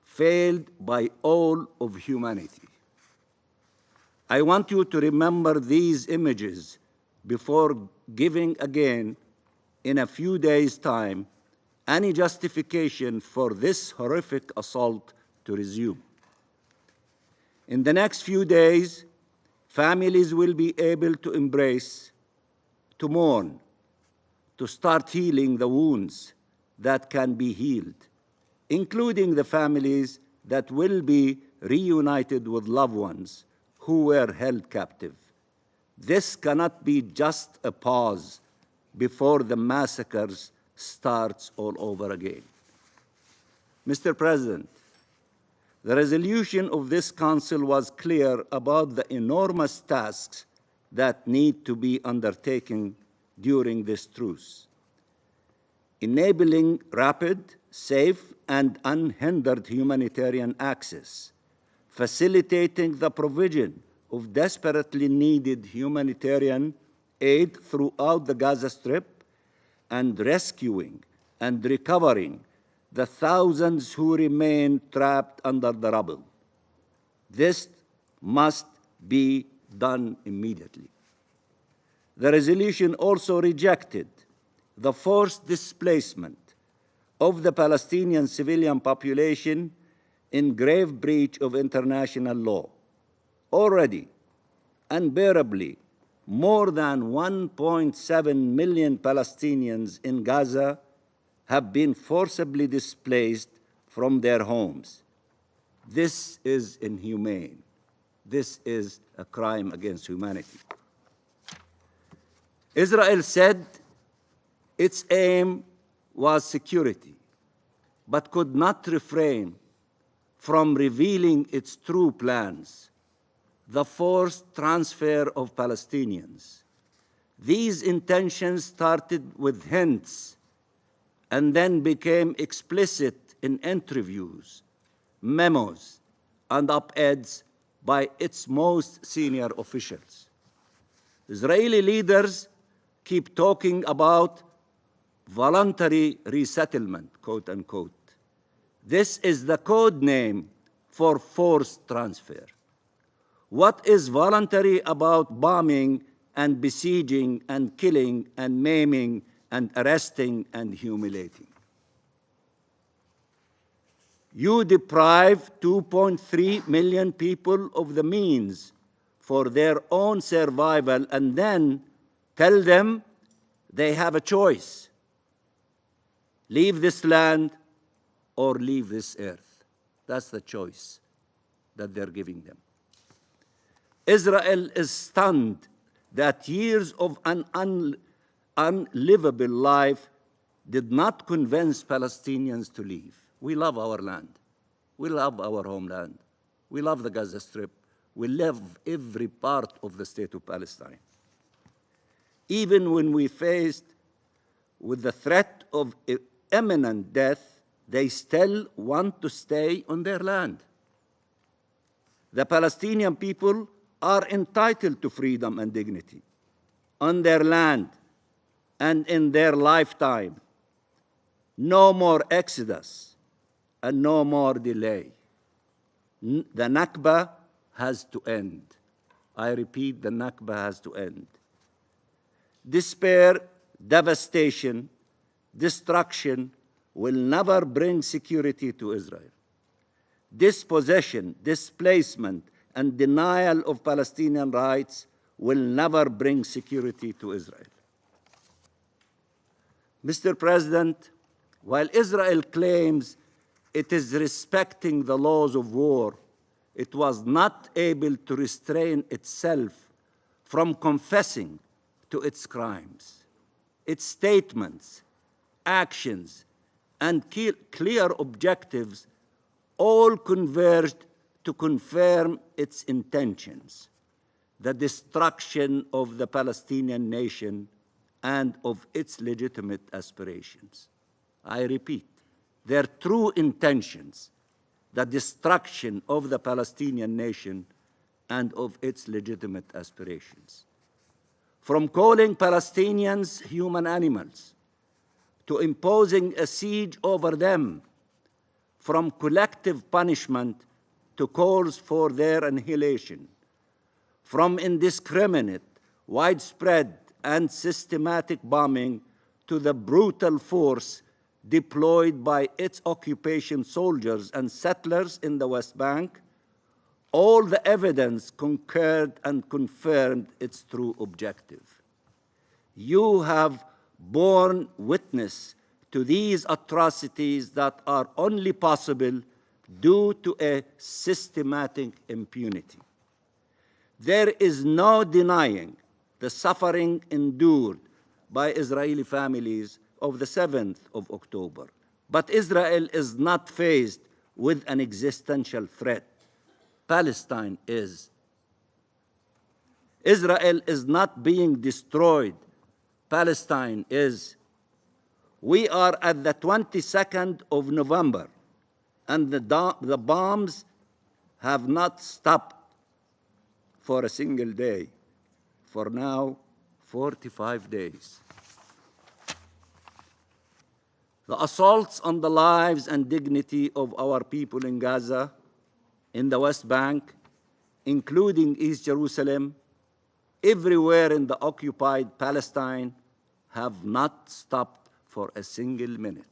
failed by all of humanity. I want you to remember these images before giving again, in a few days' time, any justification for this horrific assault to resume. In the next few days, families will be able to embrace, to mourn, to start healing the wounds that can be healed, including the families that will be reunited with loved ones who were held captive. This cannot be just a pause before the massacres starts all over again. Mr. President, the resolution of this Council was clear about the enormous tasks that need to be undertaken during this truce. Enabling rapid, safe, and unhindered humanitarian access, facilitating the provision of desperately needed humanitarian aid throughout the Gaza Strip, and rescuing and recovering the thousands who remain trapped under the rubble. This must be done immediately. The resolution also rejected the forced displacement of the Palestinian civilian population in grave breach of international law. Already, unbearably, more than 1.7 million Palestinians in Gaza have been forcibly displaced from their homes. This is inhumane. This is a crime against humanity. Israel said its aim was security, but could not refrain from revealing its true plans: the forced transfer of Palestinians. These intentions started with hints and then became explicit in interviews, memos, and op-eds by its most senior officials. Israeli leaders keep talking about voluntary resettlement, quote unquote. This is the code name for forced transfer. What is voluntary about bombing and besieging and killing and maiming and arresting and humiliating. You deprive 2.3 million people of the means for their own survival and then tell them they have a choice. Leave this land or leave this earth. That's the choice that they're giving them. Israel is stunned that years of an unlivable life did not convince Palestinians to leave. We love our land. We love our homeland. We love the Gaza Strip. We love every part of the state of Palestine. Even when we faced with the threat of imminent death, they still want to stay on their land. The Palestinian people are entitled to freedom and dignity on their land and in their lifetime. No more exodus and no more delay. The Nakba has to end. I repeat, the Nakba has to end. Despair, devastation, destruction will never bring security to Israel. Dispossession, displacement, and denial of Palestinian rights will never bring security to Israel. Mr. President, while Israel claims it is respecting the laws of war, it was not able to restrain itself from confessing to its crimes. Its statements, actions, and clear objectives all converged to confirm its intentions: the destruction of the Palestinian nation and of its legitimate aspirations. I repeat, their true intentions: the destruction of the Palestinian nation and of its legitimate aspirations. From calling Palestinians human animals to imposing a siege over them, from collective punishment to calls for their annihilation, from indiscriminate, widespread, and systematic bombing to the brutal force deployed by its occupation soldiers and settlers in the West Bank, all the evidence concurred and confirmed its true objective. You have borne witness to these atrocities that are only possible due to a systematic impunity. There is no denying the suffering endured by Israeli families of the 7th of October. But Israel is not faced with an existential threat. Palestine is. Israel is not being destroyed. Palestine is. We are at the 22nd of November, and the bombs have not stopped for a single day. For now, 45 days. The assaults on the lives and dignity of our people in Gaza, in the West Bank, including East Jerusalem, everywhere in the occupied Palestine, have not stopped for a single minute.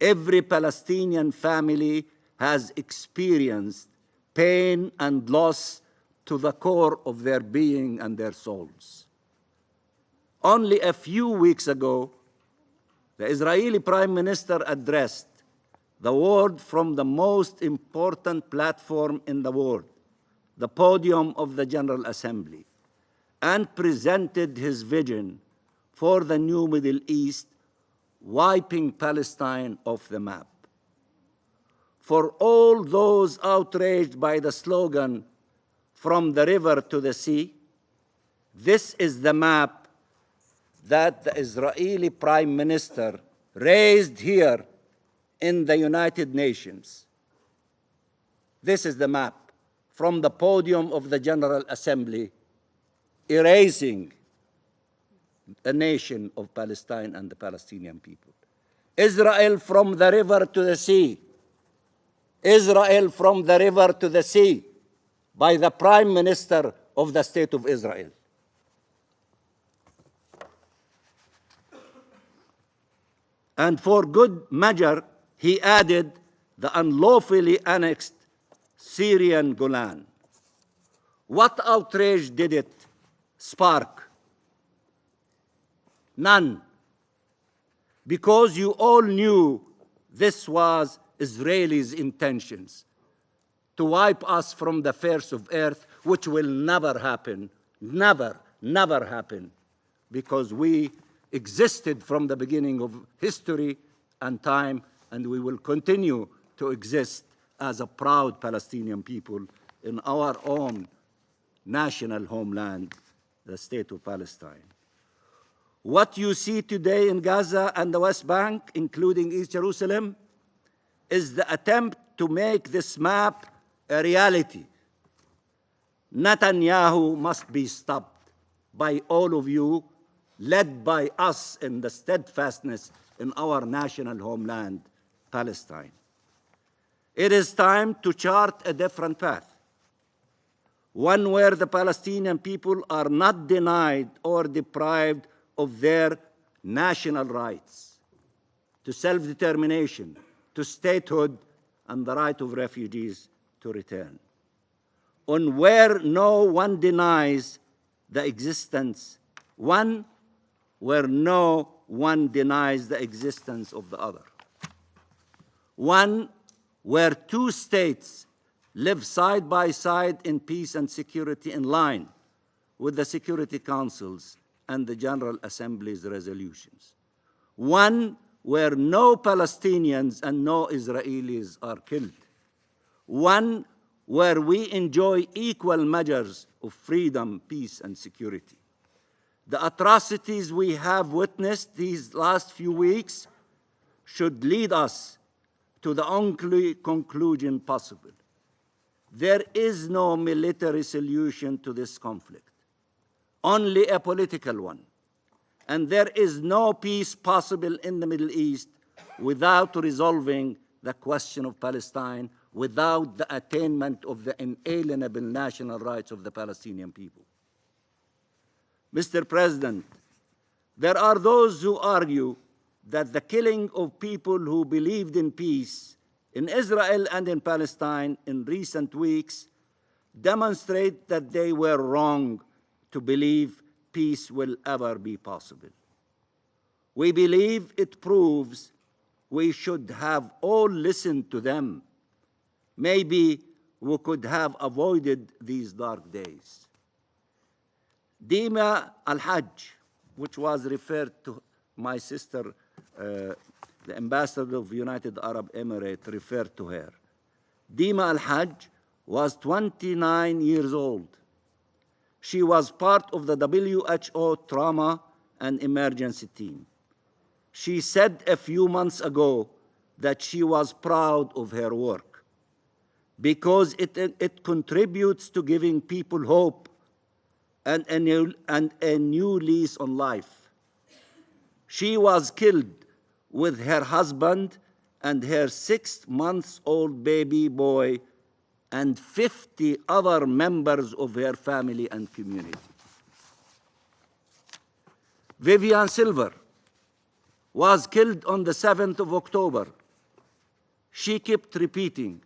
Every Palestinian family has experienced pain and loss to the core of their being and their souls. Only a few weeks ago, the Israeli Prime Minister addressed the world from the most important platform in the world, the podium of the General Assembly, and presented his vision for the new Middle East, wiping Palestine off the map. For all those outraged by the slogan, "From the river to the sea," this is the map that the Israeli Prime Minister raised here in the United Nations. This is the map from the podium of the General Assembly, erasing the nation of Palestine and the Palestinian people. Israel from the river to the sea. Israel from the river to the sea, by the Prime Minister of the State of Israel. And for good measure, he added the unlawfully annexed Syrian Golan. What outrage did it spark? None. Because you all knew this was Israelis' intentions, to wipe us from the face of earth, which will never happen, never, never happen, because we existed from the beginning of history and time, and we will continue to exist as a proud Palestinian people in our own national homeland, the state of Palestine. What you see today in Gaza and the West Bank, including East Jerusalem, is the attempt to make this map a reality. Netanyahu must be stopped by all of you, led by us in the steadfastness in our national homeland, Palestine. It is time to chart a different path, one where the Palestinian people are not denied or deprived of their national rights to self-determination, to statehood, and the right of refugees to return. On where no one denies the existence, one where no one denies the existence of the other. One where two states live side by side in peace and security in line with the Security Council's and the General Assembly's resolutions. One where no Palestinians and no Israelis are killed. One where we enjoy equal measures of freedom, peace, and security. The atrocities we have witnessed these last few weeks should lead us to the only conclusion possible. There is no military solution to this conflict, only a political one. And there is no peace possible in the Middle East without resolving the question of Palestine, without the attainment of the inalienable national rights of the Palestinian people. Mr. President, there are those who argue that the killing of people who believed in peace in Israel and in Palestine in recent weeks demonstrate that they were wrong to believe peace will ever be possible. We believe it proves we should have all listened to them. Maybe we could have avoided these dark days. Dima al-Hajj, which was referred to my sister, the ambassador of the United Arab Emirates, referred to her. Dima al-Hajj was 29 years old. She was part of the WHO trauma and emergency team. She said a few months ago that she was proud of her work because it contributes to giving people hope and a new lease on life. She was killed with her husband and her 6-month-old baby boy and 50 other members of her family and community. Vivian Silver was killed on the 7th of October. She kept repeating,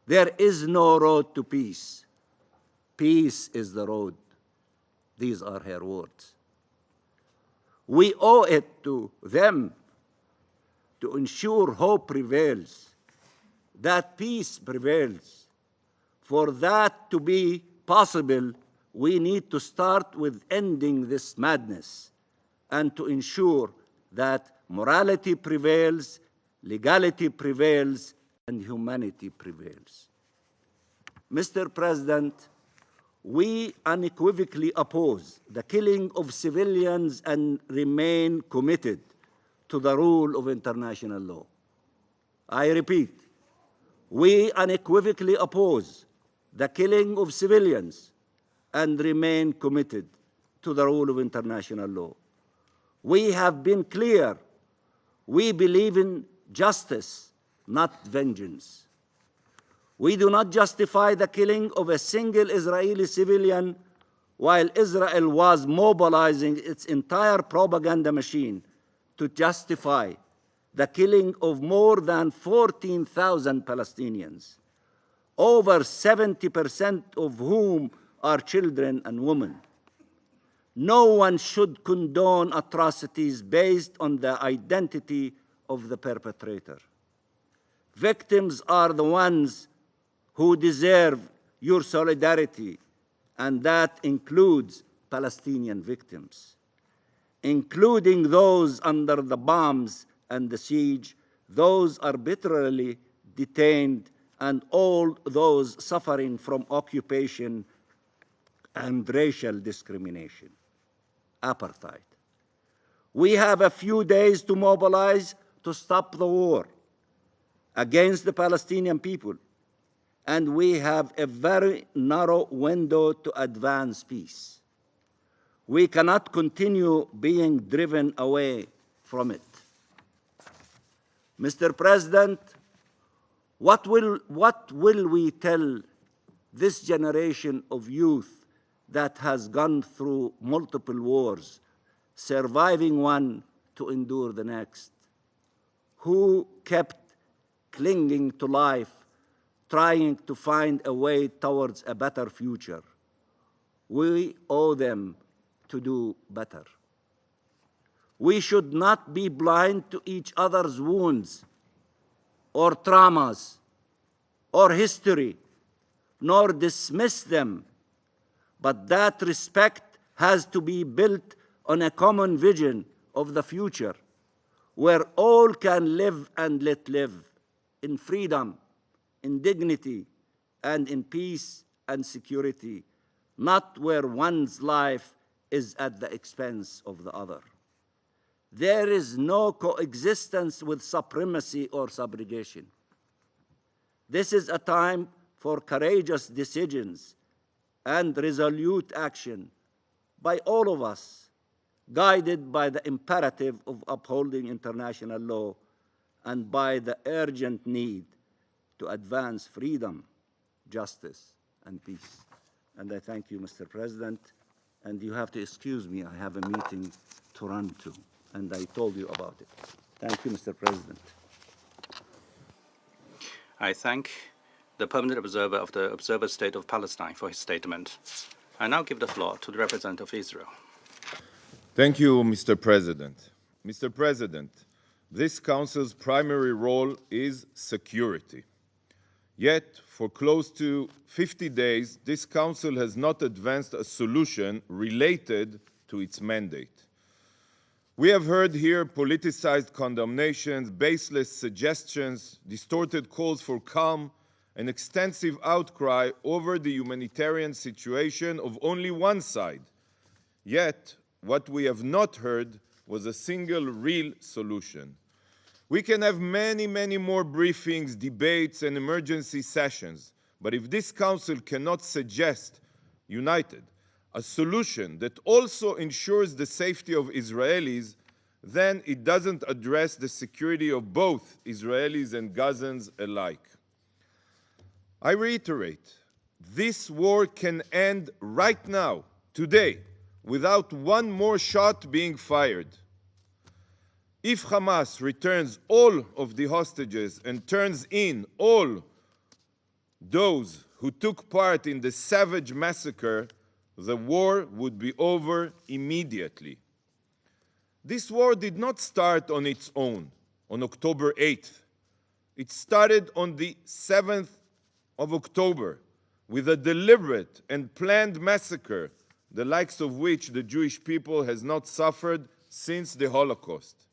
"There is no road to peace. Peace is the road." These are her words. We owe it to them to ensure hope prevails, that peace prevails. For that to be possible, we need to start with ending this madness and to ensure that morality prevails, legality prevails, and humanity prevails. Mr. President, we unequivocally oppose the killing of civilians and remain committed to the rule of international law. I repeat, we unequivocally oppose the killing of civilians and remain committed to the rule of international law. We have been clear. We believe in justice, not vengeance. We do not justify the killing of a single Israeli civilian while Israel was mobilizing its entire propaganda machine to justify the killing of more than 14,000 Palestinians, over 70% of whom are children and women. No one should condone atrocities based on the identity of the perpetrator. Victims are the ones who deserve your solidarity, and that includes Palestinian victims, including those under the bombs and the siege, those arbitrarily detained, and all those suffering from occupation and racial discrimination, apartheid. We have a few days to mobilize to stop the war against the Palestinian people, and we have a very narrow window to advance peace. We cannot continue being driven away from it. Mr. President, what will we tell this generation of youth that has gone through multiple wars, surviving one to endure the next, who kept clinging to life, trying to find a way towards a better future? We owe them to do better. We should not be blind to each other's wounds or traumas or history, nor dismiss them, but that respect has to be built on a common vision of the future, where all can live and let live in freedom, in dignity, and in peace and security, not where one's life is at the expense of the other. There is no coexistence with supremacy or subrogation. This is a time for courageous decisions and resolute action by all of us, guided by the imperative of upholding international law and by the urgent need to advance freedom, justice, and peace. And I thank you, Mr. President. And you have to excuse me, I have a meeting to run to, and I told you about it. Thank you, Mr. President. I thank the permanent observer of the Observer State of Palestine for his statement. I now give the floor to the representative of Israel. Thank you, Mr. President. Mr. President, this Council's primary role is security. Yet, for close to 50 days, this Council has not advanced a solution related to its mandate. We have heard here politicized condemnations, baseless suggestions, distorted calls for calm, an extensive outcry over the humanitarian situation of only one side. Yet, what we have not heard was a single real solution. We can have many, many more briefings, debates, and emergency sessions, but if this Council cannot suggest, united, a solution that also ensures the safety of Israelis, then it doesn't address the security of both Israelis and Gazans alike. I reiterate, this war can end right now, today, without one more shot being fired. If Hamas returns all of the hostages and turns in all those who took part in the savage massacre, the war would be over immediately. This war did not start on its own on October 8th. It started on the 7th of October with a deliberate and planned massacre, the likes of which the Jewish people has not suffered since the Holocaust.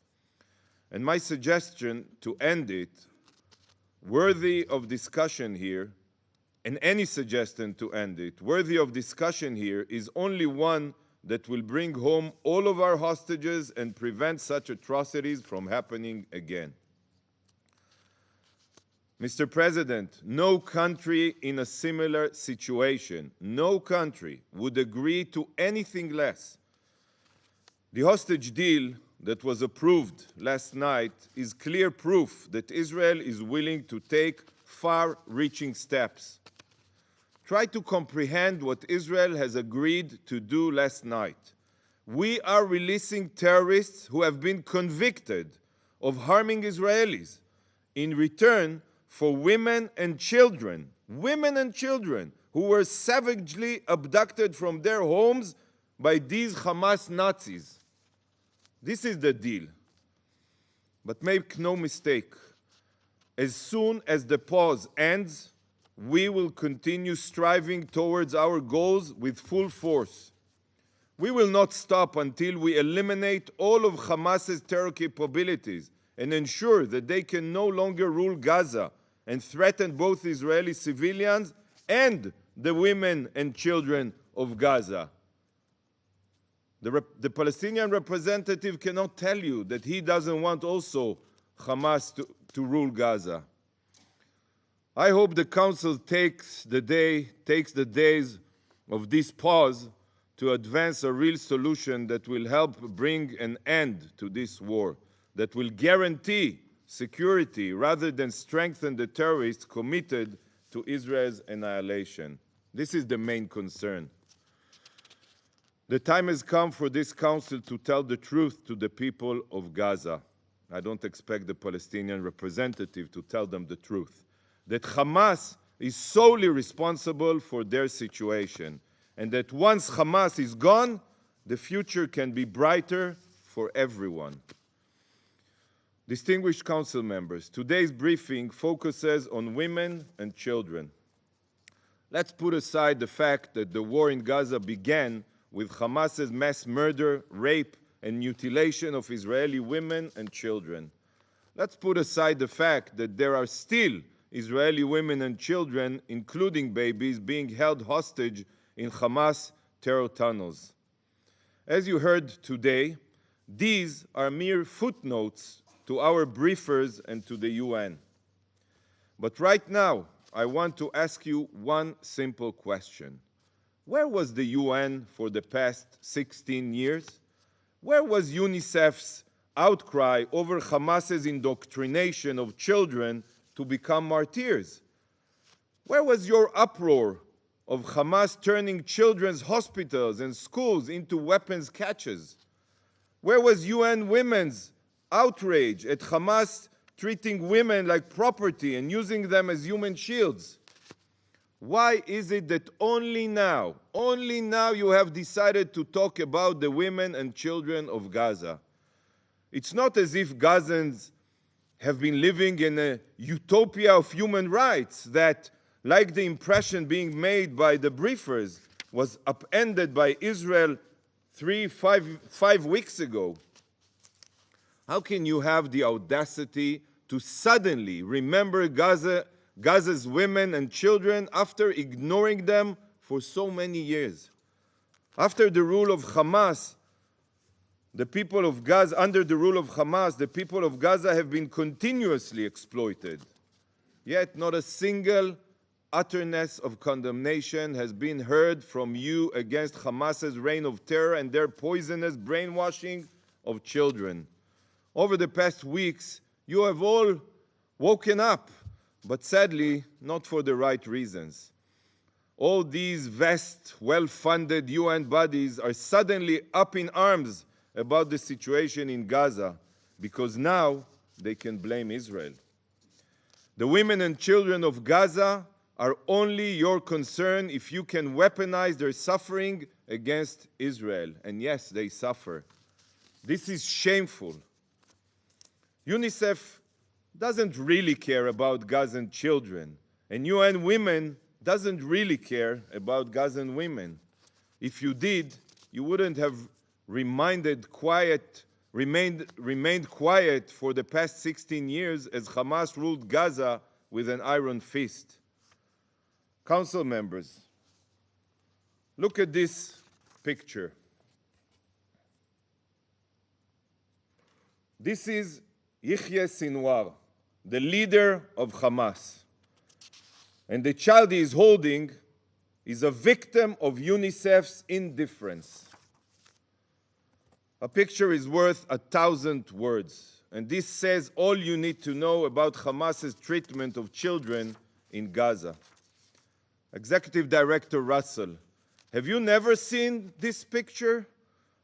And my suggestion to end it, worthy of discussion here, and any suggestion to end it, worthy of discussion here, is only one that will bring home all of our hostages and prevent such atrocities from happening again. Mr. President, no country in a similar situation, no country would agree to anything less. The hostage deal that was approved last night is clear proof that Israel is willing to take far-reaching steps. Try to comprehend what Israel has agreed to do last night. We are releasing terrorists who have been convicted of harming Israelis in return for women and children who were savagely abducted from their homes by these Hamas Nazis. This is the deal. But make no mistake, as soon as the pause ends, we will continue striving towards our goals with full force. We will not stop until we eliminate all of Hamas's terror capabilities and ensure that they can no longer rule Gaza and threaten both Israeli civilians and the women and children of Gaza. The Palestinian representative cannot tell you that he doesn't want also Hamas to rule Gaza. I hope the Council takes the days of this pause to advance a real solution that will help bring an end to this war, that will guarantee security rather than strengthen the terrorists committed to Israel's annihilation. This is the main concern. The time has come for this Council to tell the truth to the people of Gaza. I don't expect the Palestinian representative to tell them the truth, that Hamas is solely responsible for their situation, and that once Hamas is gone, the future can be brighter for everyone. Distinguished Council members, today's briefing focuses on women and children. Let's put aside the fact that the war in Gaza began with Hamas's mass murder, rape, and mutilation of Israeli women and children. Let's put aside the fact that there are still Israeli women and children, including babies, being held hostage in Hamas terror tunnels. As you heard today, these are mere footnotes to our briefers and to the UN. But right now, I want to ask you one simple question. Where was the UN for the past 16 years? Where was UNICEF's outcry over Hamas's indoctrination of children to become martyrs? Where was your uproar of Hamas turning children's hospitals and schools into weapons caches? Where was UN Women's outrage at Hamas treating women like property and using them as human shields? Why is it that only now you have decided to talk about the women and children of Gaza? It's not as if Gazans have been living in a utopia of human rights that, like the impression being made by the briefers, was upended by Israel 5 weeks ago. How can you have the audacity to suddenly remember Gaza's women and children after ignoring them for so many years? After the rule of Hamas, the people of Gaza, under the rule of Hamas, the people of Gaza have been continuously exploited. Yet not a single utterness of condemnation has been heard from you against Hamas's reign of terror and their poisonous brainwashing of children. Over the past weeks, you have all woken up, but sadly, not for the right reasons. All these vast, well-funded UN bodies are suddenly up in arms about the situation in Gaza because now they can blame Israel. The women and children of Gaza are only your concern if you can weaponize their suffering against Israel. And yes, they suffer. This is shameful. UNICEF doesn't really care about Gazan children, and UN Women doesn't really care about Gazan women. If you did, you wouldn't have remained quiet for the past 16 years as Hamas ruled Gaza with an iron fist. Council members, look at this picture. This is Yahya Sinwar, the leader of Hamas. And the child he is holding is a victim of UNICEF's indifference. A picture is worth 1,000 words, and this says all you need to know about Hamas's treatment of children in Gaza. Executive Director Russell, have you never seen this picture?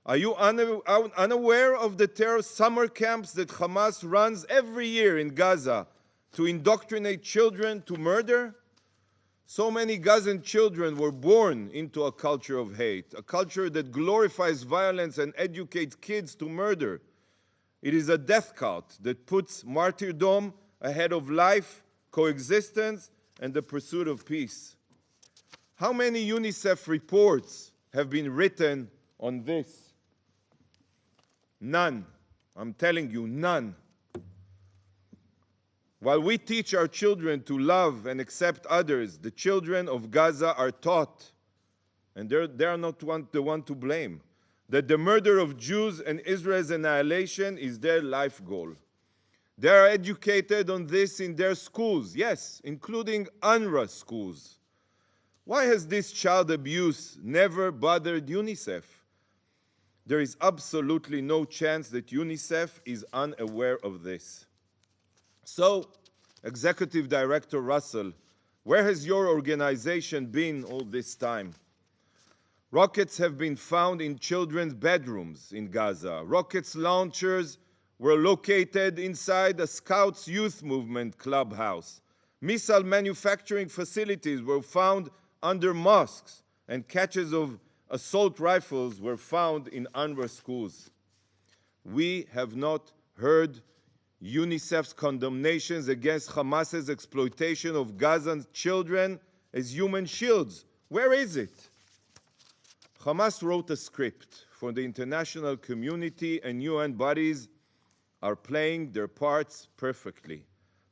Are you unaware of the terror summer camps that Hamas runs every year in Gaza to indoctrinate children to murder? So many Gazan children were born into a culture of hate, a culture that glorifies violence and educates kids to murder. It is a death cult that puts martyrdom ahead of life, coexistence, and the pursuit of peace. How many UNICEF reports have been written on this? None. I'm telling you, none. While we teach our children to love and accept others, the children of Gaza are taught, and they are not the one to blame, that the murder of Jews and Israel's annihilation is their life goal. They are educated on this in their schools, yes, including UNRWA schools. Why has this child abuse never bothered UNICEF? There is absolutely no chance that UNICEF is unaware of this. So, Executive Director Russell, where has your organization been all this time? Rockets have been found in children's bedrooms in Gaza. Rockets launchers were located inside a Scouts Youth Movement clubhouse. Missile manufacturing facilities were found under mosques, and caches of assault rifles were found in UNRWA schools. We have not heard UNICEF's condemnations against Hamas's exploitation of Gazan children as human shields. Where is it? Hamas wrote a script for the international community, and UN bodies are playing their parts perfectly.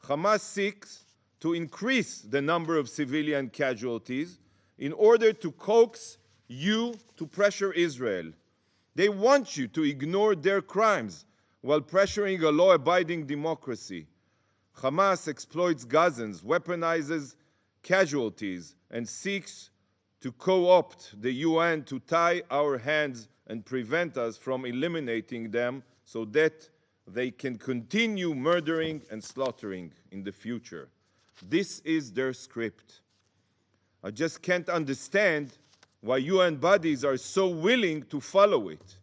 Hamas seeks to increase the number of civilian casualties in order to coax you to pressure Israel. They want you to ignore their crimes while pressuring a law-abiding democracy. Hamas exploits Gazans, weaponizes casualties, and seeks to co-opt the UN to tie our hands and prevent us from eliminating them so that they can continue murdering and slaughtering in the future. This is their script. I just can't understand why UN bodies are so willing to follow it.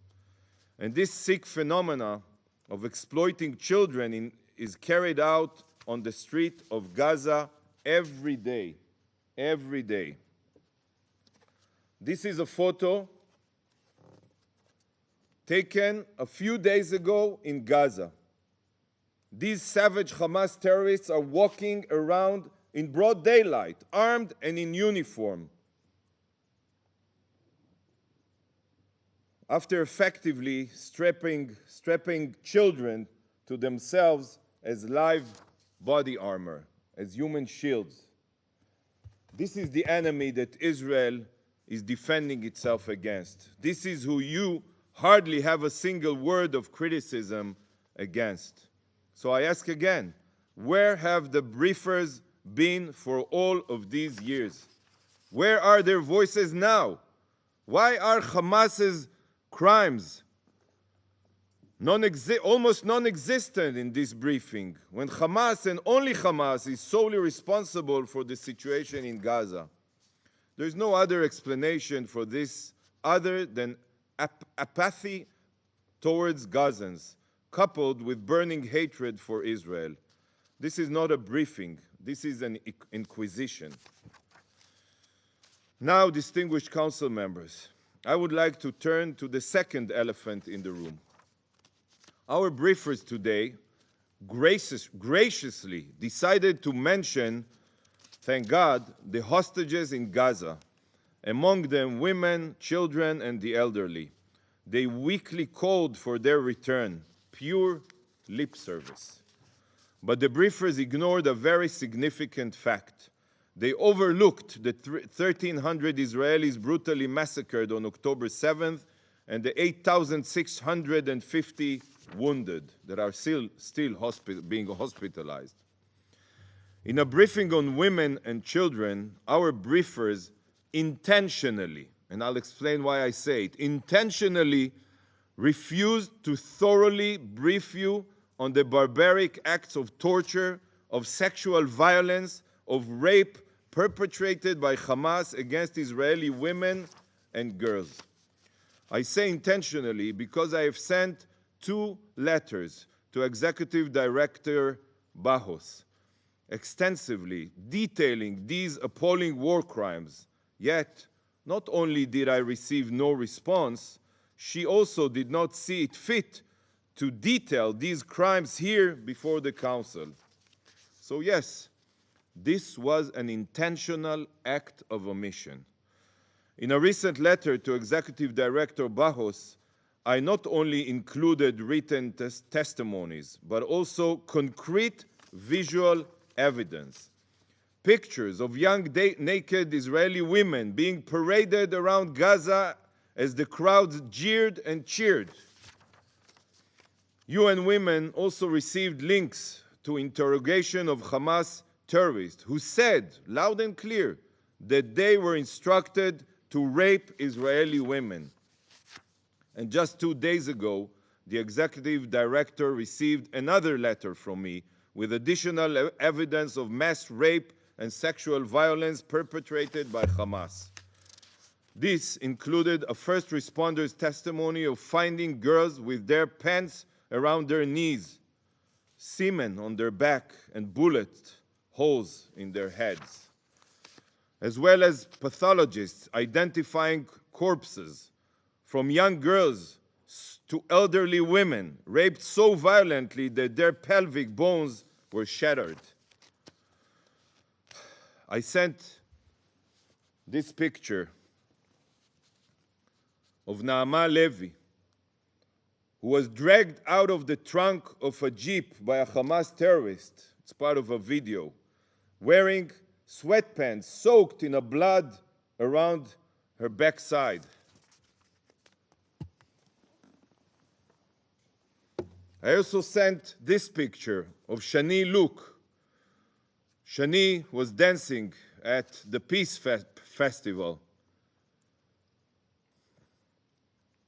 And this sick phenomena of exploiting children is carried out on the street of Gaza every day. Every day. This is a photo taken a few days ago in Gaza. These savage Hamas terrorists are walking around in broad daylight, armed and in uniform, after effectively strapping children to themselves as live body armor, as human shields. This is the enemy that Israel is defending itself against. This is who you hardly have a single word of criticism against. So I ask again, where have the briefers been for all of these years? Where are their voices now? Why are Hamas's crimes almost non-existent in this briefing, when Hamas and only Hamas is solely responsible for the situation in Gaza? There's no other explanation for this other than apathy towards Gazans, coupled with burning hatred for Israel. This is not a briefing. This is an inquisition. Now, distinguished council members, I would like to turn to the second elephant in the room. Our briefers today graciously decided to mention, thank God, the hostages in Gaza, among them women, children, and the elderly. They weakly called for their return, pure lip service. But the briefers ignored a very significant fact. They overlooked the 1,300 Israelis brutally massacred on October 7th and the 8,650 wounded that are still being hospitalized. In a briefing on women and children, our briefers intentionally, and I'll explain why I say it, intentionally refused to thoroughly brief you on the barbaric acts of torture, of sexual violence, of rape perpetrated by Hamas against Israeli women and girls. I say intentionally because I have sent 2 letters to Executive Director Barros, extensively detailing these appalling war crimes. Yet, not only did I receive no response, she also did not see it fit to detail these crimes here before the Council. So yes, this was an intentional act of omission. In a recent letter to Executive Director Barros, I not only included written testimonies, but also concrete visual evidence. Pictures of young naked Israeli women being paraded around Gaza as the crowds jeered and cheered. UN Women also received links to interrogation of Hamas terrorists who said loud and clear that they were instructed to rape Israeli women. And just 2 days ago, the executive director received another letter from me with additional evidence of mass rape and sexual violence perpetrated by Hamas. This included a first responder's testimony of finding girls with their pants around their knees, semen on their back, and bullet holes in their heads, as well as pathologists identifying corpses from young girls to elderly women raped so violently that their pelvic bones were shattered. I sent this picture of Naama Levy, who was dragged out of the trunk of a jeep by a Hamas terrorist. It's part of a video, wearing sweatpants soaked in blood around her backside. I also sent this picture of Shani Luke. Shani was dancing at the Peace Festival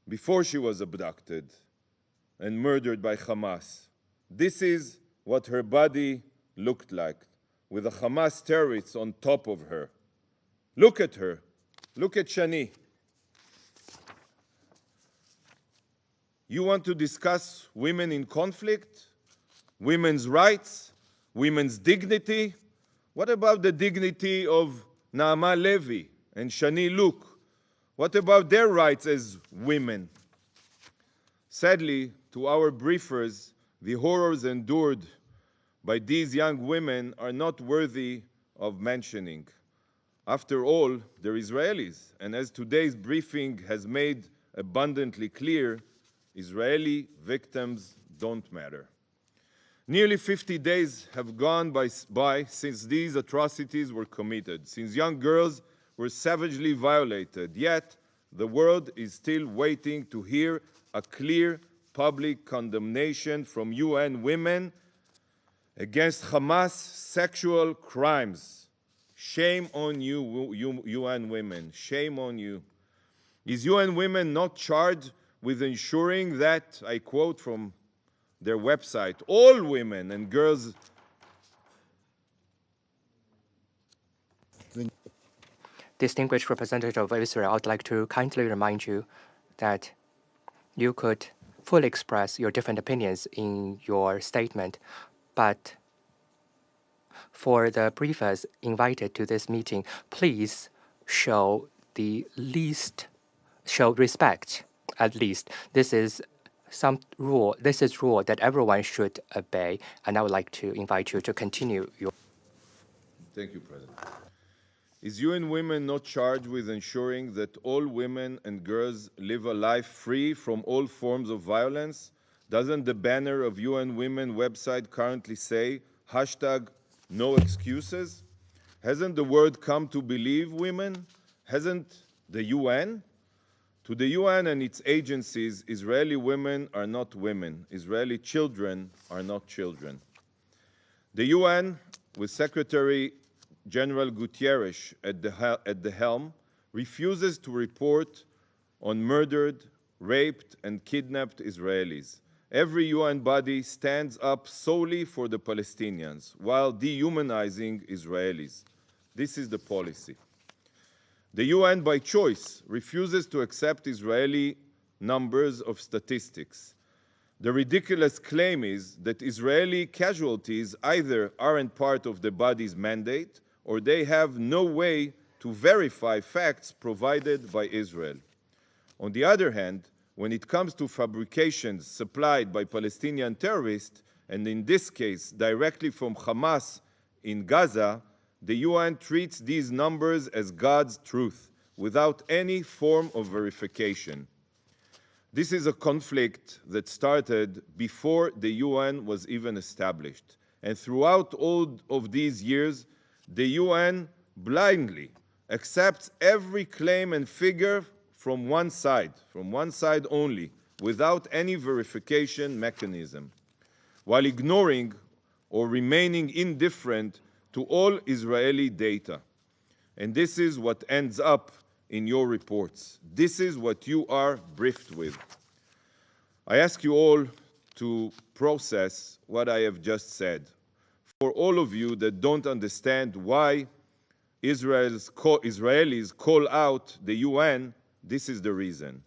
before she was abducted and murdered by Hamas. This is what her body looked like, with a Hamas terrorist on top of her. Look at her. Look at Shani. You want to discuss women in conflict, women's rights, women's dignity? What about the dignity of Naama Levy and Shani Luke? What about their rights as women? Sadly, to our briefers, the horrors endured by these young women are not worthy of mentioning. After all, they're Israelis, and as today's briefing has made abundantly clear, Israeli victims don't matter. Nearly 50 days have gone by since these atrocities were committed, since young girls were savagely violated. Yet, the world is still waiting to hear a clear public condemnation from UN Women against Hamas sexual crimes. Shame on you, UN Women. Shame on you. Is UN Women not charged with ensuring that, I quote from their website, all women and girls Distinguished representative of Israel, I'd like to kindly remind you that you could fully express your different opinions in your statement, but for the briefers invited to this meeting, please show respect, at least. This is rule that everyone should obey, and I would like to invite you to continue your. Thank you, President. Is UN Women not charged with ensuring that all women and girls live a life free from all forms of violence? Doesn't the banner of UN Women website currently say #No excuses? Hasn't the world come to believe women? Hasn't the UN? To the UN and its agencies, Israeli women are not women. Israeli children are not children. The UN, with Secretary General Guterres at the helm, refuses to report on murdered, raped, and kidnapped Israelis. Every UN body stands up solely for the Palestinians while dehumanizing Israelis. This is the policy. The UN, by choice, refuses to accept Israeli numbers of statistics. The ridiculous claim is that Israeli casualties either aren't part of the body's mandate or they have no way to verify facts provided by Israel. On the other hand, when it comes to fabrications supplied by Palestinian terrorists, and in this case directly from Hamas in Gaza, the UN treats these numbers as God's truth, without any form of verification. This is a conflict that started before the UN was even established. And throughout all of these years, the UN blindly accepts every claim and figure from one side only, without any verification mechanism, while ignoring or remaining indifferent to all Israeli data. And this is what ends up in your reports. This is what you are briefed with. I ask you all to process what I have just said. For all of you that don't understand why Israelis call out the UN, this is the reason.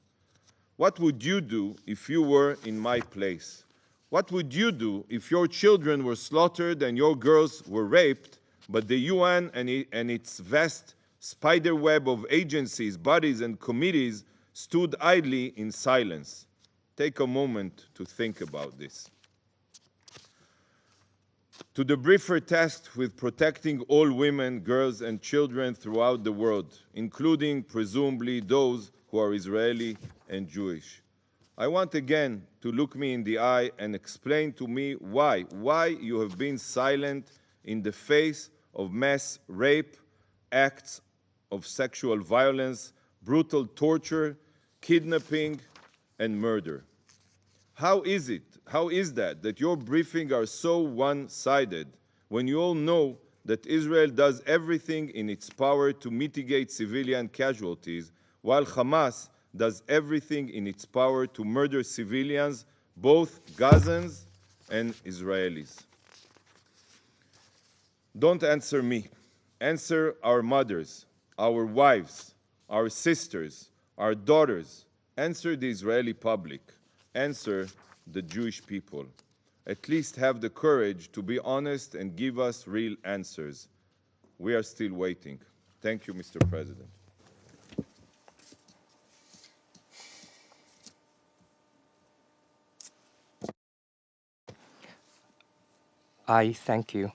What would you do if you were in my place? What would you do if your children were slaughtered and your girls were raped, but the UN and its vast spiderweb of agencies, bodies, and committees stood idly in silence? Take a moment to think about this. To the briefer tasked with protecting all women, girls, and children throughout the world, including presumably those who are Israeli and Jewish, I want again to look me in the eye and explain to me why you have been silent in the face of mass rape, acts of sexual violence, brutal torture, kidnapping, and murder. How is that your briefings are so one-sided when you all know that Israel does everything in its power to mitigate civilian casualties, while Hamas does everything in its power to murder civilians, both Gazans and Israelis? Don't answer me. Answer our mothers, our wives, our sisters, our daughters. Answer the Israeli public. Answer the Jewish people. At least have the courage to be honest and give us real answers. We are still waiting. Thank you, Mr. President. I thank you.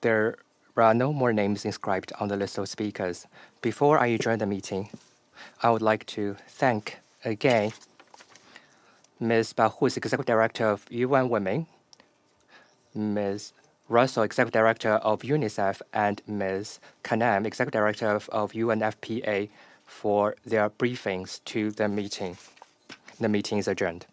There are no more names inscribed on the list of speakers. Before I adjourn the meeting, I would like to thank again Ms. Bahous, Executive Director of UN Women, Ms. Russell, Executive Director of UNICEF, and Ms. Kanem, Executive Director of UNFPA, for their briefings to the meeting. The meeting is adjourned.